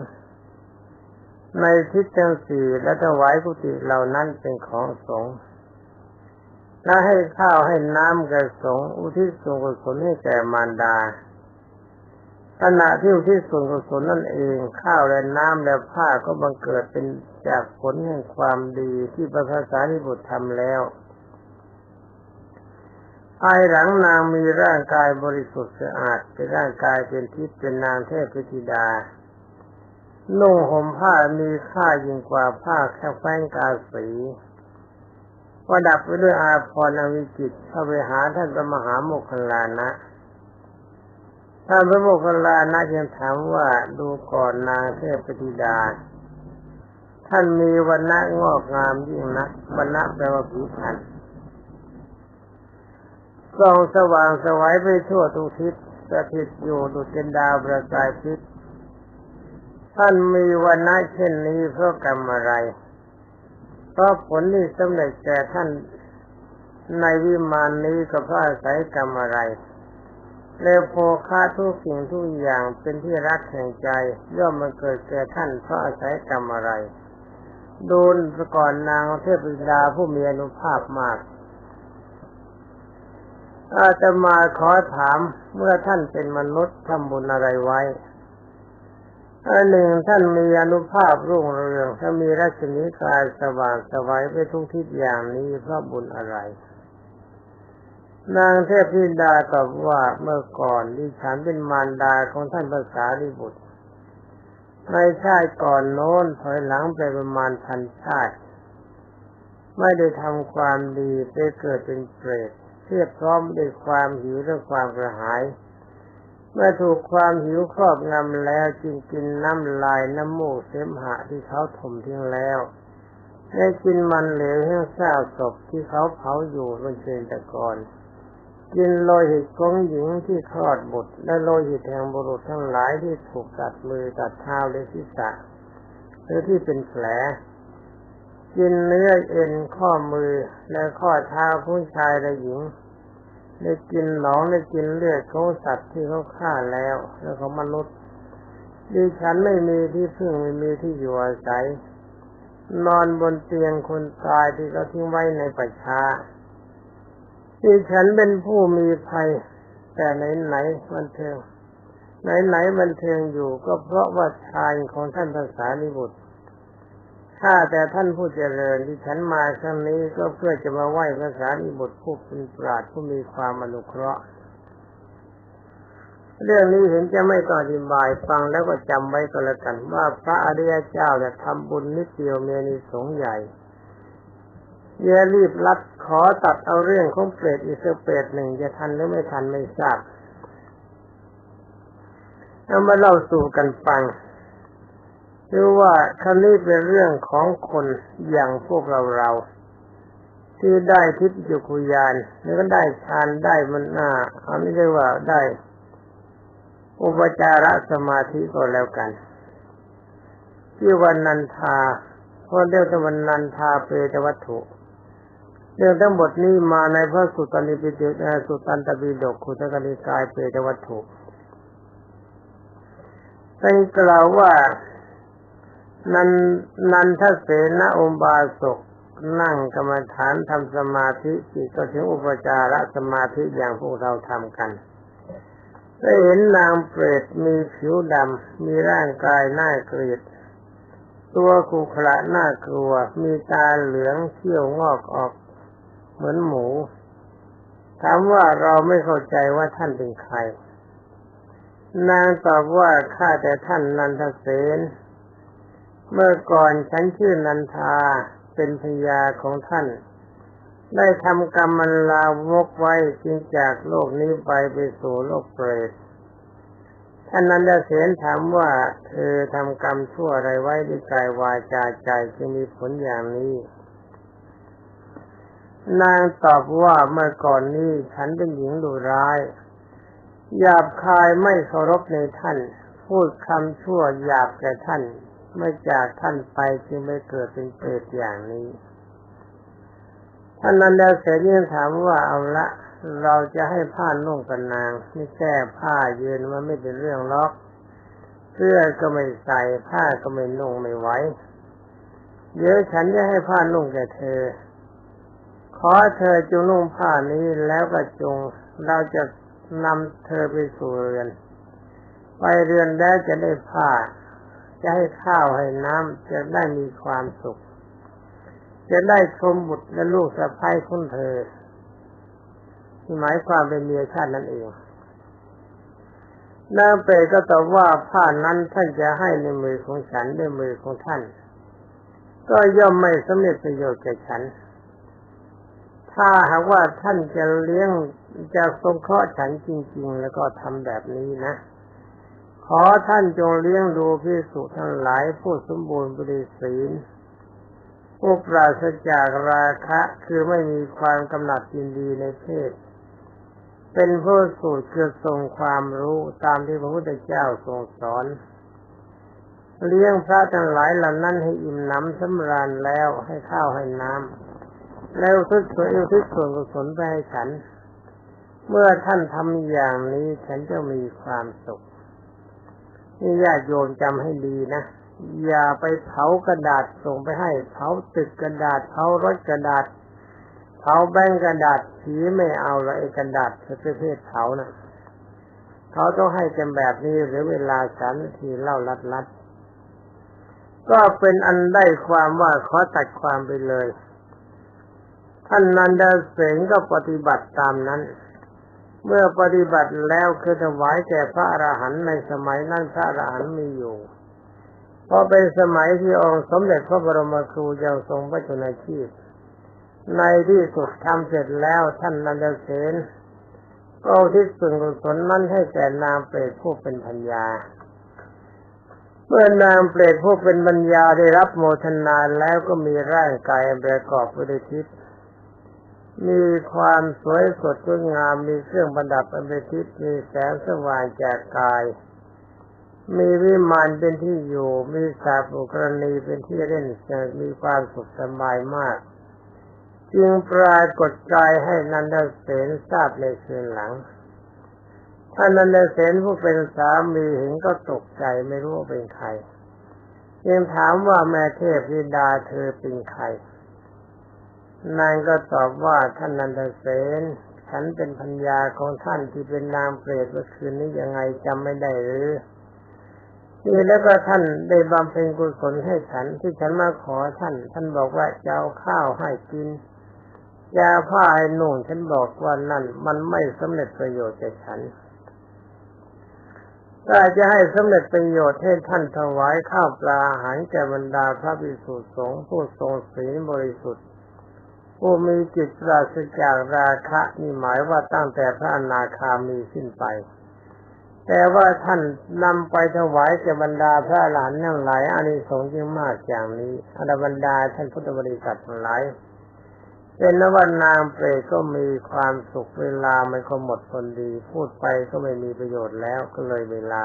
ในทิศทั้ง4และถวายกุฏิเหล่านั้นเป็นของสงฆ์และให้ข้าวให้น้ำแก่สงฆ์อุทิศส่วนกุศลให้แก่มารดาขณะที่อุทิศส่วนกุศลนั่นเองข้าวและน้ำและผ้าก็บังเกิดเป็นจากผลแห่งความดีที่พระสารีบุตรทำแล้ว ภายหลังนางมีร่างกายบริสุทธิ์สะอาดเป็นร่างกายเป็นทิพย์เป็นนางเทพธิดานุ่งห่มผ้ามีค่ายิ่งกว่าผ้าแค่แป้งกาสีประดับไปด้วยอาภรณ์อันวิจิตรเข้าไปหาท่านพระมหาโมคคัลลานะท่านพระโมคคัลลานะจึงถามว่าดูก่อนนางเทพธิดาท่านมีวรรณะงอกงามยิ่งนักวรรณะแปลว่าผิวพรรณส่องสว่างไสวไปทั่วทุกทิศสถิตอยู่ดุจดาวประกายพิษท่านมีวรรณะเช่นนี้เพราะกรรมอะไรเพราะผลที่สำเร็จแก่ท่านในวิมานนี้ก็เพราะอาศัยกรรมอะไรแล้วโภคะทุกสิ่งทุกอย่างเป็นที่รักแห่งใจย่อมมาเกิดแก่ท่านเพราะอาศัยกรรมอะไรดูก่อนนางเทพธิดาผู้มีอานุภาพมากอาตมาขอถามเมื่อท่านเป็นมนุษย์ทำบุญอะไรไว้อันหนึ่งท่านมีอานุภาพรุ่งเรืองถ้ามีรัศมีกายสว่างไสวไปทุกทิศอย่างนี้เพราะบุญอะไรนางเทพธิดาตอบว่าเมื่อก่อนดิฉันเป็นมารดาของท่านพระสารีบุตรในชาติก่อนโน้นถอยหลังไปประมาณพันชาติไม่ได้ทำความดีไปเกิดเป็นเปรตเทียบพร้อมด้วยความหิวและความกระหายเมื่อถูกความหิวครอบงำแล้วจึงกินน้ำลายน้ำมูกเสมหะที่เขาถมทิ้งแล้วได้กินมันเหลวแห้งซากศพที่เขาเผาอยู่บนเชิงตะกอนกินโลหิตของหญิงที่คลอดบุตรและโลหิตแห่งบุรุษทั้งหลายที่ถูกตัดมือตัดเท้าและศีรษะหรือที่เป็นแผลกินเนื้อเอ็นข้อมือและข้อเท้าผู้ชายและหญิงได้กินหนองได้กินเลือดของสัตว์ที่เขาฆ่าแล้วของมนุษย์ดิฉันไม่มีที่พึ่งไม่มีที่อยู่อาศัยนอนบนเตียงคนตายที่เขาทิ้งไว้ในป่าช้าดิฉันเป็นผู้มีภัยแต่ไหนบันเทิงไหนบันเทิงอยู่ก็เพราะว่าฌานของท่านพระสารีบุตรข้าแต่ท่านผู้เจริญที่ฉันมาครั้งนี้ก็เพื่อจะมาไหว้พระสารีบุตรผู้เป็นปราชญ์ผู้มีความอนุเคราะห์เรื่องนี้เห็นจะไม่ต้องอธิบายฟังแล้วก็จำไว้ก็แล้วกันว่าพระอริยเจ้าจะทำบุญนิดเดียวมีอานิสงส์ใหญ่อย่ารีบรัดขอตัดเอาเรื่องของเปรตอีกสักเปรตหนึ่งจะทันหรือไม่ทันไม่ทราบเอามาเล่าสู่กันฟังคือว่าคำนี้เป็นเรื่องของคนอย่างพวกเราที่ได้ทิพย์จักขุญาณแล้วก็ได้ฌานได้มันอันนี้เรียกว่าได้อุปจารสมาธิก็แล้วกันที่วันนันทาเพราะเรียกว่านันทาเปตวัตถุเรื่องทั้งหมดนี้มาในพระสุตตันตปิฎกสุตตันตปิฎกขุทกนิกายเปตวัตถุเป็นกล่าวว่านันทเสนาอุบาสกนั่งกรรมฐานทำสมาธิจิตก็ถึงอุปจารสมาธิอย่างพวกเราทำกันได้เห็นนางเปรตมีผิวดำมีร่างกายน่าเกลียดตัวขรุขระน่ากลัวมีตาเหลืองเขี้ยวงอกออกเหมือนหมูถามว่าเราไม่เข้าใจว่าท่านเป็นใครนางตอบว่าข้าแต่ท่านนันทเสนเมื่อก่อนฉันชื่อนันทาเป็นภรรยาของท่านได้ทำกรรมมันลามกไว้จึงจากโลกนี้ไปสู่โลกเปรตท่านนันทเสนถามว่าเธอทำกรรมชั่วอะไรไว้ด้วยกายวาจาใจจึงมีผลอย่างนี้นางตอบว่าเมื่อก่อนนี้ฉันเป็นหญิงดุร้ายหยาบคายไม่เคารพในท่านพูดคำชั่วหยาบแก่ท่านเมื่อจากท่านไปจึงไม่เกิดเป็นเปรตอย่างนี้ท่านนันทเสนยังถามว่าเอาละเราจะให้ผ้านุ่งกันนางไม่แก้ผ้ายืนมันไม่เป็นเรื่องล็อกเสื้อก็ไม่ใส่ผ้าก็ไม่นุ่งไม่ไหวเดี๋ยวฉันจะให้ผ้านุ่งแก่เธอขอเธอจงนุ่งผ้านี้แล้วก็จงเราจะนำเธอไปสู่เรือนไปเรือนแล้วจะได้ผ้าจะให้ข้าวให้น้ำจะได้มีความสุขจะได้ชมบุตรและลูกสะใภ้ของเธอ หมายความเป็นเมียชาตินั่นเองนางเปรตก็ตอบว่าผ้านั้นท่านจะให้ในมือของฉันด้วยมือของท่านก็ย่อมไม่สำเร็จประโยชน์แก่ฉันถ้าหากว่าท่านจะเลี้ยงจะสงเคราะห์ฉันจริงๆแล้วก็ทำแบบนี้นะขอท่านจงเลี้ยงดูภิกษุทั้งหลายผู้สมบูรณ์บริศีลผู้ปราศจากราคะคือไม่มีความกำหนัดยินดีในเพศเป็นผู้สูตรคือทรงความรู้ตามที่พระพุทธเจ้าทรงสอนเลี้ยงพระทั้งหลายเหล่านั้นให้อิ่มหนำสำราญแล้วให้ข้าวให้น้ำแล้วทุกส่วนกุศลไปให้ฉันเมื่อท่านทำอย่างนี้ฉันจะมีความสุขนี่ญาติโยมจำให้ดีนะอย่าไปเผากระดาษส่งไปให้เผาตึกกระดาษเผารถกระดาษเผาแบงกระดาษผีไม่เอาละไอ้กระดาษประเภทเผานะเขาต้องให้กันแบบนี้หรือเวลา3 นาทีเล่าลัดก็เป็นอันได้ความว่าขอตัดความไปเลยท่านนันดาเสนก็ปฏิบัติตามนั้นเมื่อปฏิบัติแล้วคือถวายแก่พระอรหันต์ในสมัยนั้นพระอรหันต์มีอยู่เพราะเป็นสมัยที่องค์สมเด็จพระบรมครูยังทรงพระชนชีพในที่สุดทำเสร็จแล้วท่านนันดาเสนก็อุทิศส่วนกุศลนั้นให้แก่นางเปรตผู้เป็นพัญญาเมื่อนางเปรตผู้เป็นพัญญาได้รับโมทนาแล้วก็มีร่างกายประกอบด้วยทิพย์มีความสวยสดงดงามมีเครื่องประดับอันเป็นทิพย์มีแสงสว่างจากกายมีวิมานเป็นที่อยู่มีสาปุกรณีเป็นที่เล่นมีความสุขสบายมากจึงปรากฏกายให้นันทเสนทราบในคืนหลังท่านนันทเสนผู้เป็นสามีเห็นก็ตกใจไม่รู้ว่าเป็นใครจึงถามว่าแม่เทพธิดาเธอเป็นใครนางก็ตอบว่าท่านนันทเสนฉันเป็นพัญญาของท่านที่เป็นนางเปรตเมื่อคืนนี้ยังไงจำไม่ได้หรือนี่แล้วก็ท่านได้บำเพ็ญกุศลให้ฉันที่ฉันมาขอท่านบอกว่าจะเอาข้าวให้กินยาผ้าให้นุ่งฉันบอกว่านั่นมันไม่สำเร็จประโยชน์แก่ฉันถ้าจะให้สำเร็จประโยชน์ให้ท่านถวายข้าวปลาอาหารแก่บรรดาพระภิกษุสงฆ์ผู้ทรงศีลบริสุทธิ์ผู้มีจิตปราศจากราคะนี่หมายว่าตั้งแต่พระอนาคามีขึ้นไปแต่ว่าท่านนำไปถวายแก่บรรดาพระอรหันต์ทั้งหลายอานิสงส์ยิ่งมากอย่างนี้อรบรรดาท่านพุทธบริษัททั้งหลายเป็นว่านางเปรตก็มีความสุขเวลามันก็หมดคนดีพูดไปก็ไม่มีประโยชน์แล้วก็เลยเวลา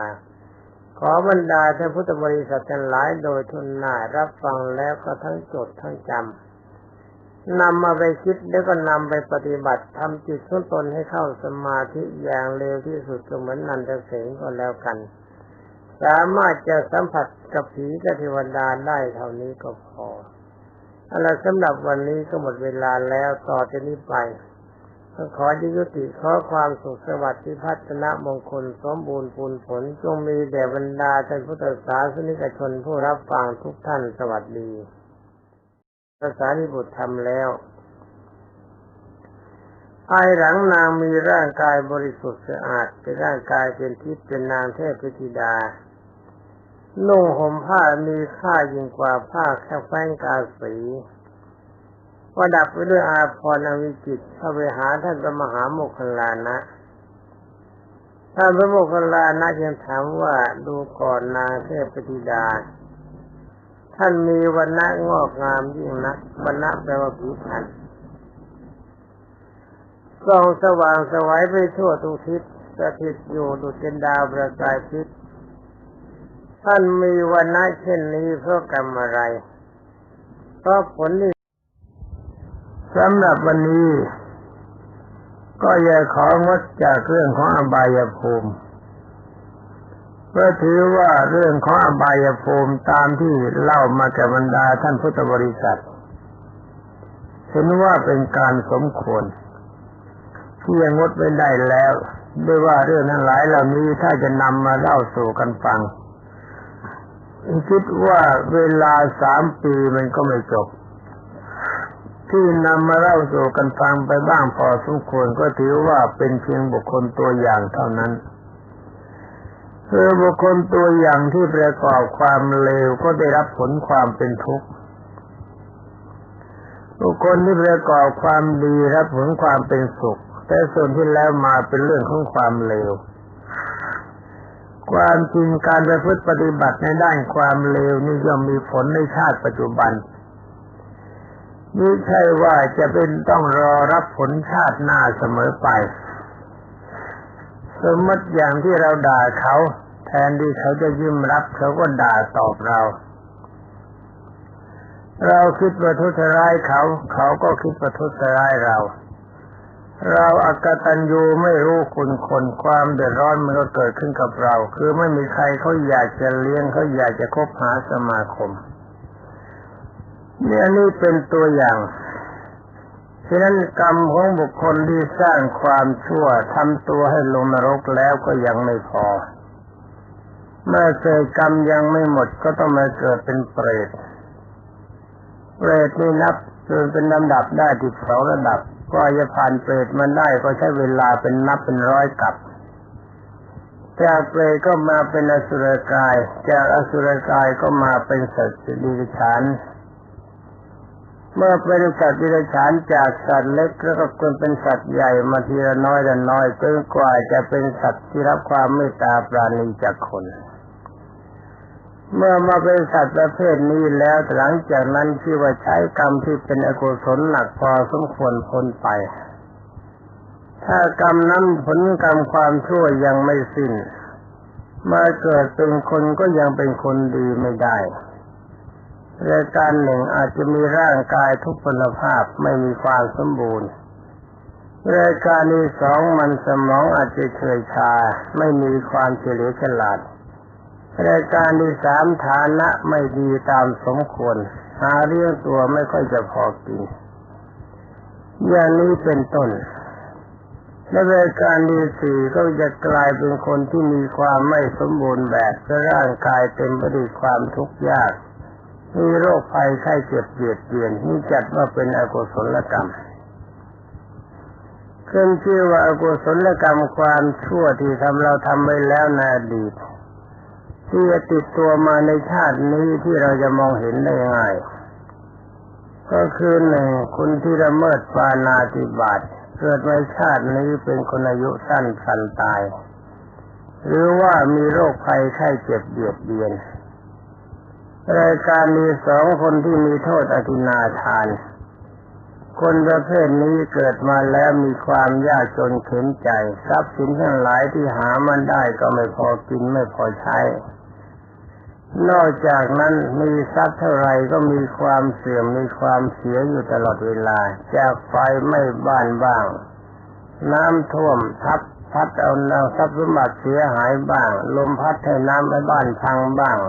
ขอบรรดาท่านพุทธบริษัททั้งหลายโดยทุนหน้ารับฟังแล้วก็ทั้งจดทั้งจำนำมาไปคิดแล้วก็นำไปปฏิบัติทำจิตของตนให้เข้าสมาธิอย่างเร็วที่สุดก็เหมือนนันทเสนก็แล้วกันสามารถจะสัมผัสกับผีกับเทวดาได้เท่านี้ก็พอสำหรับวันนี้ก็หมดเวลาแล้วต่อจากนี้ไปขอยุติขอความสุขสวัสดิ์พิพัฒนมงคลสมบูรณ์ผลจงมีแด่บรรดาท่านพุทธศาสนิกชนผู้รับฟังทุกท่านสวัสดีภาษานิบุตรทำแล้วภายหลังนางมีร่างกายบริสุทธิ์สะอาดเป็นร่างกายเป็นทิพย์เป็นนางเทพธิดานุ่งห่มผ้ามีค่ายิ่งกว่าผ้าแค่แป้งกาสีประดับไปด้วยอาภรณ์อันวิจิตรเข้าไปหาท่านพระมหาโมคคัลลานะท่านพระโมคคัลลานะยังถามว่าดูก่อนนางเทพธิดาท่านมีวรรณะงอกงามยิ่งนักวรรณะแปลว่าผิวพรรณส่องสว่างไสวไปทั่วทุกทิศสถิตอยู่ดุจเป็นดาวประกายพิษท่านมีวรรณะเช่นนี้เพราะกรรมอะไรเพราะผลนี้สำหรับวันนี้ก็อย่าของดจากเรื่องของอบายภูมิเพราะถือว่าเรื่องของอบายภูมิตามที่เล่ามาแก่บรรดาท่านพุทธบริษัทเห็นว่าเป็นการสมควรที่ยังงดไม่ได้แล้วด้วยว่าเรื่องทั้งหลายเหล่านี้ถ้าจะนำมาเล่าสู่กันฟังคิดว่าเวลา3 ปีมันก็ไม่จบ ที่นำมาเล่าสู่กันฟังไปบ้างพอสมควรก็ถือว่าเป็นเพียงบุคคลตัวอย่างเท่านั้นคือบุคคลตัวอย่างที่ประกอบความเลวก็ได้รับผลความเป็นทุกข์บุคคลที่ประกอบความดีรับผลความเป็นสุขแต่ส่วนที่แล้วมาเป็นเรื่องของความเลวความจริงการประพฤติปฏิบัติในด้านความเลวนี่ย่อมมีผลในชาติปัจจุบันไม่ใช่ว่าจะเป็นต้องรอรับผลชาติหน้าเสมอไปสมมติอย่างที่เราด่าเขาแทนที่เขาจะยิ้มรับเขาก็ด่าตอบเราคิดประทุษร้ายเขาก็คิดประทุษร้ายเราอกตัญญูไม่รู้คุณคนความเดือดร้อนมันก็เกิดขึ้นกับเราคือไม่มีใครเขาอยากจะเลี้ยงเขาอยากจะคบหาสมาคมนี่เป็นตัวอย่างฉะนั้นกรรมของบุคคลที่สร้างความชั่วทำตัวให้ลงนรกแล้วก็ยังไม่พอเมื่อเกิดกรรมยังไม่หมดก็ต้องมาเกิดเป็นเปรตนี่นับจนเป็นลำดับได้12ระดับก็จะผ่านเปรตมันได้ก็ใช้เวลาเป็นนับเป็นร้อยกับจากเปรตก็มาเป็นอสุรกายจากอสุรกายก็มาเป็นสัตว์เดรัจฉานเมื่อเป็นสัตว์เดรัจฉานจากสัตว์เล็กแล้วก็เป็นสัตว์ใหญ่มาทีละน้อยละน้อยจนกว่าจะเป็นสัตว์ที่รับความเมตตาปราณีจากคนเมื่อมาเป็นสัตว์ประเภทนี้แล้วหลังจากนั้นที่ว่าใช้กรรมที่เป็นอกุศลหนักพอสมควรพ้นไปถ้ากรรมนั้นผลกรรมความชั่วยังไม่สิ้นมาเกิดเป็นคนก็ยังเป็นคนดีไม่ได้รายการหนึ่งอาจจะมีร่างกายทุพพลภาพไม่มีความสมบูรณ์รายการที่สองมันสมองอาจจะเฉยชาไม่มีความเฉลียวฉลาดรายการที่สามฐานะไม่ดีตามสมควรหาเลี้ยงตัวไม่ค่อยจะพอกินอย่างนี้เป็นต้นและรายการที่สี่ก็จะกลายเป็นคนที่มีความไม่สมบูรณ์แบบร่างกายเต็มไปด้วยความทุกข์ยากมีโรคภัยไข้เจ็บเบียดเบียนนี่จัดว่าเป็นอกุศลกรรมขึ้นชื่อว่าอกุศลกรรมความชั่วที่เราทำไว้แล้วในอดีตที่จะติดตัวมาในชาตินี้ที่เราจะมองเห็นได้ง่ายก็คือหนึ่งคุณที่ละเมิดปาณาติบาตเกิดในชาตินี้เป็นคนอายุสั้นพลันตายหรือว่ามีโรคภัยไข้เจ็บเบียดเบียนรายการที่สองคนที่มีโทษอธินาทานคนประเภทนี้เกิดมาแล้วมีความยากจนเข็ญใจทรัพย์สินทั้งหลายที่หามันได้ก็ไม่พอกินไม่พอใช้นอกจากนั้นมีทรัพย์เท่าไรก็มีความเสื่อมมีความเสียอยู่ตลอดเวลาจากไฟไหม้บ้านบ้างน้ำท่วมพัดเอาทรัพย์สมบัติเสียหายบ้างลมพัดให้น้ำในบ้านพังบ้าง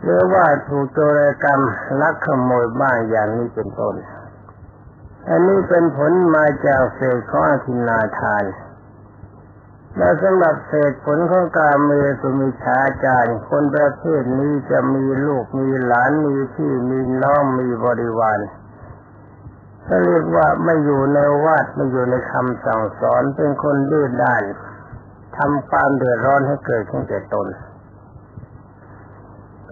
หรือว่าถูกโจรกรรมลักขโมยบ้างอย่างนี้เป็นต้นอันนี้เป็นผลมาจากเศษของอธินาทานและสำหรับเศษผลของกามเมสุมิจฉาจารคนประเภทนี้จะมีลูกมีหลานมีพี่มีน้องมีบริวารเขาเรียกว่าไม่อยู่ในวาดไม่อยู่ในคำสั่งสอนเป็นคนดื้อด้านทำความเดือดร้อนให้เกิดขึ้นแก่ตน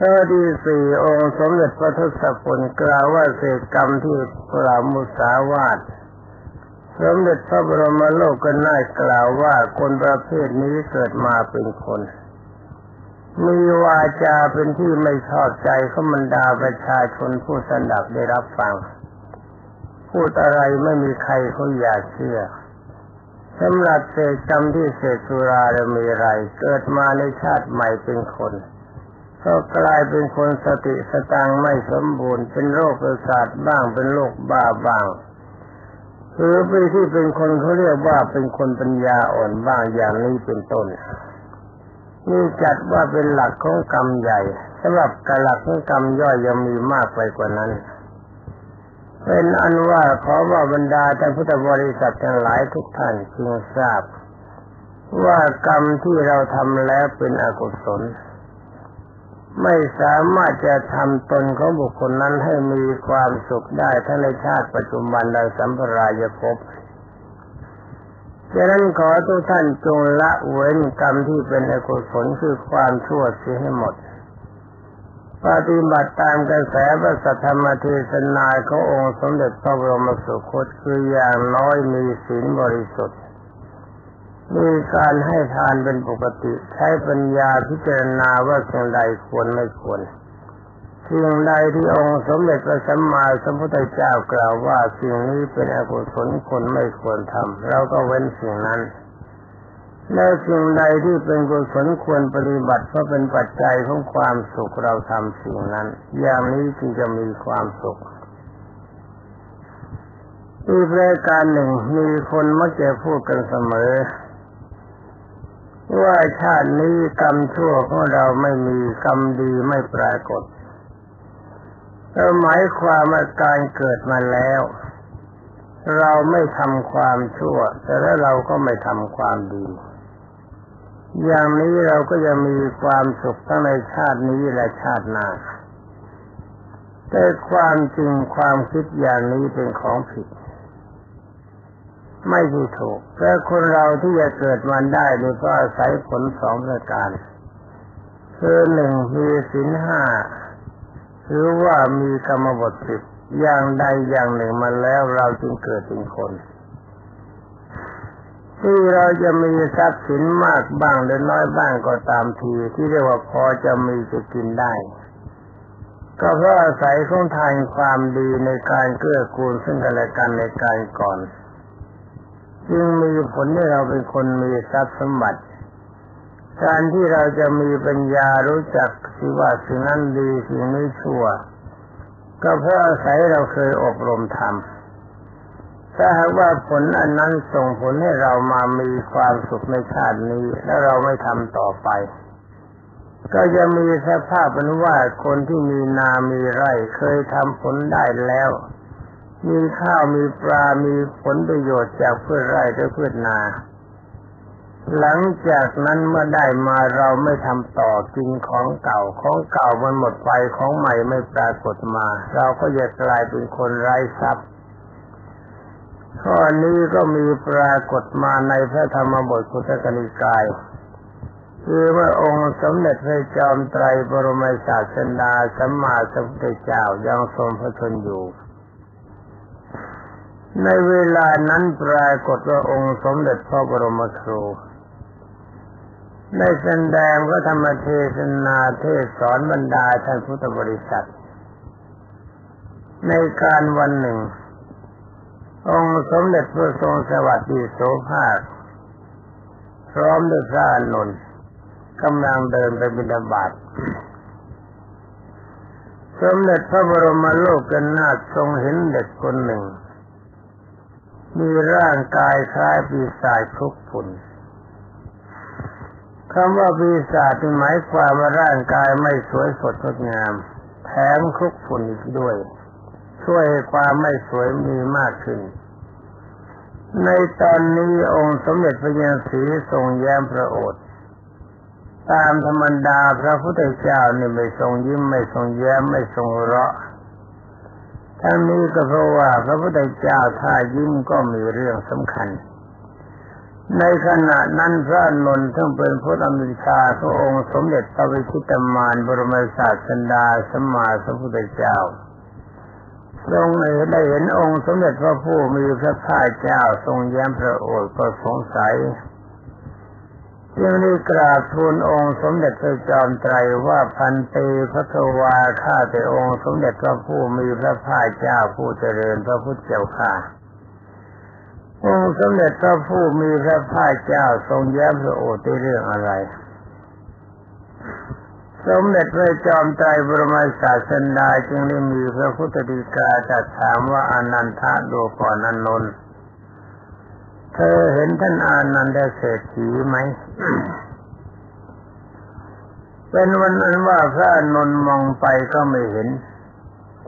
ข้อที่สี่องค์สมเด็จพระทศพลกล่าวว่าเศษกรรมที่กล่าวมุสาวาทสมเด็จพระบรมโลกนาถกล่าวว่าคนประเภทนี้เกิดมาเป็นคนมีวาจาเป็นที่ไม่ชอบใจของบรรดาประชาชนผู้สดับได้รับฟังพูดอะไรไม่มีใครเขาอยากเชื่อสำหรับเศษกรรมที่เสพสุราและมีไรเกิดมาในชาติใหม่เป็นคนก็กลายเป็นคนสติสตังไม่สมบูรณ์เป็นโรคประสาทบ้างเป็นโรคบ้าบ้างหรือไปที่เป็นคนเขาเรียกว่าเป็นคนปัญญาอ่อนบ้างอย่างนี้เป็นต้นนี่จัดว่าเป็นหลักของกรรมใหญ่สำหรับหลักของกรรมย่อยยังมีมากไปกว่านั้นเป็นอันว่าขอว่าบรรดาท่านพุทธบริษัททั้งหลายทุกท่านพึงทราบว่ากรรมที่เราทำแล้วเป็นอกุศล ไม่สามารถจะทำตนของบุคคลนั้นให้มีความสุขได้ทั้งในชาติปัจจุบันและสัมปรายภพดังนั้นขอทุกท่านจงละเว้นกรรมที่เป็นอกุศลคือความชั่วเสียให้หมดปฏิบัติตามกระแสพระสัทธรรมเทศนาขององค์สมเด็จพระบรมสุคตคืออย่างน้อยมีศีลบริสุทธิ์มีการให้ทานเป็นปกติใช้ปัญญาพิจารณาว่าสิ่งใดควรไม่ควรสิ่งใดที่องค์สมเด็จพระสัมมาสัมพุทธเจ้ากล่าวว่าสิ่งนี้เป็นอกุศลคนไม่ควรทำเราก็เว้นสิ่งนั้นและสิ่งใดที่เป็นกุศลควรปฏิบัติเพราะเป็นปัจจัยของความสุขเราทำสิ่งนั้นอย่างนี้จึงจะมีความสุขอีกประการหนึ่งมีคนมักจะพูดกันเสมอว่าชาตินี้กรรมชั่วของเราไม่มีกรรมดีไม่ปรากฏหมายความว่าการเกิดมาแล้วเราไม่ทำความชั่วแต่แล้วเราก็ไม่ทำความดีอย่างนี้เราก็จะมีความสุขทั้งในชาตินี้และชาติหน้าแต่ความจริงความคิดอย่างนี้เป็นของผิดไม่ถูกแต่คนเราที่จะเกิดมาได้โดยก็อาศัยผลสองประการคือหนึ่งมีศีลห้าหรือว่ามีกรรมบท10อย่างใดอย่างหนึ่งมาแล้วเราจึงเกิดเป็นคนที่เราจะมีทรัพย์สินมากบ้างหรือน้อยบ้างก็ตามทีที่เรียกว่าพอจะมีจะกินได้ก็เพราะอาศัยของทานความดีในการเกื้อกูลซึ่งกันและกันในการก่อนจึงมีผลให้เราเป็นคนมีทรัพย์สมบัติการที่เราจะมีปัญญารู้จักที่ว่าสิ่งนั้นดีสิ่งนี้ชั่วก็เพราะอาศัยเราเคยอบรมธรรมถ้าหากว่าผลอันนั้นส่งผลให้เรามามีความสุขในชาตินี้และเราไม่ทำต่อไปก็จะมีสภาพเป็นว่าคนที่มีนามีไร่เคยทำผลได้แล้วมีข้าวมีปลามีผลประโยชน์จากพืชไร่และพืชนาหลังจากนั้นเมื่อได้มาเราไม่ทำต่อกินของเก่ามันหมดไปของใหม่ไม่ปรากฏมาเราก็จะกลายเป็นคนไร้ทรัพย์ข้อนี้ก็มีปรากฏมาในพระธรรมบทคุตกนิกายคือว่าองค์สมเด็จพระจอมไตรบรมศาสดาสัมมาสัมพุทธเจ้ายังทรงพระชนอยู่ในเวลานั้นปรากฏว่าองค์สมเด็จพระบรมครูได้แสดงพระธรรมเทศนาเทศสอนบรรดาท่านพุทธบริษัทในการวันหนึ่งองค์สมเด็จพระทรงสวัสดิโสภาคพร้อมด้วยพระอานนท์กำลังเดินไปบิณฑบาตสมเด็จพระบรมโลกนาถทรงเห็นเด็กคนหนึ่งมีร่างกายคล้ายปีศาจคลุกฝุ่นคำว่าปีศาจหมายความว่าร่างกายไม่สวยสดงดงามแถมคลุกฝุ่นอีกด้วยช่วยให้ความไม่สวยมีมากขึ้นในตอนนี้องค์สมเด็จพระยาศรีทรงแย้มพระโอษฐ์ตามธรรมดาพระพุทธเจ้านี่ไม่ทรงยิ้มไม่ทรงแย้มไม่ทรงหัวเราะทั้งนี้ก็เพราะว่าพระพุทธเจ้าถ้ายิ้มก็มีเรื่องสำคัญในขณะนั้นพระอานนท์ซึ่งเป็นพระอนุชาขององค์สมเด็จพระวิชิตมารบรมศาสดาสัมมาสัมพุทธเจ้าทรงได้เห็นองค์สมเด็จพระผู้มีพระภาคเจ้าทรงแย้มพระโอษฐ์ก็สงสัยจึงได้กราบทูลองค์สมเด็จพระจอมไตรว่าพันเตภควาข้าแต่องค์สมเด็จพระผู้มีพระภาคเจ้าผู้เจริญพระพุทธเจ้าข้าองค์สมเด็จพระผู้มีพระภาคเจ้าทรงแย้มพระโอษฐ์ในเรื่องอะไรสมเด็จพระจอมไตรบรมศาสดาจึงได้มีพระพุทธฎีกาตรัสถามว่าอนันทะดูก่อนอานนท์เธอเห็นท่านอานันดเศรษฐีไหม เป็นวันนั้นว่าพระอานนท์มองไปก็ไม่เห็น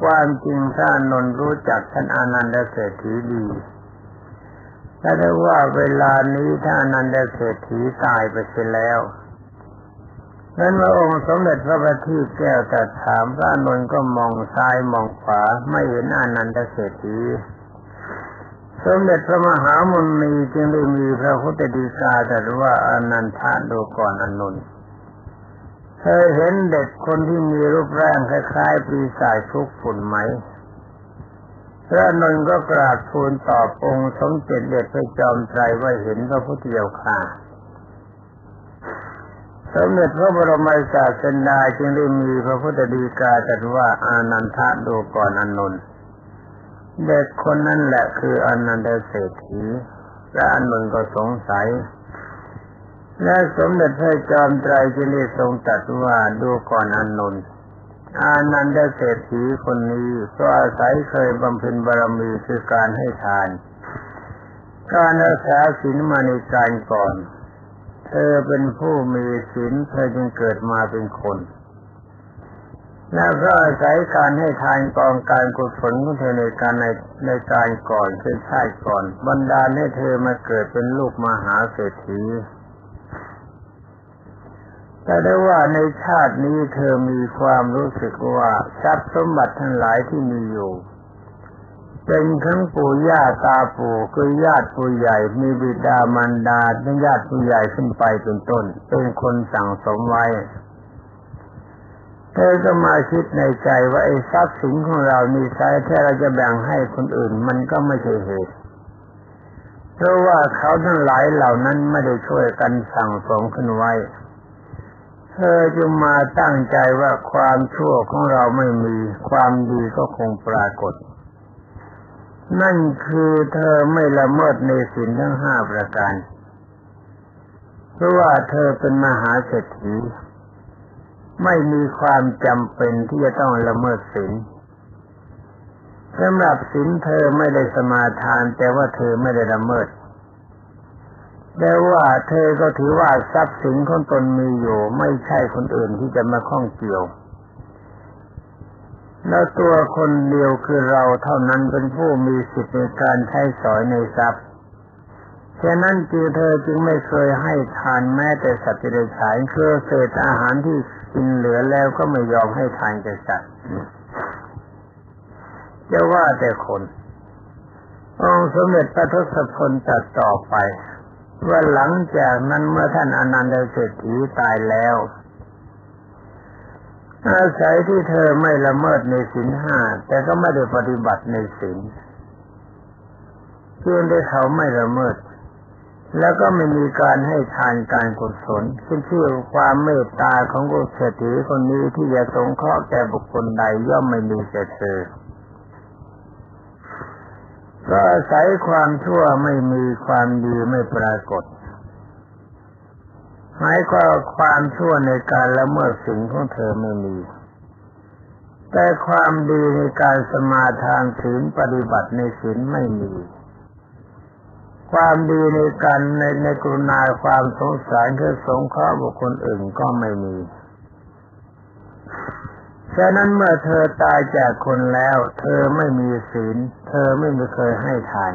ความจริงพระอานนท์รู้จักท่านอานันดเศรษฐีดีแต่ได้ว่าเวลานี้ท่านอานันดเศรษฐีตายไปเสียแล้ว นั้นพระองค์สมเด็จพระบัณฑิตแก้วตรัสถามพระอานนท์ก็มองซ้ายมองขวาไม่เห็นอานันทเศรษฐีสมเด็จพระมหามุนีจึงได้มีพระพุทธฎีกาตรัสว่าอานันทะดูก่อนอานนท์เคยเห็นเด็กคนที่มีรูปร่างคล้ายๆปีศาจคลุกฝุ่นไหมพระอานนท์ก็กราบทูลตอบองค์สมเด็จพระจอมไตรว่าเห็นพระพุทธเจ้าค่ะสมเด็จพระบรมศาสดาจึงได้มีพระพุทธฎีกาตรัสว่าอานันทะดูก่อนอานนท์เด็กคนนั้นแหละคืออานันทเศรษฐีพระอานนท์ก็สงสัยและสมเด็จพระจอมไตรจึงได้ทรงตรัสว่าดูก่อนอานนท์อานันทเศรษฐีคนนี้ก็อาศัยเคยบำเพ็ญบารมีคือการให้ทานการรักษาศีลมาในการก่อนเธอเป็นผู้มีศีลเธอจึงเกิดมาเป็นคนและเพราะอาศัยการให้ทานกองการกุศลของเธอในการก่อนคือชาติก่อนบันดาลให้เธอมาเกิดเป็นลูกมหาเศรษฐีแต่ได้ว่าในชาตินี้เธอมีความรู้สึกว่าทรัพย์สมบัติทั้งหลายที่มีอยู่เป็นทั้งปู่ย่าตาปู่คือญาติผู้ใหญ่มีบิดามารดาทั้งญาติผู้ใหญ่ขึ้นไปเป็นต้นเป็นคนสั่งสมไว้เธอก็มาคิดในใจว่าไอ้ทรัพย์สินของเรานี่ใช้แค่เราจะแบ่งให้คนอื่นมันก็ไม่ใช่เหตุเพราะว่าเขาทั้งหลายเหล่านั้นไม่ได้ช่วยกันสั่งสมขึ้นไว้เธอจึงมาตั้งใจว่าความชั่วของเราไม่มีความดีก็คงปรากฏนั่นคือเธอไม่ละเมิดในศีลทั้ง5ประการเพราะว่าเธอเป็นมหาเศรษฐีไม่มีความจำเป็นที่จะต้องละเมิดศีลสำหรับศีลเธอไม่ได้สมาทานแต่ว่าเธอไม่ได้ละเมิดแต่ว่าเธอก็ถือว่าทรัพย์สินของตนมีอยู่ไม่ใช่คนอื่นที่จะมาข้องเกี่ยวแล้วตัวคนเดียวคือเราเท่านั้นเป็นผู้มีสิทธิในการใช้สอยในทรัพย์ฉะนั้นเธอจึงไม่เคยให้ทานแม้แต่สัตว์เดรัจฉานคือเศษอาหารที่กินเหลือแล้วก็ไม่ยอมให้ทานแก่สัตว์จะว่าแต่คนองค์สมเด็จพระทศพลตรัสต่อไปว่าหลังจากนั้นเมื่อท่านอนันทเศรษฐีตายแล้วอาศัยที่เธอไม่ละเมิดในศีล5แต่ก็ไม่ได้ปฏิบัติในศีลเพียงแต่เขาไม่ละเมิดแล้วก็ไม่มีการให้ทานการกุศลซึ่งชื่อความเมตตาของกุเศรษฐีคนนี้ที่จะสงเคราะห์แก่บุคคลใดย่อมไม่มีแก่เธอก็อาศัยความชั่วไม่มีความดีไม่ปรากฏหมายความชั่วในการละเมิดศีลของเธอไม่มีแต่ความดีในการสมาทานศีลปฏิบัติในศีลไม่มีความดีในการในกรุณาความสงสารคือสงเคราะห์บุคคลอื่นก็ไม่มีฉะนั้นเมื่อเธอตายจากคนแล้วเธอไม่มีศีลเธอไม่เคยให้ทาน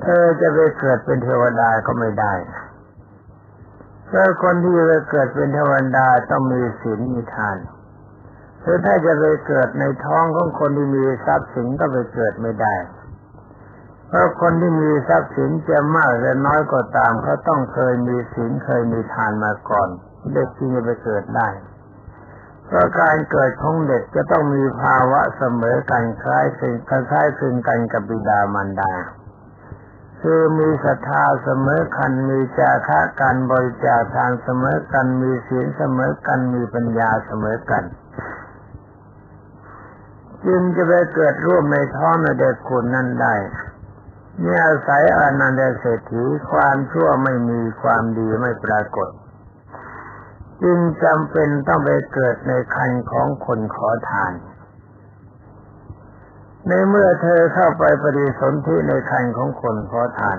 เธอจะไปเกิดเป็นเทวดาก็ไม่ได้เพราะคนที่จะเกิดเป็นเทวดาต้องมีศีลมีทานคือถ้าจะไปเกิดในท้องของคนที่มีทรัพย์สินก็ไปเกิดไม่ได้เพราะคนที่มีทรัพย์สินจะมากหรือน้อยก็ตามเขาต้องเคยมีศีลเคยมีทานมาก่อนเด็กที่จะไปเกิดได้เพราะการเกิดของเด็กจะต้องมีภาวะเสมอกันคล้ายคลึงกันกับบิดามารดาคือมีศรัทธาเสมอกันมีจาคะการบริจาคทานเสมอกันมีศีลเสมอกันมีปัญญาเสมอกันจึงจะไปเกิดร่วมในท้องในเด็กคนนั้นได้นี่อาศัยอนันทเศรษฐีความชั่วไม่มีความดีไม่ปรากฏจึงจำเป็นต้องไปเกิดในครรภ์ของคนขอทานในเมื่อเธอเข้าไปปฏิสนธิในครรภ์ของคนขอทาน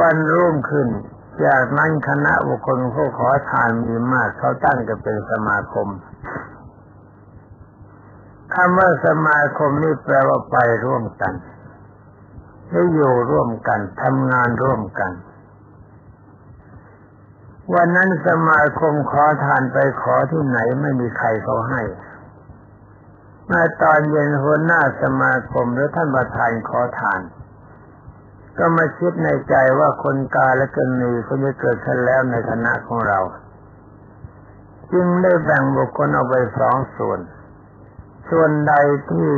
วันรุ่งขึ้นจากนั้นคณะบุคคลผู้ขอทานมีมากเขาตั้งกันเป็นสมาคมคำว่าสมาคมนี่แปลว่าไปร่วมกันได้อยู่ร่วมกันทำงานร่วมกัน วันนั้นสมาคมขอทานไปขอที่ไหนไม่มีใครเขาให้เมื่อตอนเย็นหัวหน้าสมาคมหรือท่านประธานขอทานก็มาคิดในใจว่าคนกาและกณีคงจะเกิดขึ้นแล้วในคณะของเราจึงได้แบ่งบุคคลออกไป2 ส่วนใดที่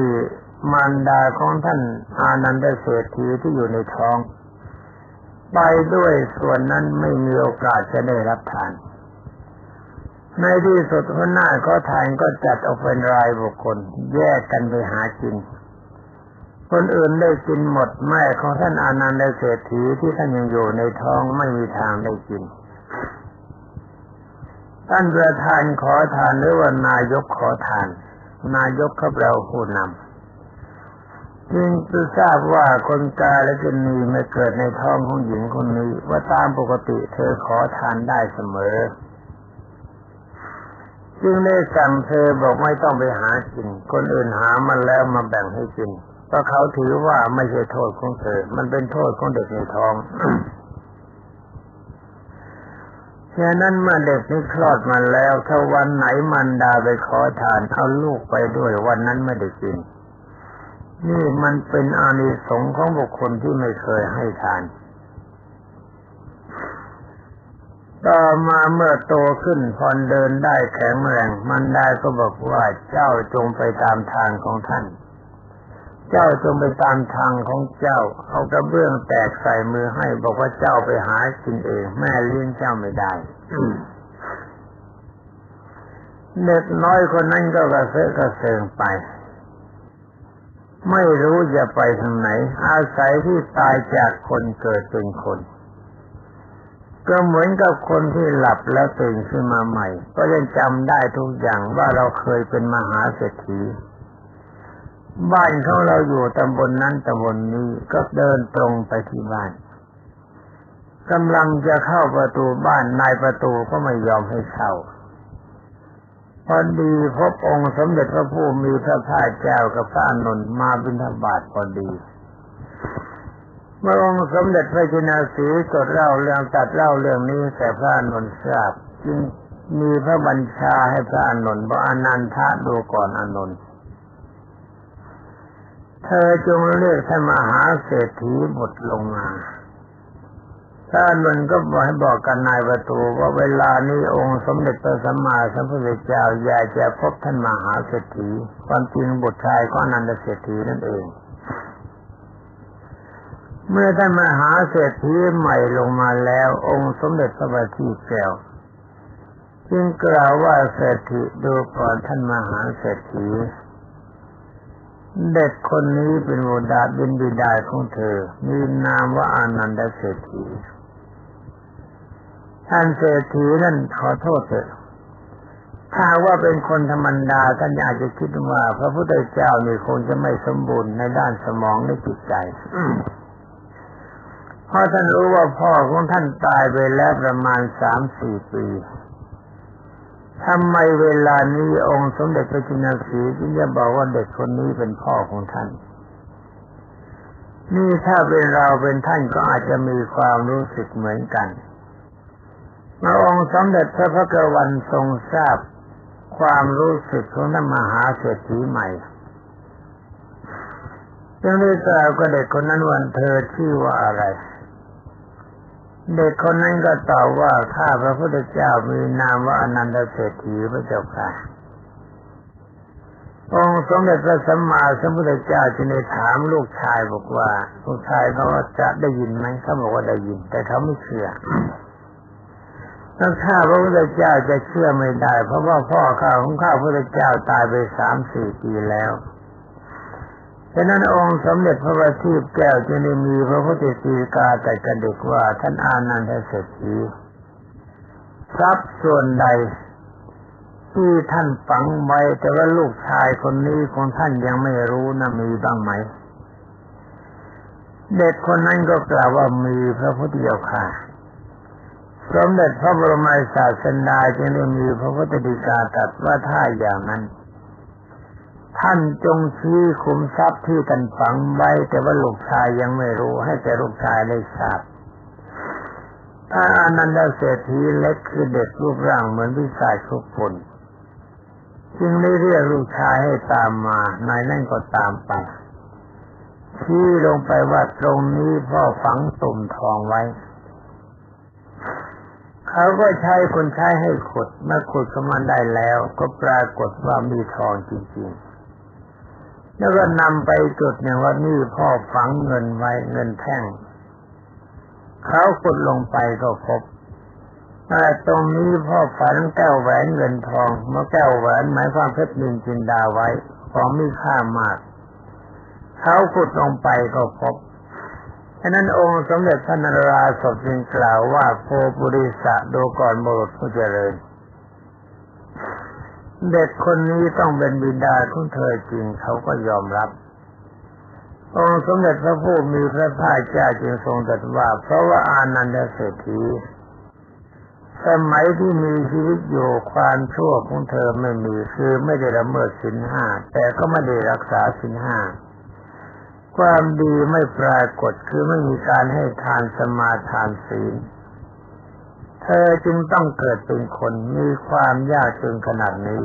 มารดาของท่านอานันทเศรษฐีที่อยู่ในท้องไปด้วยส่วนนั้นไม่มีโอกาสจะได้รับทานในที่สุดหัวหน้าขอทานก็จัดออกเป็นรายบุคคลแยกกันไปหากินคนอื่นได้กินหมดแม่ของท่านอานันทเศรษฐีที่ท่านยังอยู่ในท้องไม่มีทางได้กินท่านประธานขอทานหรือว่านายกขอทานนายกเขาเราผู้นำจึงทราบว่าคนกาและกณีไม่เกิดในท้องของหญิงคนนี้ว่าตามปกติเธอขอทานได้เสมอจึงได้สั่งเธอบอกไม่ต้องไปหากินคนอื่นหามาแล้วมาแบ่งให้กินเพราะเขาถือว่าไม่ใช่โทษของเธอมันเป็นโทษของเด็กในท้อง ฉะนั้นเมื่อเด็กนี้คลอดมาแล้วถ้าวันไหนมารดาไปขอทานเอาลูกไปด้วยวันนั้นไม่ได้กินนี่มันเป็นอานิสงส์ของบุคคลที่ไม่เคยให้ทานต่อมาเมื่อโตขึ้นพอเดินได้แข็งแรงมารดาก็บอกว่าเจ้าจงไปตามทางของท่านเจ้าจงไปตามทางของเจ้าเอากระเบื้องแตกใส่มือให้บอกว่าเจ้าไปหากินเองแม่เลี้ยงเจ้าไม่ได้ เด็กน้อยคนนั้นก็กระเซาะกระเซิงไปไม่รู้จะไปทางไหนอาศัยที่ตายจากคนเกิดเป็นคนก็เหมือนกับคนที่หลับแล้วตื่นขึ้นมาใหม่ก็ยังจำได้ทุกอย่างว่าเราเคยเป็นมหาเศรษฐีบ้านของเราอยู่ตำบลนั้นตำบลนี้ก็เดินตรงไปที่บ้านกำลังจะเข้าประตูบ้านนายประตูก็ไม่ยอมให้เข้าพอดีพบองค์สมเด็จพระผู้มีพระภาคเจ้ากับพระอานนท์มาบิณฑบาตพอดีเมื่อองค์สมเด็จพระจินสีตรัสเล่าเรื่องนี้แต่พระอานนท์ทราบจึงมีพระบัญชาให้พระอานนท์บอกอนันทะดูก่อนอานนท์เธอจงเรียกท่านมหาเศรษฐีบุตรลงมาพระอานนท์ก็บอกกับนายประตูว่าเวลานี้องค์สมเด็จพระสัมมาสัมพุทธเจ้าอยากจะพบท่านมหาเศรษฐีความจริงบุตรชายของอนันทเศรษฐีนั่นเองเมื่อท่านมหาเศรษฐีใหม่ลงมาแล้วองค์สมเด็จพระบัณฑิตแก้วจึงกล่าวว่าเศรษฐีดูก่อนท่านมหาเศรษฐีเด็กคนนี้เป็นบิดาของเธอมีนามว่าอานันทเศรษฐีท่านเศรษฐีนั่นขอโทษเถอะถ้าว่าเป็นคนธรรมดาท่านอาจจะคิดว่าพระพุทธเจ้านี่คงจะไม่สมบูรณ์ในด้านสมองและจิตใจเพราะท่านรู้ว่าพ่อของท่านตายไปแล้วประมาณ 3-4 ปีทำไมเวลานี้องค์สมเด็จพระจินสีจึงจะบอกว่าเด็กคนนี้เป็นพ่อของท่านนี่ถ้าเป็นเราเป็นท่านก็อาจจะมีความรู้สึกเหมือนกันเมื่อองค์สมเด็จพระพักวันทรงทราบความรู้สึกของท่านมหาเศรษฐีใหม่จึงได้กล่าวกับเด็กคนนั้นว่าเธอชื่อว่าอะไรเด็กคนนั้นก็ตอบว่าข้าพระพุทธเจ้ามีนามว่าอนันทเศรษฐีพระเจ้าค่ะองค์สมเด็จพระสัมมาสัมพุทธเจ้าจึงได้ถามลูกชายบอกว่าลูกชายเขาจะได้ยินไหมเขาบอกว่าได้ยินแต่เขาไม่เชื่อถ้าข้าพระพุทธเจ้าจะเชื่อไม่ได้เพราะว่าพ่อข้าของข้าพระพุทธเจ้าตายไป 3-4 ปีแล้วฉะนั้นองค์สมเด็จพระบัณฑิตแก้วจึงได้มีพระพุทธสีกาแต่กระเด็กว่าท่านอานันทเศรษฐีทรัพย์ส่วนใดที่ท่านฝังไว้แต่ว่าลูกชายคนนี้ของท่านยังไม่รู้นะมีบ้างไหมเด็กคนนั้นก็กล่าวว่ามีพระพุทธเจ้าค่ะสมเด็จพระบรมศาสดาจึงได้มีพระพุทธฎีกาตรัสว่าถ้าอย่างนั้นท่านจงชี้ขุมทรัพย์ที่ท่านฝังไว้แต่ว่าลูกชายยังไม่รู้ให้แต่ลูกชายได้ทราบ อานันดเศรษฐีเล็กคือเด็กรูปร่างเหมือนพิศาจทุกคนจึงได้เรียกลูกชายให้ตามมานายนั่นก็ตามไปชี้ลงไปว่าตรงนี้พ่อฝังตุ่มทองไว้เขาก็ใช้คนใช้ให้ขุดเมื่อขุดเข้ามาได้แล้วก็ปรากฏว่ามีทองจริงๆแล้วก็นำไปจุดหนึ่งว่านี่พ่อฝังเงินไว้เงินแท่งเขาขุดลงไปก็พบตรงนี้พ่อฝังแก้วแหวนเงินทองเมื่อแก้วแหวนหมายความเพชรนิลจินดาไว้ของมีค่ามากเขาขุดลงไปก็พบฉะนั้นองค์สมเด็จพระนราศพจึงกล่าวว่าโพปุริสะดูก่อนบุรุษผู้เจริญเด็กคนนี้ต้องเป็นบิดาของเธอจริงเขาก็ยอมรับองค์สมเด็จพระผู้มีพระภาคเจ้าจึงทรงตรัสว่าเพราะว่าอานันดเศรษฐีสมัยที่มีชีวิตอยู่ความชั่วของเธอไม่มีคือไม่ได้ละเมิดศีลห้าแต่ก็ไม่ได้รักษาศีลห้าความดีไม่ปรากฏคือไม่มีการให้ทานสมาทานศีลเธอจึงต้องเกิดเป็นคนมีความยากจนขนาดนี้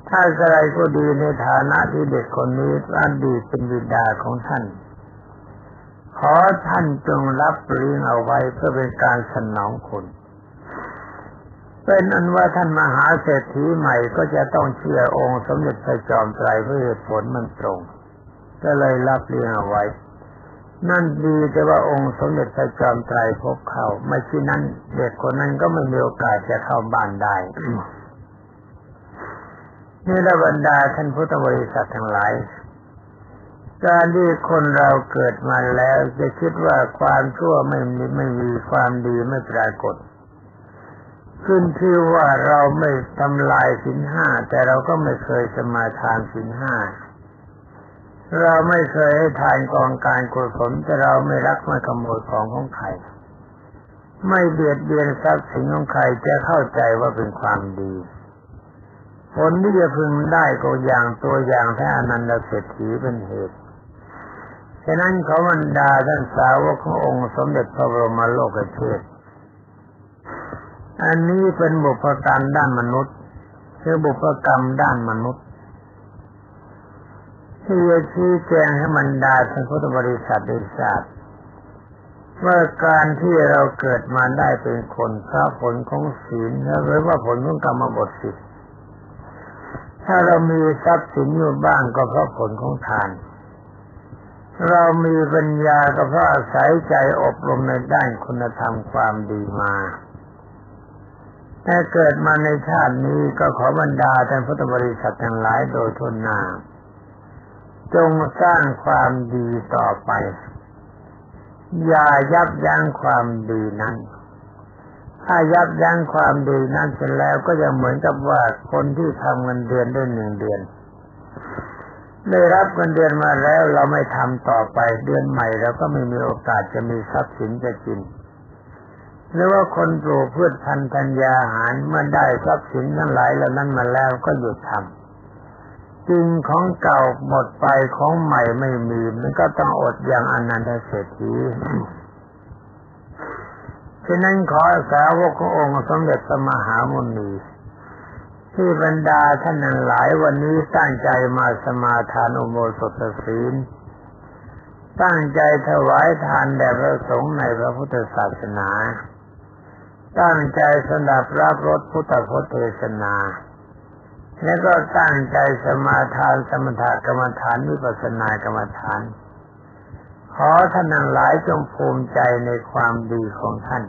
ถ้าอะไรก็ดีในฐานะที่เด็กคนนี้อดีตเป็นบิดาของท่านขอท่านจงรับเลี้ยงเอาไว้เพื่อเป็นการสนองคุณเป็นอันว่าท่านมหาเศรษฐีใหม่ก็จะต้องเชื่อองค์สมเด็จพระจอมไตรเพราะเหตุผลมันตรงก็เลยรับเลี้ยงเอาไว้นั่นดีแต่ว่าองค์สมเด็จพระจอมไตรพบเขาไม่เช่นนั้นเด็กคนนั้นก็ไม่มีโอกาสจะเข้าบ้านได้นี่ละบรรดาท่านพุทธบริษัททั้งหลายการที่คนเราเกิดมาแล้วจะคิดว่าความชั่วไม่มีความดีไม่ปรากฏขึ้นชื่อว่าเราไม่ทำลายศีลห้าแต่เราก็ไม่เคยสมาทานศีลห้าเราไม่เคยให้ทานกองการกุศลแต่เราไม่รักไม่ขโมยของใครไม่เบียดเบียนทรัพย์สินของใครจะเข้าใจว่าเป็นความดีผลที่จะพึงได้ก็อย่างตัวอย่างท่านอนันดเศรษฐีเป็นเหตุฉะนั้นขอบรรดาท่านสาวกขององค์สมเด็จพระบรมโลกเทศอันนี้เป็นบุพกรรมด้านมนุษย์คือบุพกรรมด้านมนุษย์ที่จะชี้แจงให้บรรดาท่านพุทธบริษัทได้ทราบว่าการที่เราเกิดมาได้เป็นคนเพราะผลของศีลหรือว่าผลของกรรมบท10ถ้าเรามีทรัพย์สินอยู่บ้างก็เพราะผลของทานเรามีปัญญาก็เพราะอาศัยใจอบรมในด้านคุณธรรมความดีมาแต่เกิดมาในชาตินี้ก็ขอบรรดาท่านพุทธบริษัททั้งหลายโดยทั่วหน้าจงสร้างความดีต่อไปอย่ายับยั้งความดีนั้นถ้ายับยั้งความดีนั้นเสร็จแล้วก็จะเหมือนกับว่าคนที่ทำเงินเดือนได้1 เดือนได้รับเงินเดือนมาแล้วเราไม่ทำต่อไปเดือนใหม่เราก็ไม่มีโอกาสจะมีทรัพย์สินจะกินหรือว่าคนปลูกพืชพันธุ์ธัญญาหารเมื่อได้ทรัพย์สินทั้งหลายเหล่านั้นมาแล้วก็หยุดทำจริงของเก่าหมดไปของใหม่ไม่มีมันก็ต้องอดอย่างอนันตเศรษฐีฉะนั้นขอสาวกขององค์สมเด็จพระมหามุนีที่บรรดาท่านทั้งหลายวันนี้ตั้งใจมาสมาทานอุโบสถศีลตั้งใจถวายทานแด่พระสงฆ์ในพระพุทธศาสนาตั้งใจสดับรับรสพุทธพจน์เทศนาและก็ตั้งใจสมาทานสมถกรรมฐานวิปัสสนากรรมฐานขอท่านทั้งหลายจงภูมิใจในความดีของท่าน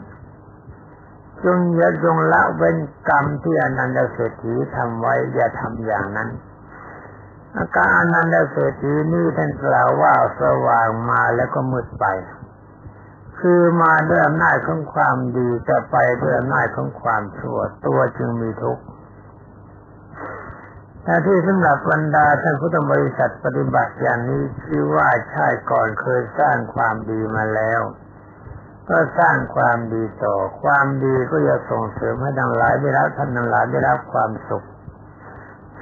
จงละเว้นกรรมที่อนันตเศรษฐีทำไว้อย่าทำอย่างนั้นอาการอนันตเศรษฐีนี่ท่านกล่าวว่าสว่างมาแล้วก็มืดไปคือมาด้วยอำนาจของความดีจะไปด้วยอำนาจของความชั่วตัวจึงมีทุกข์แต่ที่สำหรับบรรดาท่านพุทธบริษัทปฏิบัติอย่างนี้ชื่อว่าชาติก่อนเคยสร้างความดีมาแล้วก็สร้างความดีต่อความดีก็จะส่งเสริมให้ทั้งหลายได้รับท่านทั้งหลายได้รับความสุข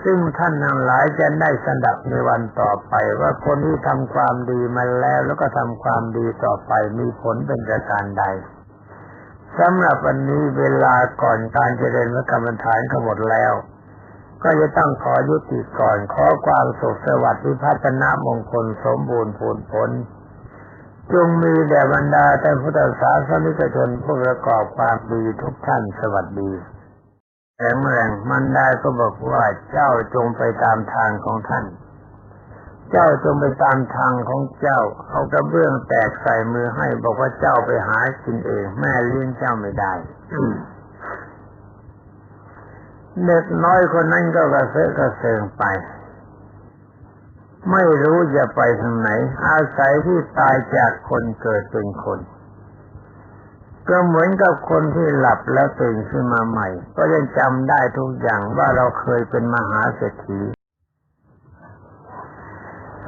ซึ่งท่านทั้งหลายจะได้สดับในวันต่อไปว่าคนที่ทำความดีมาแล้วก็ทำความดีต่อไปมีผลเป็นประการใด สำหรับวันนี้เวลาก่อนการเจริญพระกรรมฐานก็หมดแล้วก็จะต้องขอยุติก่อนขอความสุขสวัสดิ์พิพัฒนามงคลสมบูรณ์ผลจงมีแด่บรรดาท่านพุทธศาสนิกชนผู้ประกอบความดีทุกท่านสวัสดีแข็งแรงมันได้ก็บอกว่าเจ้าจงไปตามทางของท่านเจ้าจงไปตามทางของเจ้าเอากระเบื้องแตกใส่มือให้บอกว่าเจ้าไปหากินเองแม่เลี้ยงเจ้าไม่ได้ เด็กน้อยคนนั้นก็กระเซาะกระเซิงไปไม่รู้จะไปทางไหนอาศัยที่ตายจากคนเกิดเป็นคนก็เหมือนกับคนที่หลับแล้วตื่นขึ้นมาใหม่ก็ยังจำได้ทุกอย่างว่าเราเคยเป็นมหาเศรษฐี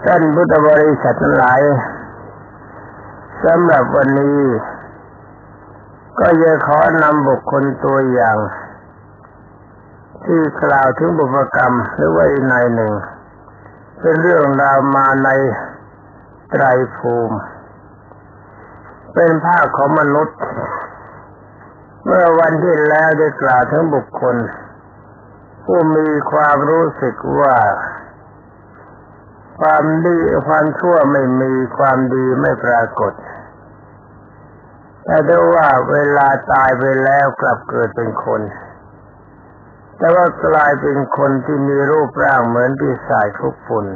ท่านพุทธบริษัททั้งหลายสำหรับวันนี้ก็จะขอนำบุคคลตัวอย่างที่กล่าวถึงบุพกรรมหรือว่าอีกในหนึ่งเป็นเรื่องราวมาในไตรภูมิเป็นภาคของมนุษย์เมื่อวันที่แล้วได้กล่าวถึงบุคคลผู้มีความรู้สึกว่าความดีความชั่วไม่มีความดีไม่ปรากฏแต่ได้ว่าเวลาตายไปแล้วกลับเกิดเป็นคนแต่ว่ากลายเป็นคนที่มีรูปร่างเหมือนปีศาจคลุกฝุ่น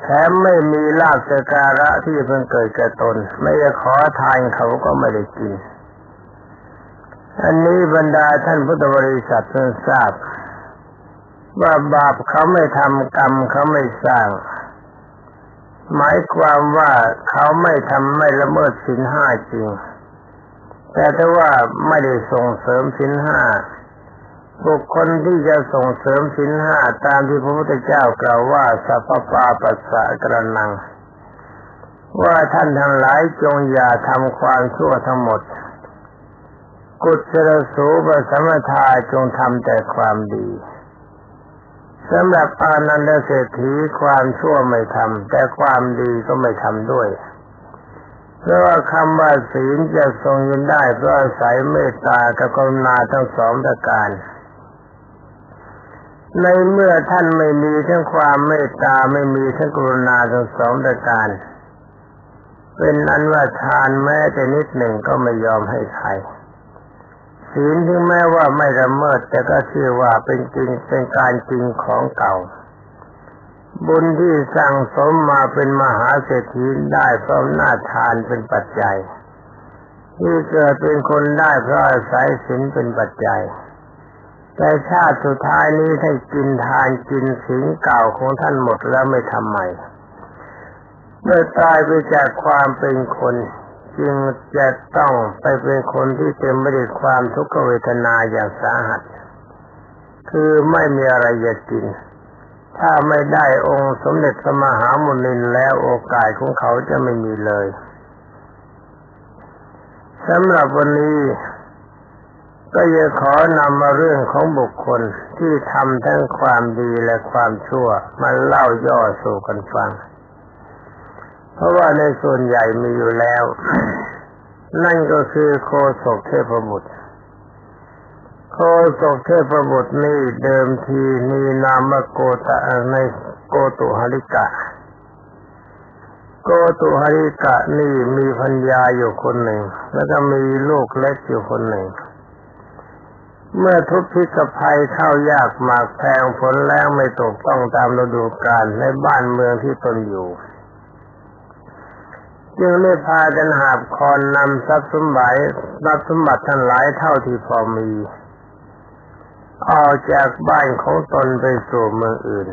แถมไม่มีลาภสการะที่เพิ่งเกิดแก่ตนไม่ได้ขอทานเขาก็ไม่ได้กินอันนี้บรรดาท่านพุทธบริษัทเพิ่งทราบว่าบาปเขาไม่ทำกรรมเขาไม่สร้างหมายความว่าเขาไม่ทำไม่ละเมิดศีลห้าจริงแต่ถ้าว่าไม่ได้ส่งเสริมศีลห้าบุคคลที่จะส่งเสริมศีลห้าตามที่พระพุทธเจ้ากล่าวว่าสัพพปาปัสสะกรณังว่าท่านทั้งหลายจงอย่าทำความชั่วทั้งหมดกุศลสูปสัมปทาจงทำแต่ความดีสำหรับอานันดเศรษฐีความชั่วไม่ทำแต่ความดีก็ไม่ทำด้วยเพราะว่าคำว่าศีลจะทรงยืนได้เพราะอาศัยเมตตากับกรุณาทั้งสองประการในเมื่อท่านไม่มีทั้งความเมตตาไม่มีทั้งกรุณาทั้งสองประการเป็นอันว่าทานแม้แต่นิดหนึ่งก็ไม่ยอมให้ใครศีลถึงแม้ว่าไม่ละเมิดแต่ก็ชื่อว่าเป็นจริงเป็นการจริงของเก่าบุญที่สั่งสมมาเป็นมหาเศรษฐีได้เพราะหน้าทานเป็นปัจจัยที่เกิดเป็นคนได้เพราะอาศัยศีลเป็นปัจจัยแต่ชาติสุดท้ายนี้ท่านกินทานกินศีลเก่าของท่านหมดแล้วไม่ทำใหม่เมื่อตายไปจากความเป็นคนจึงจะต้องไปเป็นคนที่เต็มไปด้วยความทุกขเวทนาอย่างสาหัสคือไม่มีอะไรจะกินถ้าไม่ได้องค์สมเด็จพระมหามุนีแล้วโอกาสของเขาจะไม่มีเลยสำหรับวันนี้ก็จะขอนำมาเรื่องของบุคคลที่ทำทั้งความดีและความชั่วมาเล่าย่อสู่กันฟังเพราะว่าในส่วนใหญ่มีอยู่แล้ว นั่นก็คือโคศกเทพบุตรโคศกเทพบุตรนี่เดิมทีมีนามโกตะในโกตุหริกะโกตุหริกะนี่มีภรรยาอยู่คนหนึ่งแล้วก็มีลูกเล็กอยู่คนหนึ่งเมื่อทุกพิกภัยเข้ายากหมากแพงฝนแล้งไม่ตกต้องตามฤดูกาลในบ้านเมืองที่ตนอยู่จึงได้พากันหาบคอนนำทรัพย์สมบัติทั้งหลายเท่าที่พอมีออกจากบ้านของตนไปสู่เมืองอื่น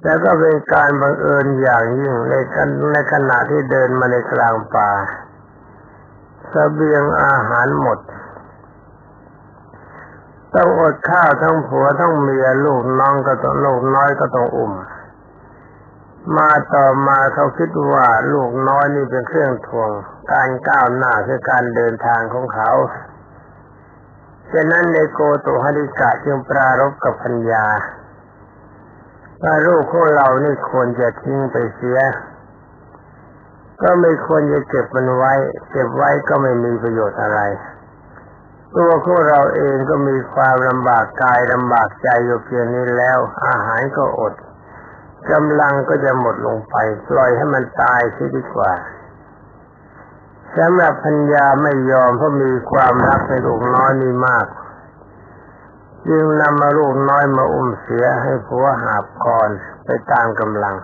แต่ก็เป็นการบังเอิญอย่างยิ่งในขณะที่เดินมาในกลางป่าเสบียงอาหารหมดต้องอดข้าวทั้งผัวทั้งเมียลูกน้อยก็ต้องอุ้มมาต่อมาเขาคิดว่าลูกน้อยนี่เป็นเครื่องถ่วงการก้าวหน้าคือการเดินทางของเขาฉะนั้นในโกตุหริกะจึงปรารภกับภรรยาว่าลูกของเรานี่ควรจะทิ้งไปเสีย ก็ไม่ควรจะเก็บมันไว้เก็บไว้ก็ไม่มีประโยชน์อะไรตัวของเราเองก็มีความลำบากกายลำบากใจอยู่เพียงนี้แล้วอาหารก็อดกำลังก็จะหมดลงไปปล่อยให้มันตายเสียดีกว่าสำหรับพัญญาไม่ยอมเพราะมีความรักในลูกน้อยนี่มากจึงนำมาลูกน้อยมาอุ้มเสียให้ผัวหาบก่อนไปตามกำลัง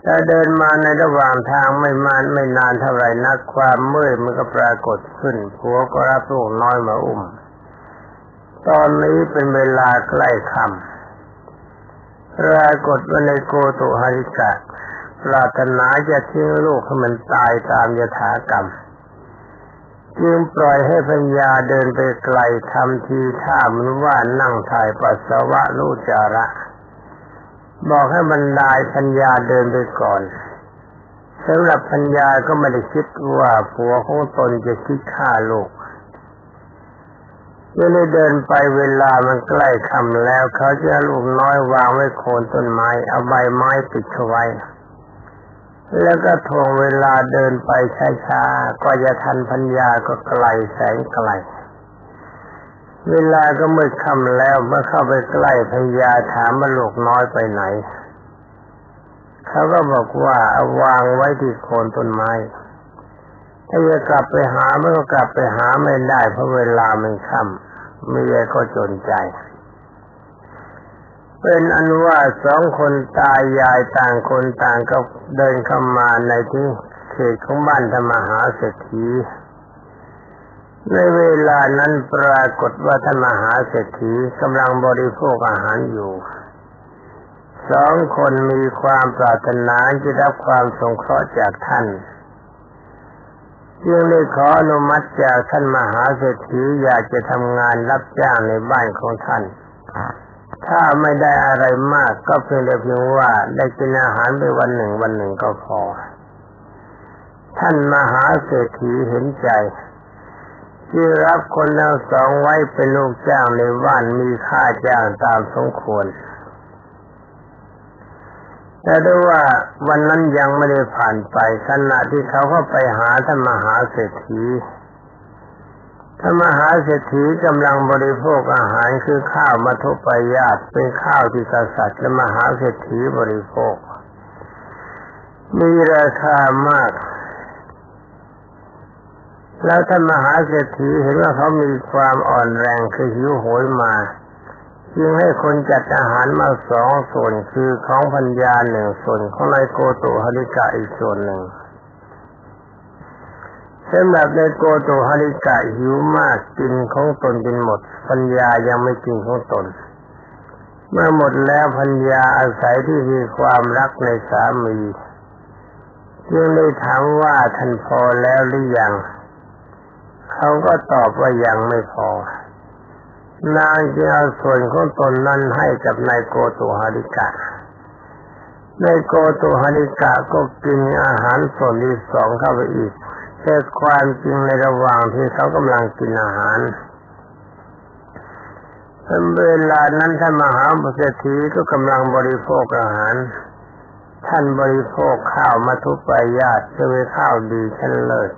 แต่เดินมาในระหว่างทางไม่นานเท่าไรนักความเมื่อยมันก็ปรากฏขึ้นผัวก็รับลูกน้อยมาอุ้มตอนนี้เป็นเวลาใกล้ค่ำปรากฏว่าในโกตุหริกะปรารถนาจะทิ้งลูกให้มันตายตามยถากรรมจึงปล่อยให้พัญญาเดินไปไกลทำทีท่าเหมือนว่านั่งถ่ายปัสสาวะลูจาระบอกให้บรรดาพัญญาเดินไปก่อนสำหรับพัญญาก็ไม่ได้คิดว่าผัวของตนจะคิดฆ่าลูกเมื่อเดินไปเวลามันใกล้ค่ำแล้วเขาจะลูกน้อยวางไว้โคนต้นไม้เอาใบไม้ปิดเขาไว้แล้วก็ทวงเวลาเดินไปช้าๆก็จะทันพัญญาก็ไกลแสนไกลเวลาก็มืดค่ำแล้วเมื่อเข้าไปใกล้พัญญาถามว่าลูกน้อยไปไหนเขาก็บอกว่าเอาวางไว้ที่โคนต้นไม้ถ้าจะกลับไปหามันก็กลับไปหาไม่ได้เพราะเวลามันค่ำเมียก็จนใจเป็นอันว่าสองคนตายายต่างคนต่างก็เดินเข้ามาในที่เขตของบ้านธรรมหาเศรษฐีในเวลานั้นปรากฏว่าท่านมหาเศรษฐีกำลังบริโภคอาหารอยู่สองคนมีความปรารถนาจะรับความสงเคราะห์จากท่านจึงได้ขออนุมัติจากท่านมหาเศรษฐีอยากจะทำงานรับจ้างในบ้านของท่านถ้าไม่ได้อะไรมากก็เพียงว่าได้กินอาหารไปวันหนึ่งก็พอท่านมหาเศรษฐีเห็นใจที่รับคนทั้งสองไว้เป็นลูกจ้างในบ้านมีค่าจ้างตามสมควรแต่ด้วยว่าวันนั้นยังไม่ได้ผ่านไปขณะที่เขาเข้าไปหาท่านมหาเศรษฐีท่านมหาเศรษฐีกำลังบริโภคอาหารคือข้าวมัทุปายาตเป็นข้าวที่กษัตริย์และมหาเศรษฐีบริโภคมีราคามากแล้วท่านมหาเศรษฐีเห็นว่าเขามีความอ่อนแรงคือหิวโหยมาจึงให้คนจัดอาหารมาสองส่วนคือของพัญญาหนึ่งส่วนของนายโกตุหริกะอีกส่วนหนึ่งสำหรับในโกตุหริกะหิวมากกินของตนจนหมดพัญญายังไม่กินของตนเมื่อหมดแล้วพัญญาอาศัยที่มีความรักในสามีจึงได้ถามว่าท่านพอแล้วหรือยังเขาก็ตอบว่ายังไม่พอนางจึงเอาส่วนของตนนั้นให้กับนายโกตุหริกะนายโกตุหริกะก็กินอาหารส่วนที่สองเข้าไปอีกแต่ความจริงในระหว่างที่เขากำลังกินอาหารเวลานั้นท่านมหาเศรษฐีก็กำลังบริโภคอาหารท่านบริโภคข้าวมัทุปายาตคือข้าวดีชั้นเลิศ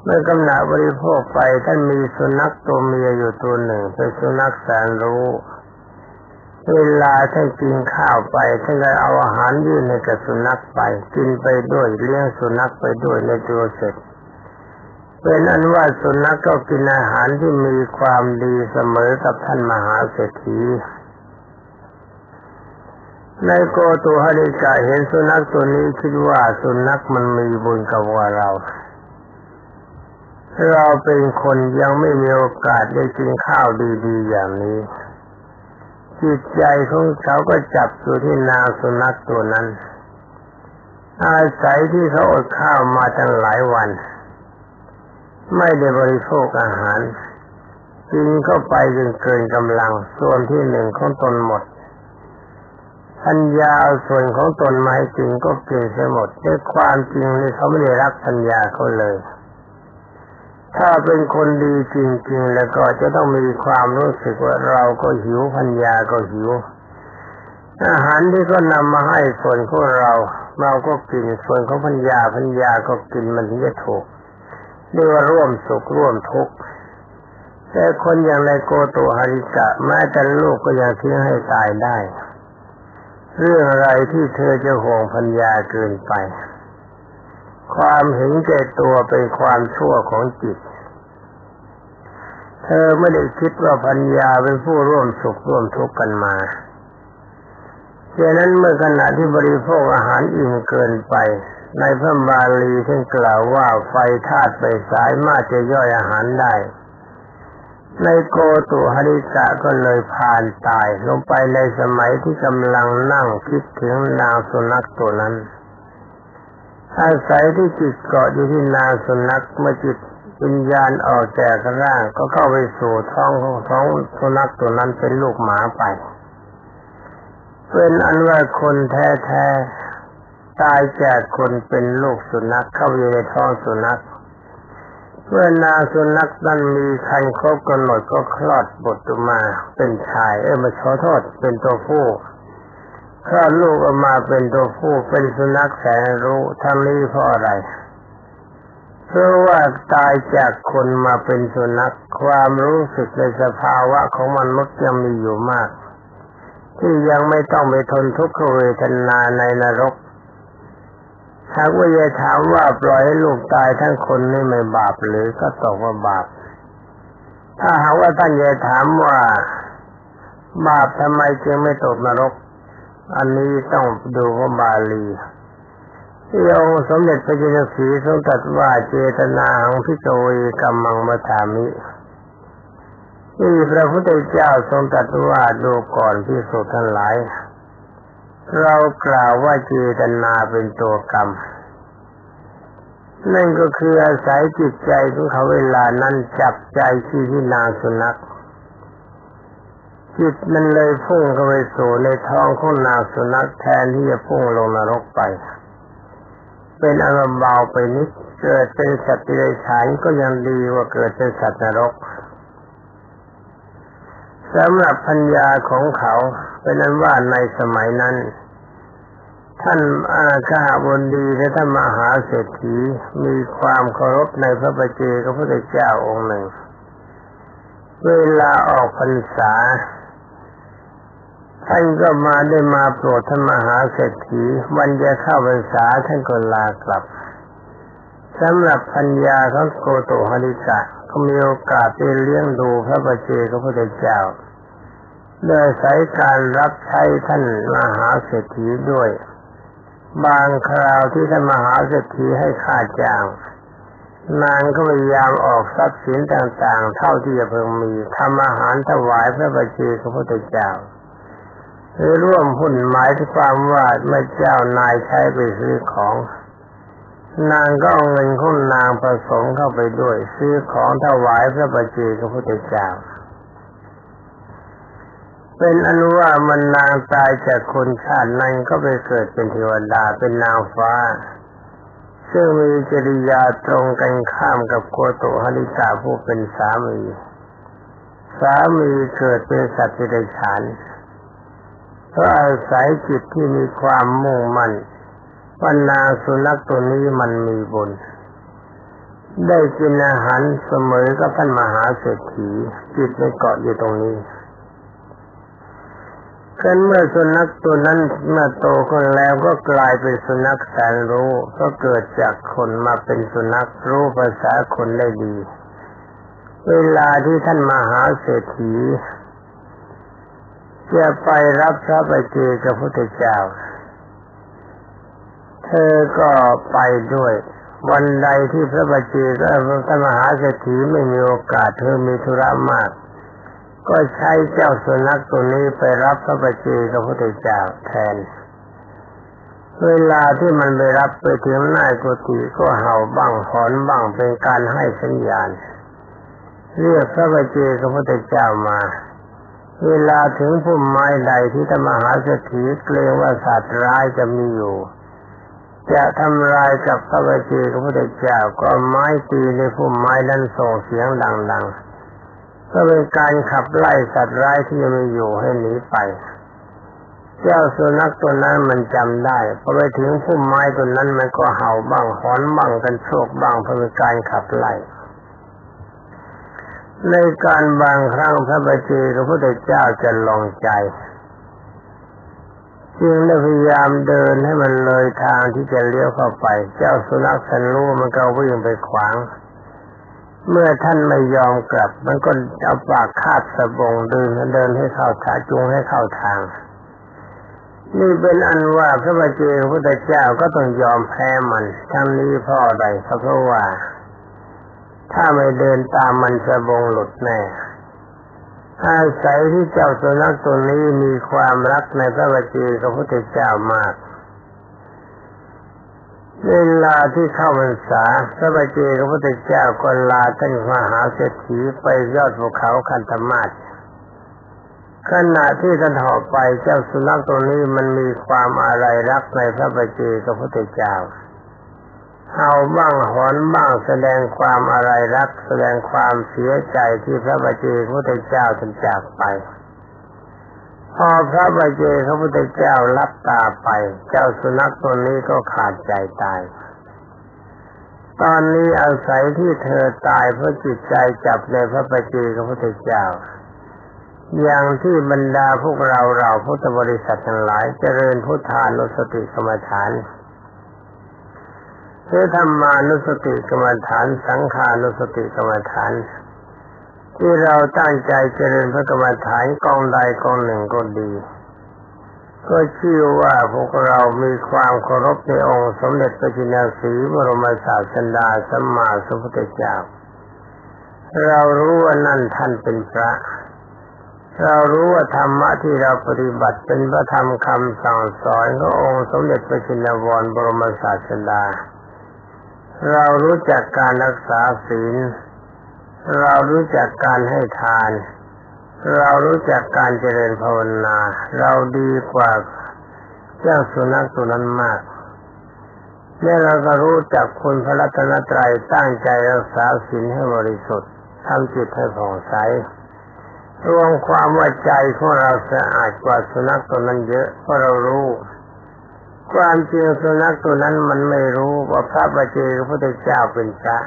เมื่อกำลังบริโภคไปท่านมีสุนัขตัวเมียอยู่ตัวหนึ่งเป็นสุนัขแสนรู้เวลาท่านกินข้าวไปท่านก็เอาอาหารยื่นให้กับสุนัขไปกินไปด้วยเลี้ยงสุนัขไปด้วยในตัวเสร็จเป็นอันว่าสุนัขก็กินอาหารที่มีความดีเสมอกับท่านมหาเศรษฐีนายโกตุหริกะเห็นสุนัขตัวนี้คิดว่าสุนัขมันมีบุญกับเราเป็นคนยังไม่มีโอกาสได้กินข้าวดีๆอย่างนี้จิตใจของเขาก็จับอยู่ที่นางสุนัขตัวนั้นอาศัยที่เขาอดข้าวมาตั้งหลายวันไม่ได้บริโภคอาหารกินเข้าไปจนเกินกำลังส่วนที่หนึ่งของตนหมดพัญญาเอาส่วนของตนมาให้กินก็กินเสียหมดแต่ความจริงนี่เขาไม่ได้รักพัญญาเขาเลยถ้าเป็นคนดีจริงๆแล้วก็จะต้องมีความรู้สึกว่าเราก็หิวพัญญาก็หิวอาหารที่เขานำมาให้ส่วนของเรา เราก็กินส่วนของพัญญาก็กินมันถึงจะถูกเรียกว่าร่วมสุขร่วมทุกข์แต่คนอย่างในโกโตหริกะแม้แต่ลูกก็ยังทิ้งให้ตายได้เรื่องอะไรที่เธอจะห่วงพัญญาเกินไปความเห็นแก่ตัวเป็นความชั่วของจิตเธอไม่ได้คิดว่าพัญญาเป็นผู้ร่วมสุขร่วมทุกข์กันมาฉะนั้นเมื่อขณะที่บริโภคอาหารอิ่มเกินไปในพระบาลีท่านกล่าวว่าไฟธาตุไฟสายมากจะย่อยอาหารได้ในโกตุหริกะก็เลยผ่านตายลงไปในสมัยที่กำลังนั่งคิดถึงนางสุนัขตัวนั้นอาศัยที่จิตเกาะอยู่ที่นางสุนัขเมื่อจิตวิญญาณออกจากร่างก็เข้าไปสู่ท้องของสุนัขตัวนั้นเป็นลูกหมาไปเป็นอันว่าคนแท้ๆตายจากคนเป็นลูกสุนัขเข้าอยู่ในท้องสุนัขเมื่อนางสุนัขนั้นมีครรภ์ครบกำหนดก็คลอดบุตรออกมาเป็นชายมาขอโทษเป็นตัวผู้คลอดลูกออกมาเป็นตัวผู้เป็นสุนัขแสนรู้ทั้งนี้เพราะอะไรเพราะว่าตายจากคนมาเป็นสุนัขความรู้สึกในสภาวะของมนุษย์ยังมีอยู่มากที่ยังไม่ต้องไปทนทุกขเวทนาในนรกหากว่าจะถามว่าปล่อยให้ลูกตายทั้งคนนี่ไม่บาปหรือก็ตอบว่าบาปถ้าหากว่าท่านจะถามว่าบาปทำไมจึงไม่ตกนรกอันนี้ต้องดูว่าบาลีที่องค์สมเด็จพระเจ้าอยู่หัวทรงตรัสว่าเจตนาของภิกขเวกัมมังมัฏฐามิที่พระพุทธเจ้าทรงตรัสว่าดูก่อนภิกษุทั้งหลายเรากล่าวว่าเจตนาเป็นตัวกรรมนั่นก็คืออาศัยจิตใจของเขาเวลานั้นจับใจที่นางสุนัขจิตมันเลยพุ่งเข้าไปสู่ในท้องของนางสุนัขแทนที่จะพุ่งลงนรกไปเป็นอารมณ์เบาไปนิดเกิดเป็นสัตว์เดรัจฉานก็ยังดีกว่าเกิดเป็นสัตว์นรกสำหรับปัญญาของเขาเป็นนั้นว่าในสมัยนั้นท่านอาคาบดีและท่านมหาเศรษฐีมีความเคารพในพระปัจเจกพระพุทธเจ้าองค์หนึ่งเวลาออกพรรษาท่านก็มาโปรดท่านมหาเศรษฐีวันจะเข้าพรรษาท่านก็ลากลับสำหรับปัญญาของโกโตหริกะก็มีโอกาสได้เลี้ยงดูพระปัจเจกพระพุทธเจ้าโดยอาศัยการรับใช้ท่านมหาเศรษฐีด้วยบางคราวที่ท่านมหาเศรษฐีให้ค่าจ้างนางก็พยายามออกทรัพย์สินต่างๆเท่าที่จะเพิ่งมีทำอาหารถวายพระปัจเจกพระพุทธเจ้าหรือร่วมหุ้นหมายถึงความว่าเมื่อเจ้านายใช้ไปซื้อของนางก็เอาเงินของนางผสมเข้าไปด้วยซื้อของถวายพระปัจเจกพระพุทธเจ้าเป็นอนุว่ามันนางตายจากคนชาตินั้นก็ไปเกิดเป็นเทวดาเป็นนางฟ้าซึ่งมีจริยาตรงกันข้ามกับโกโตหริกะผู้เป็นสามีเกิดเป็นสัตว์เดรัจฉานเพราะอาศัยจิตที่มีความมุ่งมั่นว่านางสุนัขตัวนี้มันมีบุญได้กินอาหารเสมอกับท่านมหาเศรษฐีจิตไม่เกาะอยู่ตรงนี้กันเมื่อสุนัขตัวนั้นเมื่อโตขึ้นแล้วก็กลายเป็นสุนัขแสนรู้ก็เกิดจากคนมาเป็นสุนัขรู้ภาษาคนได้ดีเวลาที่ท่านมหาเศรษฐีจะไปรับพระปัจเจกพระพุทธเจ้าเธอก็ไปด้วยวันใดที่พระปัจเจกท่านมหาเศรษฐีไม่มีโอกาสเธอมีธุระมากก็ใช้เจ้าสุนัขตัวนี้ไปรับพระปัจเจกพระพุทธเจ้าแทนเวลาที่มันไปรับไปถึงหน้ากุฏิก็เห่าบ้างหอนบ้างเป็นการให้สัญญาณเรียกพระปัจเจกพระพุทธเจ้ามาเวลาถึงพุ่มไม้ใดที่ธรรมหาเศรษฐีเกรงว่าสัตว์ร้ายจะมีอยู่จะทำลายกับพระปัจเจกพระพุทธเจ้าก็ไม้ตีในพุ่มไม้นั้นส่งเสียงดังๆก็เป็นการขับไล่สัตว์ร้ายที่ยังมีอยู่ให้หนีไป เจ้าสุนัขตัวนั้นมันจำได้พอไปถึงพุ่มไม้ตัวนั้นมันก็เห่าบ้างหอนบ้างกันโชคบ้างเพื่อการขับไล่ในการบางครั้งพระบัณฑิตพระพุทธเจ้าจะลองใจจึงได้พยายามเดินให้มันเลยทางที่จะเลี้ยวเข้าไปเจ้าสุนัขสันรู้มันก็วิ่งไปขวางเมื่อท่านไม่ยอมกลับมันก็เอาปากคาบสะบงเดินให้เข้าทางจูงให้เข้าทางนี่เป็นอันว่าพระบัณฑิตพระพุทธเจ้าก็ต้องยอมแพ้มันทั้งนี้เพราะอะไรเพราะว่าถ้าไม่เดินตามมันสะบงหลุดแน่อาศัยที่เจ้าสุนัขตัวนี้มีความรักในพระบัณฑิตพระพุทธเจ้ามากเวลาที่เข้าพรรษาพระบัณฑิตพระพุทธเจ้าก็ลาท่านมหาเศรษฐีไปยอดภูเขาคันธมาศขณะที่ท่านเหาะไปเจ้าสุนัขตัวนี้มันมีความอะไรรักในพระบัณฑิตพระพุทธเจ้าเห่าบ้างหอนบ้างแสดงความอะไรรักแสดงความเสียใจที่พระบัณฑิตพระพุทธเจ้าท่านจากไปพอพระบัณฑิตพระพุทธเจ้าลับตาไปเจ้าสุนัขตัวนี้ก็ขาดใจตายตอนนี้อาศัยที่เธอตายเพราะจิตใจจับในพระบัณฑิตพระพุทธเจ้าอย่างที่บรรดาพวกเราพุทธบริษัททั้งหลายเจริญพุทธานุสติกรรมฐานหรือธรรมานุสติกรรมฐานสังขานุสติกรรมฐานที่เราตั้งใจเจริญพระกรรมฐานกองใดกองหนึ่งก็ดีก็ชื่อว่าพวกเรามีความเคารพในองค์สมเด็จพระจินสีบรมศาสดาสัมมาสัมพุทธเจ้าเรารู้ว่านั่นท่านเป็นพระเรารู้ว่าธรรมะที่เราปฏิบัติเป็นพระธรรมคำสั่งสอนขององค์สมเด็จพระจินวรบรมศาสดาเรารู้จักการรักษาศีลเรารู้จักการให้ทานเรารู้จักการเจริญภาวนาเราดีกว่าเจ้าสุนัขตัวนั้นมากและเราก็รู้จักคุณพระรัตนตรัยตั้งใจรักษาศีลให้บริสุทธิ์ทำจิตให้ผ่องใสรวมความว่าใจของเราสะอาดกว่าสุนัขตัวนั้นเยอะเพราะเรารู้ความจริงสุนัขตัวนั้นมันไม่รู้ว่าพระบัณฑิตพระพุทธเจ้าเป็นพระ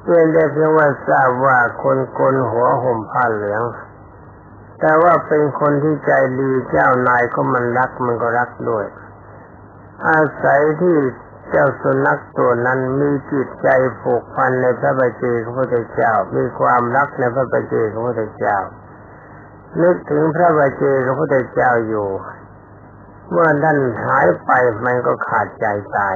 เพียงแต่เพียงว่าทราบว่าคนโกนหัวห่มผ้าเหลืองแต่ว่าเป็นคนที่ใจดีเจ้านายก็มันรักมันก็รักด้วยอาศัยที่เจ้าสุนัขตัวนั้นมีจิตใจผูกพันในพระบัณฑิตพระพุทธเจ้ามีความรักในพระบัณฑิตพระพุทธเจ้านึกถึงพระบัณฑิตพระพุทธเจ้าอยู่เมื่อท่านหายไปมันก็ขาดใจตาย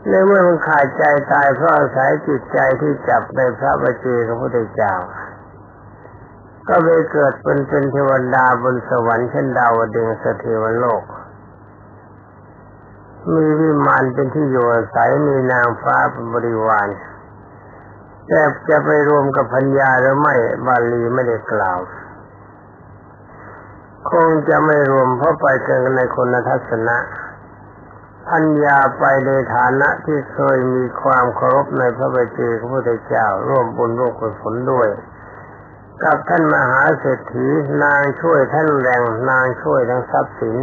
ในเมื่อมันขาดใจตายเพราะอาศัยจิตใจที่จับในพระบัณฑิตพระพุทธเจ้าก็ไปเกิดเป็นเทวดาบนสวรรค์ชั้นดาวดึงส์เทวโลกมีวิมานเป็นที่อยู่อาศัยมีนางฟ้าเป็นบริวารแต่จะไปรวมกับพัญญาหรือไม่บาลีไม่ได้กล่าวคงจะไม่รวมเพราะไปเกินในคนทัศนะพัญญาไปในฐานะที่เคยมีความเคารพในพระบัณฑิตพระพุทธเจ้าร่วมบุญร่วมกุศลด้วยกับท่านมหาเศรษฐีนางช่วยท่านแรงนางช่วยทั้งทรัพย์สิน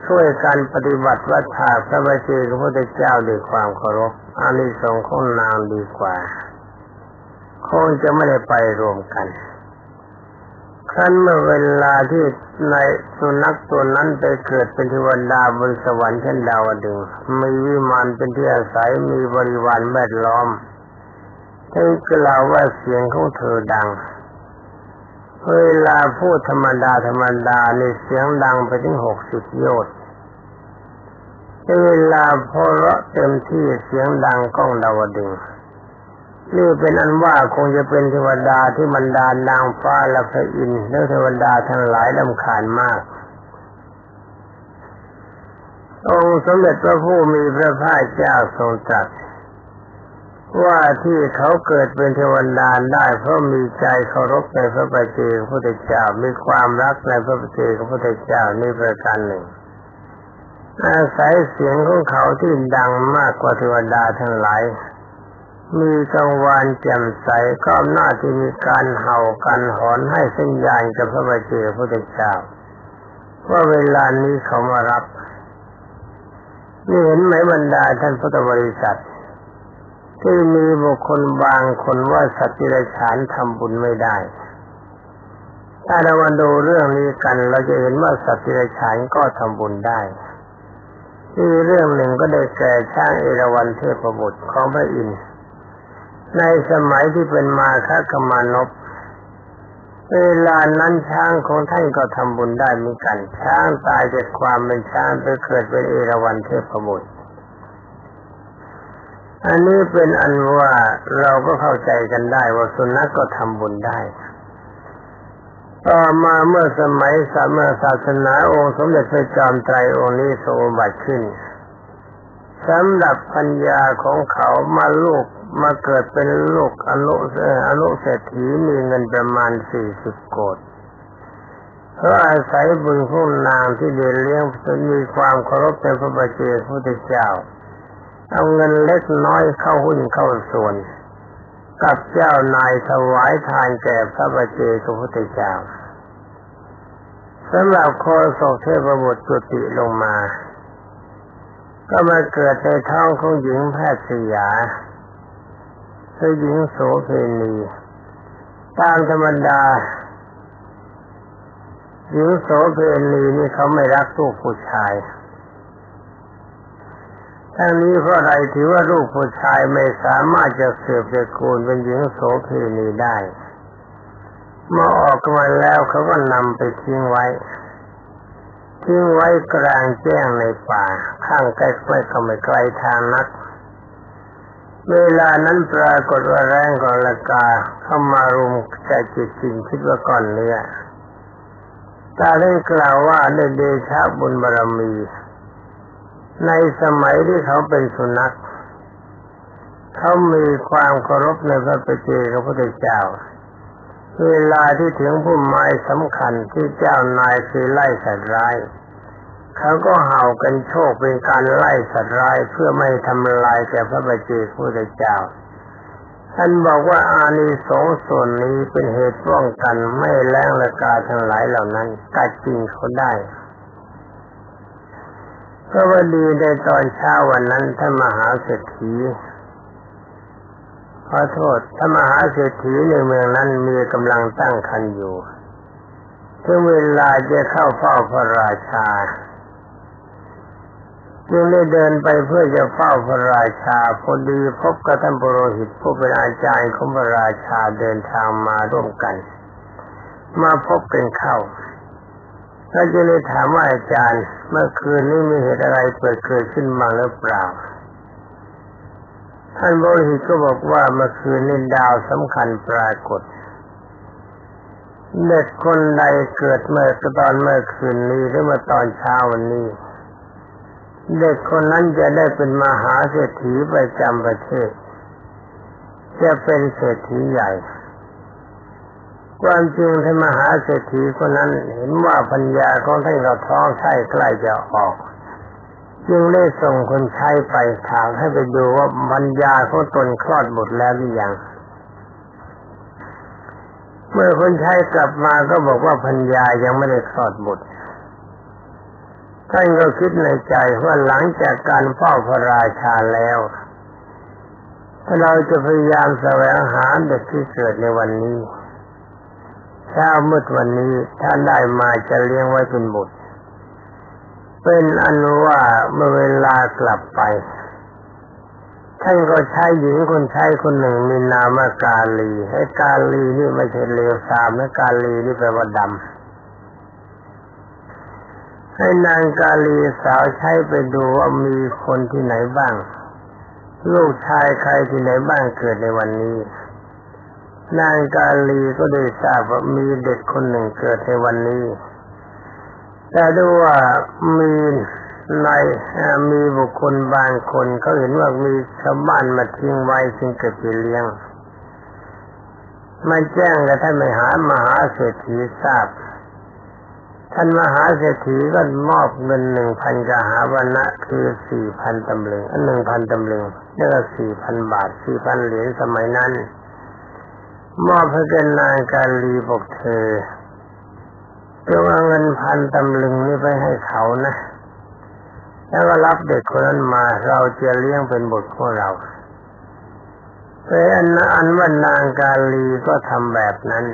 ช่วยการปฏิบัติวัฏฏะพระบัณฑิตพระพุทธเจ้าด้วยความเคารพอานิสงส์ของนางดีกว่าคงจะไม่ได้ไปรวมกันครั้นเมื่อเวลาที่ในสุนัขตัวนั้นไปเกิดเป็นเทวดาบนสวรรค์ชั้นดาวดึงส์มีวิมานเป็นที่อาศัยมีบริวารแวดล้อมท่านกล่าวว่าเสียงของเธอดังเวลาพูดธรรมดาในเสียงดังไปถึง60 โยชน์เวลาพอเราะเต็มที่เสียงดังก้องดาวดึงส์นี่เป็นอันว่าคงจะเป็นเทวดาที่บรรดานางฟ้าและพระอินทร์และเทวดาทั้งหลายรำคาญมากองค์สมเด็จพระผู้มีพระภาคเจ้าทรงตรัสว่าที่เขาเกิดเป็นเทวดาได้เพราะมีใจเคารพในพระบัณฑิตพระพุทธเจ้ามีความรักในพระบัณฑิตพระพุทธเจ้านี่ประการหนึ่งอาศัยเสียงของเขาที่ดังมากกว่าเทวดาทั้งหลาย มีกังวานแจ่มใสก็อำนาจที่มีการเห่าการหอนให้สัญญาณกับพระบัจเจกพุทธเจ้าว่าเวลานี้เขามารับนี่เห็นไหมบรรดาท่านพุทธบริษัทที่มีบุคคลบางคนว่าสัตว์ดิรัจฉานทำบุญไม่ได้ถ้าเรามาดูเรื่องนี้กันเราจะเห็นว่าสัตว์ดิรัจฉานก็ทำบุญได้ที่เรื่องหนึ่งก็ได้แก่ช้างเอราวัณเทพบุตรของพระอินทร์ในสมัยที่เป็นมาฆกมานพเวลานั้นช้างของท่านก็ทำบุญได้เหมือนกันช้างตายจากความเป็นช้างไปเกิดเป็นเอราวัณเทพบุตรอันนี้เป็นอันว่าเราก็เข้าใจกันได้ว่าสุนัขก็ทำบุญได้ต่อมาเมื่อสมัยศาสนาองค์สมเด็จพระจอมไตรองค์นี้ทรงอุบัติขึ้นสำหรับปัญญาของเขามาเกิดเป็นลูกอนุเศรษฐีมีเงินประมาณ40 โกฏเพราะอาศัยบุญของนางที่ได้เลี้ยงจนมีความเคารพในพระบัจเจกพุทธเจ้าเอาเงินเล็กน้อยเข้าหุ้นเข้าส่วนกับเจ้านายถวายทานแก่พระบัจเจกพุทธเจ้าสำหรับโคศกเทพบุตรจุติลงมาก็มาเกิดในท้องของหญิงแพทย์สยาคือหญิงโสเภณีตามธรรมดาหญิงโสเภณีนี่เขาไม่รักลูกผู้ชายทั้งนี้เพราะอะไรถือว่าลูกผู้ชายไม่สามารถจะสืบตระกูลเป็นหญิงโสเภณีได้เมื่อออกมาแล้วเขาก็นำไปทิ้งไว้กลางแจ้งในป่าข้างใกล้ก็ไม่ไกลทางนักเวลานั้นปรากฏว่าแรงกรกาเข้ามารุมจะจิตสิ่งคิดว่าก่อนเนื้อตาได้กล่าวว่าในเดชะบุญบารมีในสมัยที่เขาเป็นสุนัขเขามีความเคารพในพระบัจเจกพุทธเจ้าเวลาที่ถึงพุ่มไม้สำคัญที่เจ้านายคือไล่สัตว์ร้ายเขาก็เห่ากันโชคเป็นการไล่สัตว์ร้ายเพื่อไม่ทำลายแก่พระบัจเจกพุทธเจ้าท่านบอกว่าอานิสงส์ส่วนนี้เป็นเหตุป้องกันไม่แล้งละกาทั้งหลายเหล่านั้นกัดกินเขาได้ก็ว่าดีในตอนเช้าวันนั้นท่านมหาเศรษฐีขอโทษท่านมหาเศรษฐีในเมืองนั้นมีกำลังตั้งครรภ์อยู่ถึงเวลาจะเข้าเฝ้าพระราชาจึงได้เดินไปเพื่อจะเฝ้าพระราชาพอดีพบกับท่านปุโรหิตผู้เป็นอาจารย์ของพระราชาเดินทางมาร่วมกันมาพบกันเข้าก็จะเลยถามว่าอาจารย์เมื่อคืนนี้มีเหตุอะไรเกิดขึ้นบ้างหรือเปล่าท่านปุโรหิตก็บอกว่าเมื่อคืนนี้ดาวสำคัญปรากฏเด็กคนใดเกิดเมื่อคืนนี้หรือเมื่อตอนเช้าวันนี้เด็กคนนั้นจะได้เป็นมหาเศรษฐีประจำประเทศจะเป็นเศรษฐีใหญ่ความจริงท่านมหาเศรษฐีคนนั้นเห็นว่าปัญญาของท่านก็ท้องไส้ใกล้จะออกจึงได้ส่งคนใช้ไปถามให้ไปดูว่าปัญญาของตนคลอดบุตรแล้วหรือยังเมื่อคนใช้กลับมาก็บอกว่าปัญญายังไม่ได้คลอดบุตรท่านก็คิดในใจว่าหลังจากการเฝ้าพระราชาแล้วเราจะพยายามแสวงหาเด็กที่เกิดในวันนี้เช้ามืดวันนี้ถ้าได้มาจะเลี้ยงไว้เป็นบุตรเป็นอันว่าเมื่อเวลากลับไปท่านก็ใช้หญิงคนใช้คนหนึ่งมีนามกาลีให้กาลีนี่ไม่ใช่เลวทรามนะกาลีนี่แปลว่าดำให้นางกาลีสาวใช้ไปดูว่ามีคนที่ไหนบ้างลูกชายใครที่ไหนบ้างเกิดในวันนี้นางกาลีก็ได้ทราบว่ามีเด็กคนหนึ่งเกิดในวันนี้แต่ดูว่ามีบุคคลบางคนเขาเห็นว่ามีชาวบ้านมาทิ้งไว้จึงเกิดไปเลี้ยงมาแจ้งกับท่านมหาเศรษฐีทราบ ท่านมหาเศรษฐีก็มอบเงิน 1,000 กหาปณะคือ 4,000 ตำลึง1,000 ตำลึงแล้วก็ 4,000 บาท 4,000 เหรียญสมัยนั้นมอบให้แก่นางกาลีบอกเธอจงเอาเงิน 1,000 ตำลึงนี้ไปให้เขานะแล้วก็รับเด็กคนนั้นมาเราจะเลี้ยงเป็นบุตรของเราแต่อันว่านางกาลีก็ทำแบบนั้น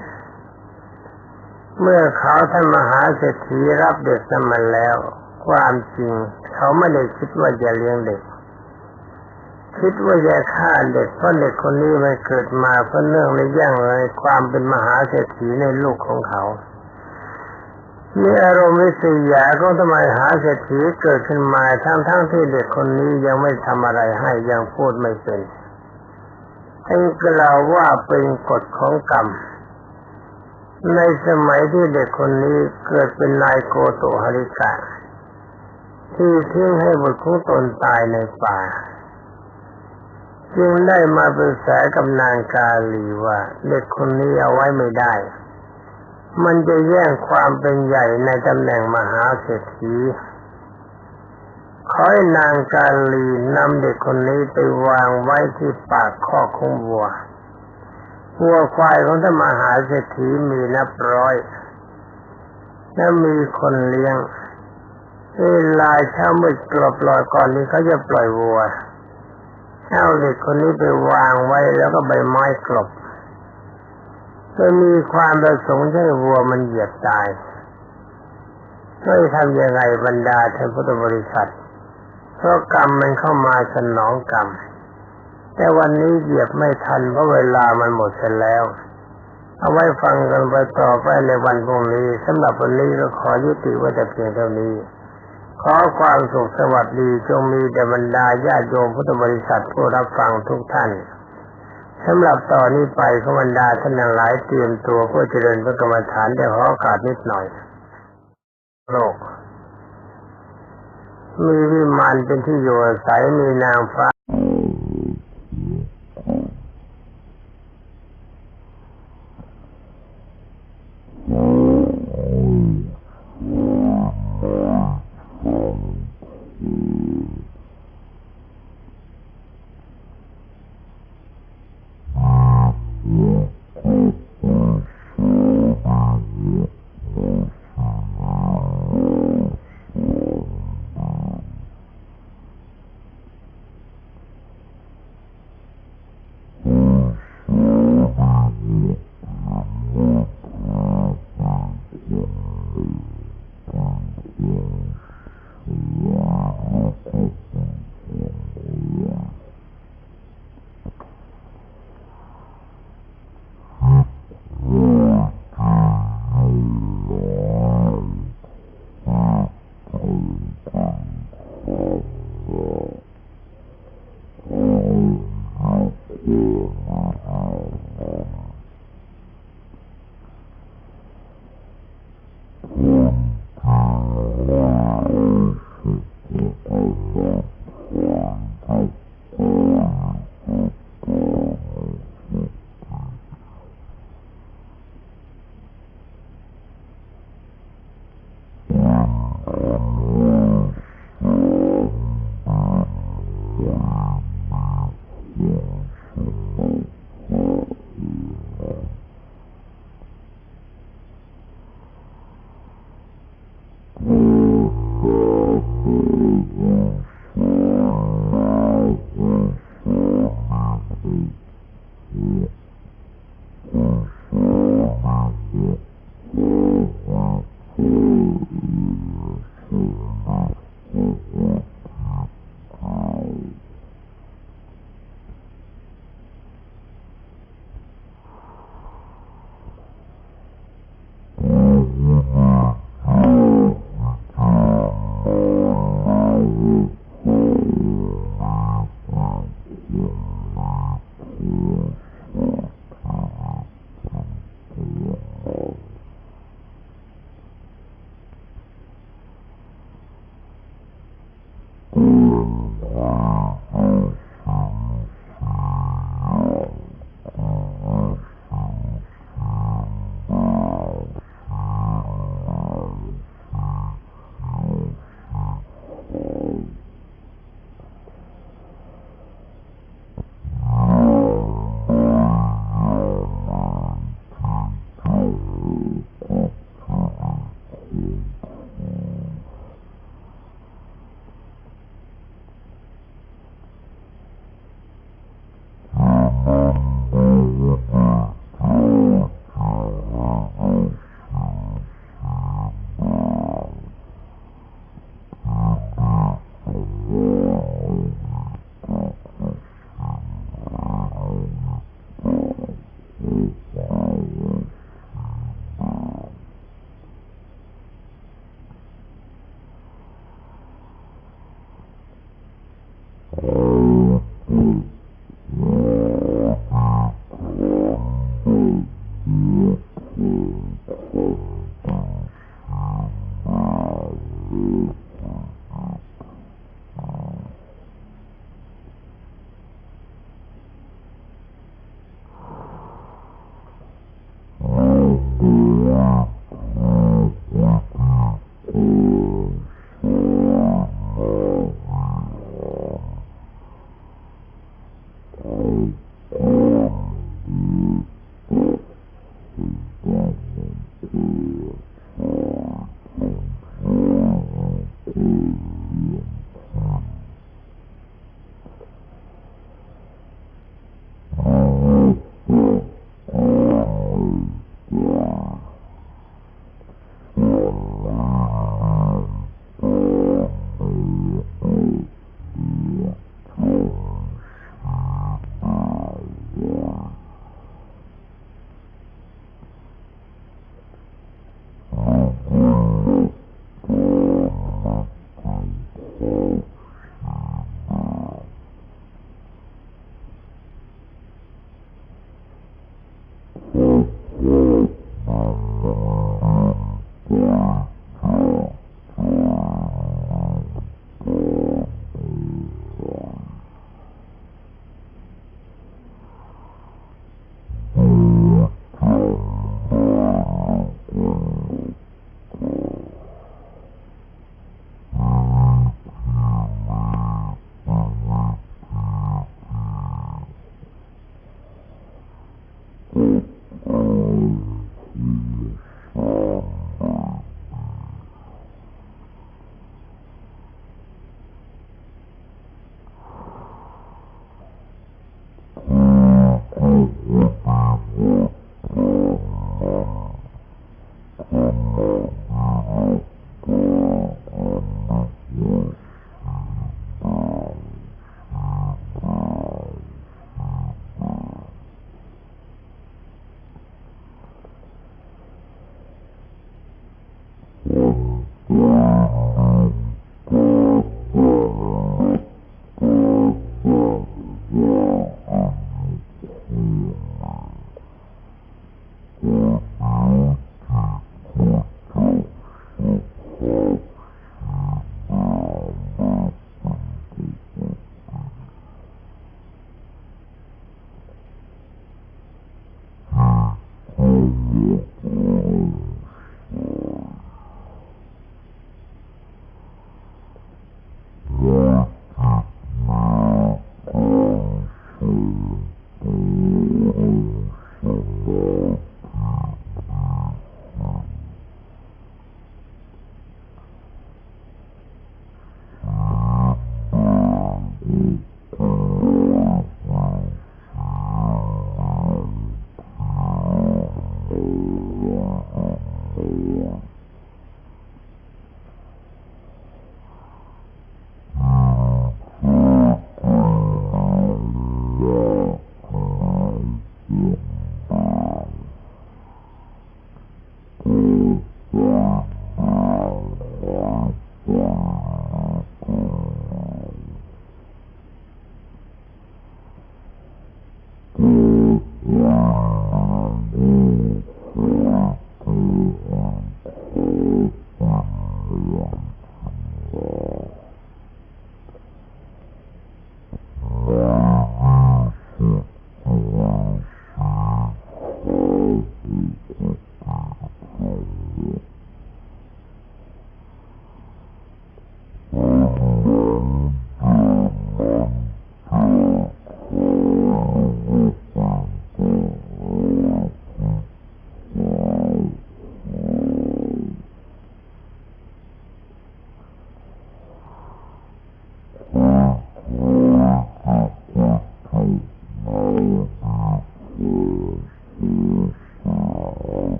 เมื่อเขาท่านมหาเศรษฐีรับเด็กนั้นมาแล้วความจริงเขาไม่ได้คิดว่าจะเลี้ยงเด็กคิดว่าจะฆ่าเด็กเพราะเด็กคนนี้มันเกิดมาเพราะเนื่องในแย่งในความเป็นมหาเศรษฐีในลูกของเขามีอารมณ์วิษยาของทำไมหาเศรษฐีเกิดขึ้นมาทั้งที่เด็กคนนี้ยังไม่ทำอะไรให้ยังพูดไม่เป็นให้กล่าวว่าเป็นกฎของกรรมในสมัยที่เด็กคนนี้เกิดเป็นนายโกโตหริกะที่ทิ้งให้บุตรของตนตายในป่าจึงได้มาปรึกษากับนางกาลีว่าเด็กคนนี้เอาไว้ไม่ได้มันจะแย่งความเป็นใหญ่ในตำแหน่งมหาเศรษฐีขอให้นางกาลีนำเด็กคนนี้ไปวางไว้ที่ปากคอกของวัวควายของท่านมหาเศรษฐีมีนับร้อยและมีคนเลี้ยงเวลาเช้ามืดกลบลอยก่อนที่เขาจะปล่อยวัวเอาเด็กคนนี้ไปวางไว้แล้วก็ใบไม้กลบจะมีความประสงค์ให้วัวมันเหยียบตายช่วยทำยังไงบรรดาท่านพุทธบริษัทเพราะกรรมมันเข้ามาสนองกรรมแต่วันนี้เหยียบไม่ทันเพราะเวลามันหมดเสียแล้วเอาไว้ฟังกันไปต่อไปในวันพรุ่งนี้สำหรับวันนี้ก็ขอยุติไว้แต่เพียงเท่านี้ขอความสุขสวัสดีจงมีแด่บรรดาญาติโยมพุทธบริษัทผู้รับฟังทุกท่านสำหรับต่อนนี้ไปขอบรรดาท่านทั้งหลายเตรียมตัวเพื่อเจริญพระกรรมฐานได้ขอโอกาสนิดหน่อยโลกมีวิมานเป็นที่อยู่อาศัยมีนางฟ้า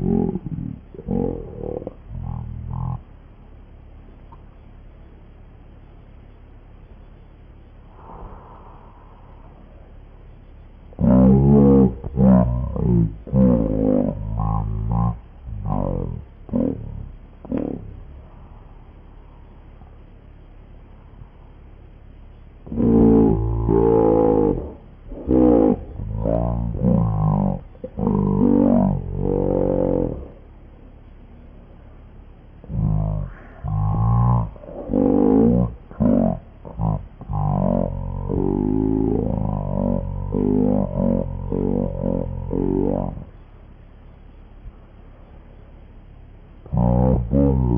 ย Yeah.